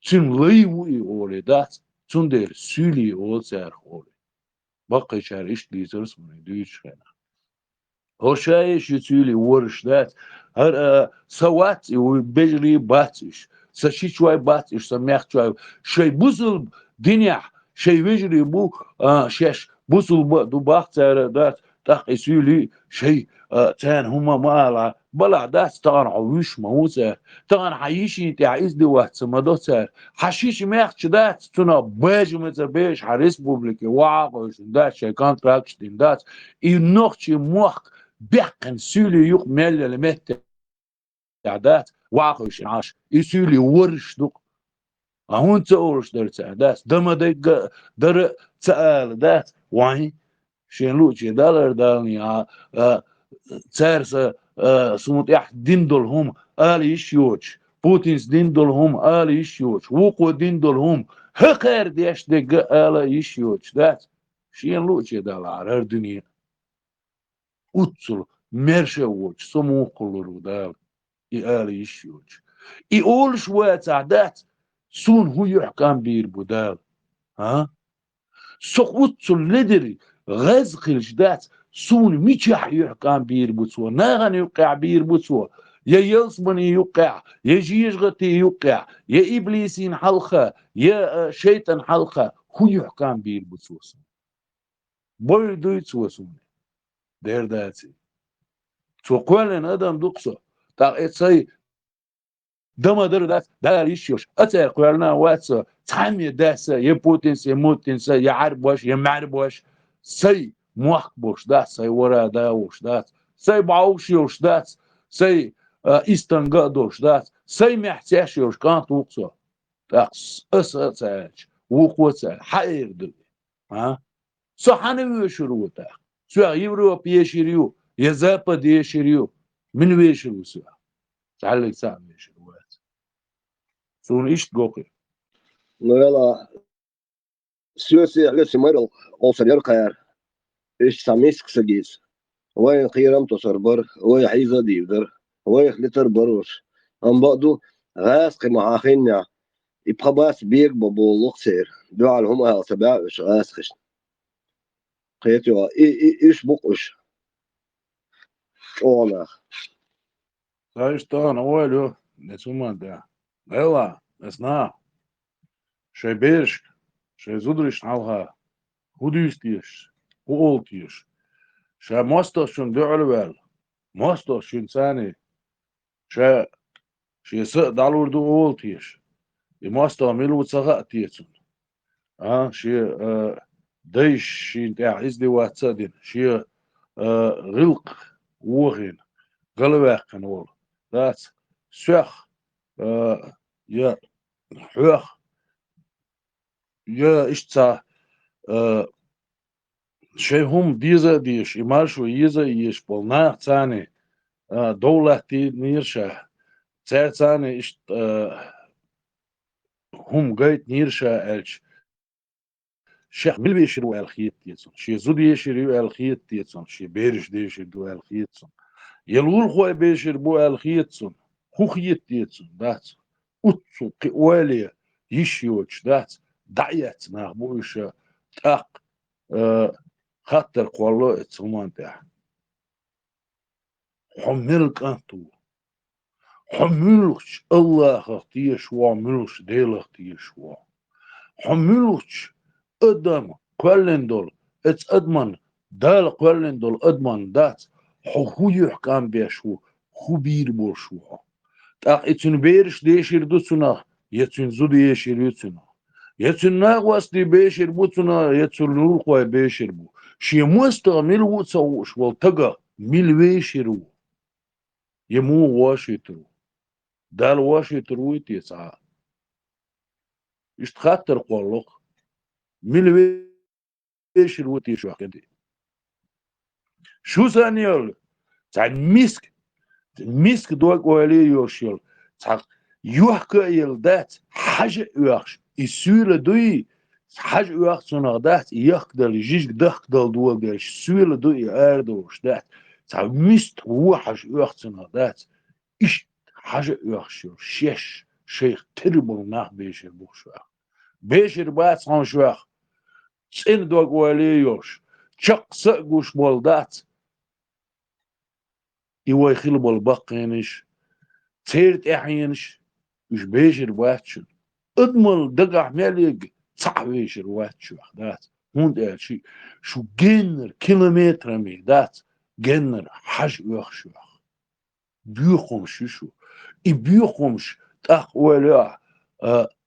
تن ليوي اولي دات تن دير سولي اول سير خولي باقي شهر ايش ليزرس من دويش خينا هو شايش يتولي ورش ذات هر سوات وبجري باتش سشي شوي باتش سميخ شوي شي بوزل دنيا شي بجري بو شاش بوزل دو باختر ذات تاق يسولي شي تان هما مالا بلا ذات تان عويش موزة تان حيشي تعيز دي وقت سمدوتر حشيش ميخ ذات تنا باج متبيش حريس بوبليكي واقوش ذات شي كونتراكت ذات ينوخشي موخ بيحقن سولي يوق ميل المهت تعدات واقوش عاش يسولي ورش دوق هون تورش در تعدات دم دق در تقال ذات وعي شنلوشي دالر دالني تارس سموت يح دين دولهم يشيوش بوتينز دين دولهم يشيوش وقو دين دولهم هقر ديش دق يشيوش ذات شنلوشي دالر هر دنيا utsul merševoć samokuluru da I išjoć. I olš vajca dat sun hujuh kan bir budal. Ha? Sok utsul lideri غزقلش dat sun miçah yuh kan bir butsua. Nagan yuqع bir butsua. يا يصبني يوقع يا جيجغتي يوقع يا إبليسين حلقة يا شيطان حلقة هو يحكم بير بتوسن بوي دويت وسن دير داتي تقولن ادم دقصه تا اتسي دما در دات دار يشيوش اتي قولنا واتس تامي داس يا بوتنس يا موتنس يا عربوش يا معربوش سي موخ بوش دات سي ورا داوش دات سي باوش يوش دات سي استنقا دوش دات سي محتاج يوش كانت وقصه تاس اساتاج وقوتا حير دل ها صحن ويشرو تا سو يورو بيشريو يا زابا ديشريو من ويشرو سو تعلق سام ويشروات سون ايش تقوقي يلا سياسي على سمر قوسر يرقير ايش ساميسك سجيس وين خيرم تصربر وين حيزة ديودر وين خلتر بروش ام بعدو غاسق مع خينيا يبقى باس بيك بابو لقصير دعا لهم هال سبع ايش غاسقش قيتوا ايش بقش اونا Знаешь что, на волю, не суман да. Ела, esna. Şey berişk, şey zudriş nalha. Hudüstiş, uoltiş. Şey mosta şun du'alvel. Mosta şun sani. Şey sı dalurdu uoltiş. Mosta milu tsagatiyesun. Şey دايش شين izdi واتسادين شي غلق وغين قلواق نول ذات سخ يا حوخ يا اشتا شي هم ديزا ديش إمارشو يزا يش بولناق تاني دولة دي نيرشا تار تاني اشت هم قايت نيرشا الش شيخ مل بيشرو الخيط تيتسون شي زود يشرو الخيط تيتسون شي بيرش ديشرو الخيطسون يلول خو بيشر بو الخيطسون خو خيط تيتسون دات اوتسو قوالي يشيوش دات دعيت ناخبوش تاق خاطر قولو اتسومان تاع حملك انتو حملش الله اختيش وعملش ديل اختيش حملش قدام قلندول اتس ادمن دال قلندول ادمن دات حو يحكم بيشو خو بير بوشو تاق اتن بيرش ديشير دوتسنا يتن زود يشير يتسنا يتن ناقواس دي بيشير بوتسنا يتن نور قوي بيشير بو شي مستعمل وتسوش والتقى ميل بيشيرو يمو واشيترو دال واشيترو يتسعى اشتخاطر قولوك ميل بيشير وتيشو حكدي شو سانيول تاع مسك دوك ولي يوشيل تاع يوحكا يلدات حاجة يوحش يسويل دوي حاجة يوحش سنغدات يخدل جيش دخدل دوك داش سويل دوي اردوش دات تاع مست وحش يوحش سنغدات إيش حاجة يوحش شيش شيخ تربل ناخ بيشير بوشواخ بيشير بات سانشواخ سين دوك ولي يوش شق سقوش بولدات يوي خلب البقينش تيرت احينش مش بيشر واتشن اضمن دقع مليق صعبيشر واتشو ذات هون ده شو جنر كيلومتر مي ذات جنر حش وخشو بيخمش شو بيخمش تاخ ولا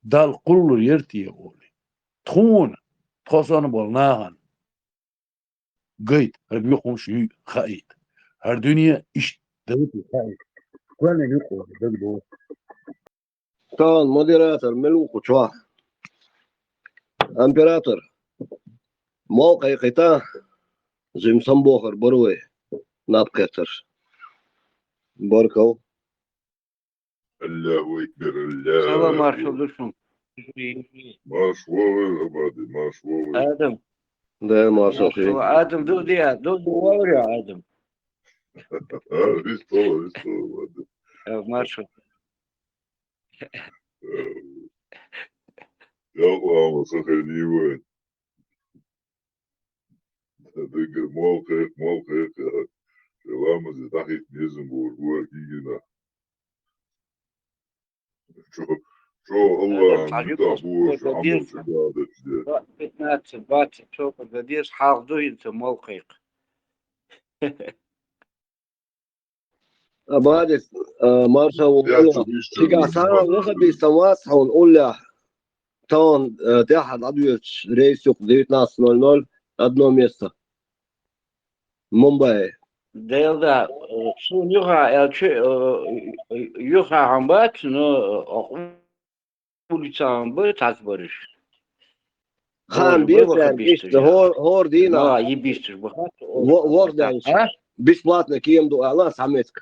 دال كل يرتي يقولي تخون تخصون بالناغن قيت بيخمش خايت هر دنيا ايش دوتي خايت كوانا يقول دقدو كان موديراتور ملوك وشواه امبراطور موقع قطاع زي سمبوخر بروي نابكتر باركو الله أكبر سلام الله مارشال دوشم مشوار أبادي مشوار آدم ده ما صافي آدم دو وري آدم إيش طول مارشال يا الله مسخر نيوان دقر موقع شلامة زي تحت نيزنبور هو كيجينا شو الله عم بتعبوش عمو شقادة جديد 15 20 شوف قديش حافظوا انت موقعك أبادي مارشال يا وقوله تبيش تيجا سانا وخبي سواس ونقول له تون تحت عدوية رئيس يوق 19:00 أدنو ميستا مومباي Delda sun yuha hambat no ulica hambat azbarish. خان بيسرع إيش هور دينا ما يبيش بخات وردانش бесплатно кем до ала самецка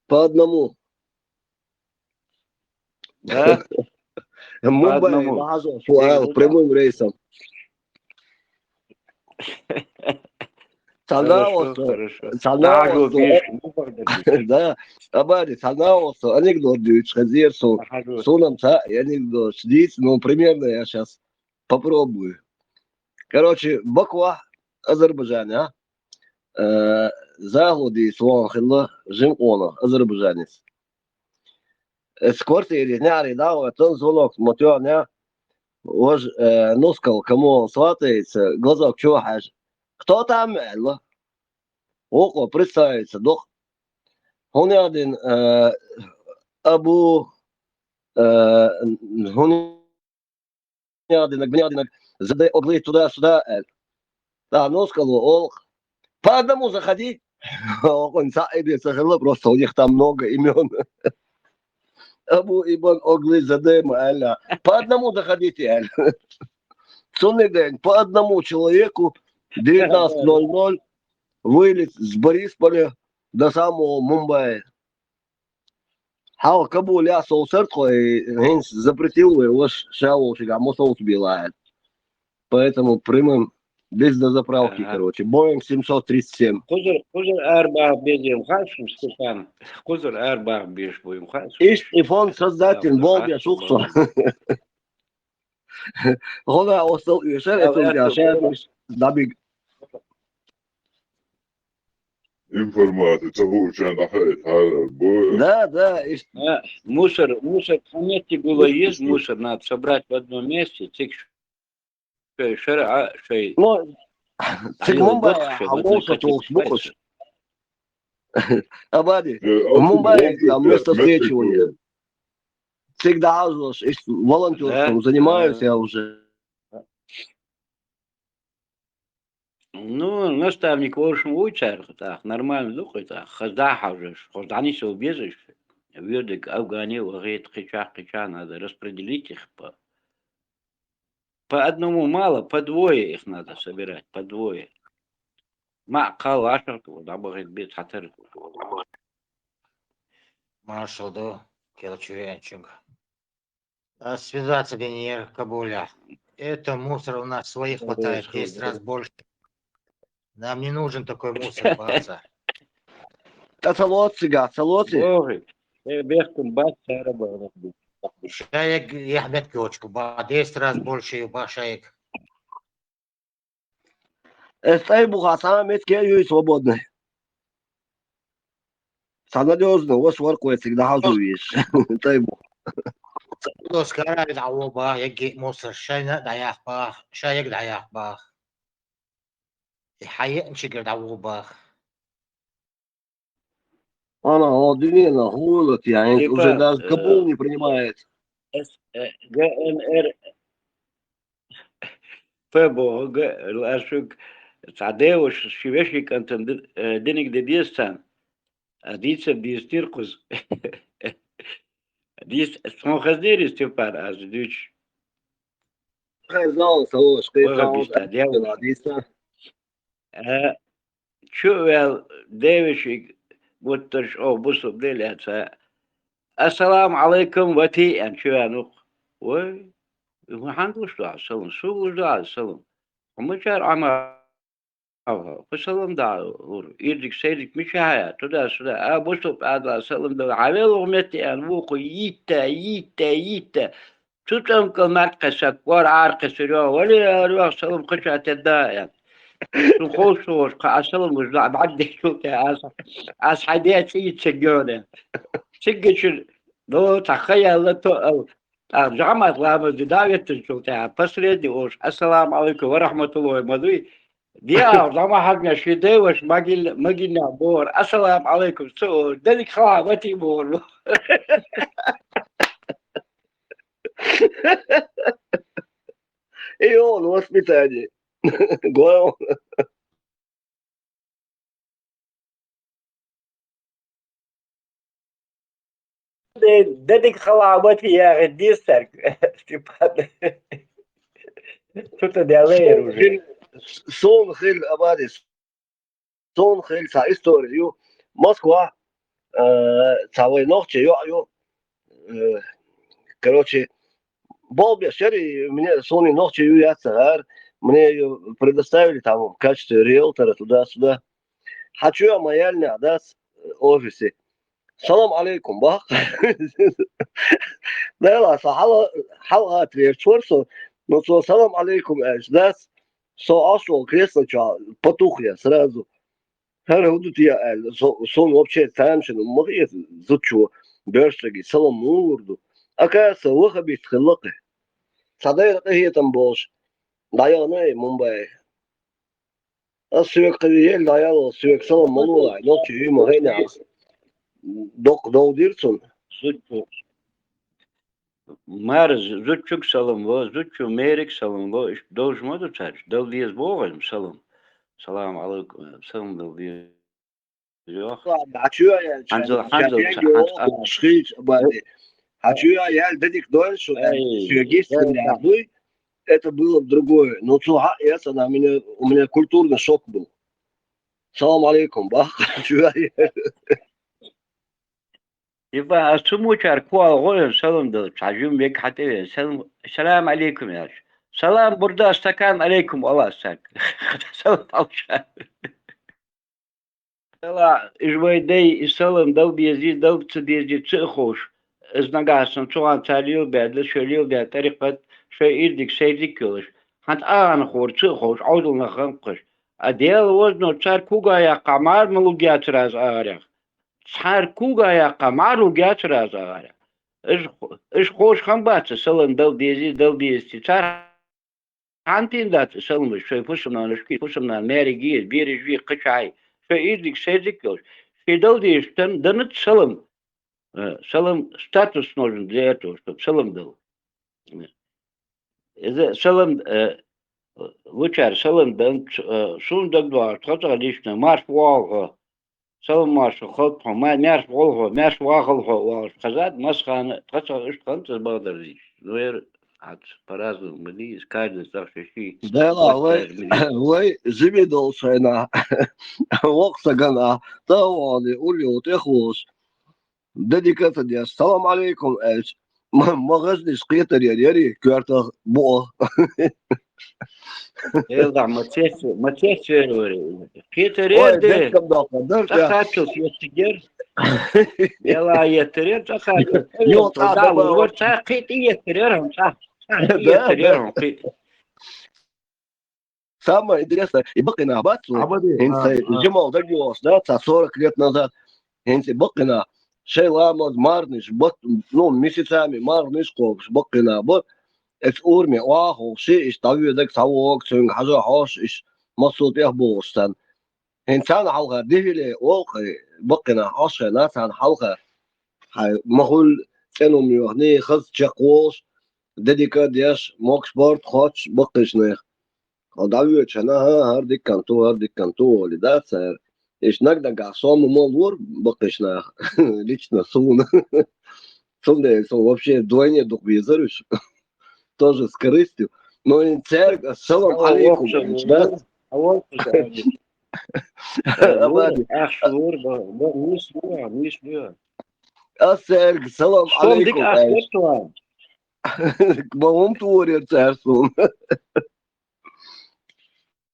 по одному да Мумбай лажу фуэл прямым рейсом да абари санаосо анекдот дюч хазерсо сонам та анекдот сидит ну примерно я сейчас попробую короче Баква Азербайджан заглоди слон хилла жимкона азербайджанец скорти нярі дав тон звонок мотёня вож нускал кому он сватается глазок чухаш кто там элла около представится дох он один абу он один задай огли туда-сюда да нускал ол по одному заходи он саидится просто у них там много имен Абу Ибн Огли Задема, аля. По одному заходите, аля. Судный день, по одному человеку 19:00 вылет с Борисполя до самого Мумбаи. Хау Кабул я соусертко и запретил его шау шагаму соус билает. Поэтому прямым без дозаправки, короче. Боинг 737. Кузер арба бедем хашим Стефан. Кузер арба беш боим хашим. Ишь создатель Волга Шухса. Гона остал Юшер, это у меня шермиш. Дабиг. Информация, того, что она хает. Да. Мусор, заметьте, было есть мусор, надо собрать в одном месте. Ну, Мумбай, Хамоса, Толкбухаш. Абади, в Мумбаи там место встречивания. Всегда волонтерством занимаюсь я уже. Ну, наставник, в общем, учар, так, нормально духой, так, хаздаха уже, хоздани все убежишь. Вердик, Афгане, говорит, хича, надо распределить их по одному мало, по двое их надо собирать, по двое. Макал, ашарку, да, говорит, без хатер. Маршал, да, Келчурянчик. Связаться пионер Кабуля. Это мусор у нас своих хватает 10 раз больше. Нам не нужен такой мусор, баца. Салоци. Бехтум баца работает. Шаек, я опять кочку, 10 раз больше шаек. Стай Бухасана, медке ее свободны. надежно, у вас воркует всегда хазуешь. Дай бог. Los kara dawo ba yagi mosa shayna dayak ba shayag dayak ba. Hayat nshigir dawo ba. Она Дина холод, я уже Типа даже кабул не принимает. ГНР ФБО الأشوك تعداوش شباشي كانت دينك ديستان أديس ديستيرقز ديس اسمه خزنير استيبار از دوش Хайзал, салош, وغبيش تعداوش شو ويل ديوشي بوترش أو بوصو بديلي السلام عليكم وتي أن شو أنوخ وي وحندوش دعا السلام شو دعا السلام ومشار عما فسلام دعا إيرجك سيرك مش هيا تدا سدا بوصو بعد سلام دعا عمل ومتي أن وقو يتا تتم كمات قسك ور عارق سريا ولا روح سلام قشة تدا خوش السلام مش دعا بعد شو as حديث يتسجونه سجل لو تخيل لتو جامعة لما بداية الشوطة بسرد وش السلام عليكم ورحمة الله وبركاته ديا لما حقنا شدة وش ماجينا بور السلام عليكم سو دلك خلاص بور ايوه الوسبيتالي قول دلك خلاص يا غديستك что-то делаешь уже сон хил абадис сон хил sa историю Москва целой ночью yo короче Болбе шери мне Sony ночью я цар мне ее предоставили там в качестве риэлтора туда-сюда. Хочу я маяльня дас офисе. Салам алейкум бах. Да ла хала тверчорсо, но со салам алейкум дас со асло кресло потух я сразу. Худут я сон вообще таншин могет зучу бёрстаги салам мурду. Оказывается, выхабит хлопы. صديق هي تنبوش دايانا مومباي السوق قليل دايانا السوق سلام ملولا نوتي يوم هنا دو ديرسون مارز زوتشوك سلام و زوتشو ميرك سلام و دوش ما دوتش دل ديز بوغم سلام عليكم سلام دل ديز عشوة يعني شخيش بعد عشوة يعني بدك دولش سيجيست من это было другое. Но цуха, у меня культурный шок был. Салам алейкум, бах. يبقى اسمو شاركوا غول سلام دل تعجم بك حتى سلام عليكم يا سلام بردا استكان عليكم الله ساك سلام عليكم لا اجوي دي سلام دل بيزي دل تديزي تخوش ازنغاسن توان تاليو بعد شليو ده طريقه شيء سيدك يولش هانت آن خور تخوش عودل نخنقش اديل وزنو تشار كوغا يا قمار ملوغيات راز آريخ تشار كوغا يا قمار ملوغيات راز آريخ اش خوش خنبات سلام دل بيزي تشار هانتين دات سلام شوي فشمنا نشكي فشمنا ماري جيز بيري جوي قشعي شيء سيدك يولش في دل ديشتن دنت سلام سلام статус нужен для этого, чтобы салам дал. Салам, лучше салам дан, шун дагва, что-то лично, марш волга, салам марш, ход, марш волга, марш вахалга, сказать, масхан, что-то ишкан, то сбалдарлись. Ну я по-разному, мы каждый ставший. Да ла, вы живи дольше на воксагана, таваны, улет, эхос. Dedicată de salam alaikum aici. Mă găsni scrietă ieri, chiar boa. Da, mă ce Scrietă de. Захачу съестигер. Ела еттерер захачу. Да, вот так еттерер. Самое интересное, и Бакина Абацу, Джимал Дагиос, да, 40 лет назад, Hensi baqina شيء لامد مارنش بط نو مسيتامي مارنش قوش بقنا بط اكس اورمي واهو شيء ايش طويل دك سووك سون حاجه هاش ايش مصوت به بوستن انسان حلقه دهلي اوقي بقنا عشان ناس عن حلقه هاي مهول كانوا ميوهني خز تشقوش ديديكا دياش موك سبورت خوش بقش نيخ ودعوه شنا هارديك كانتو لذات ايش نقدر قاصوم مولور بقشنا лично сун сунде сон вообще вдвойне дух визируешь тоже с корыстью но и церковь ассалам алейкум да السلام السلام عليكم بوم توري تسون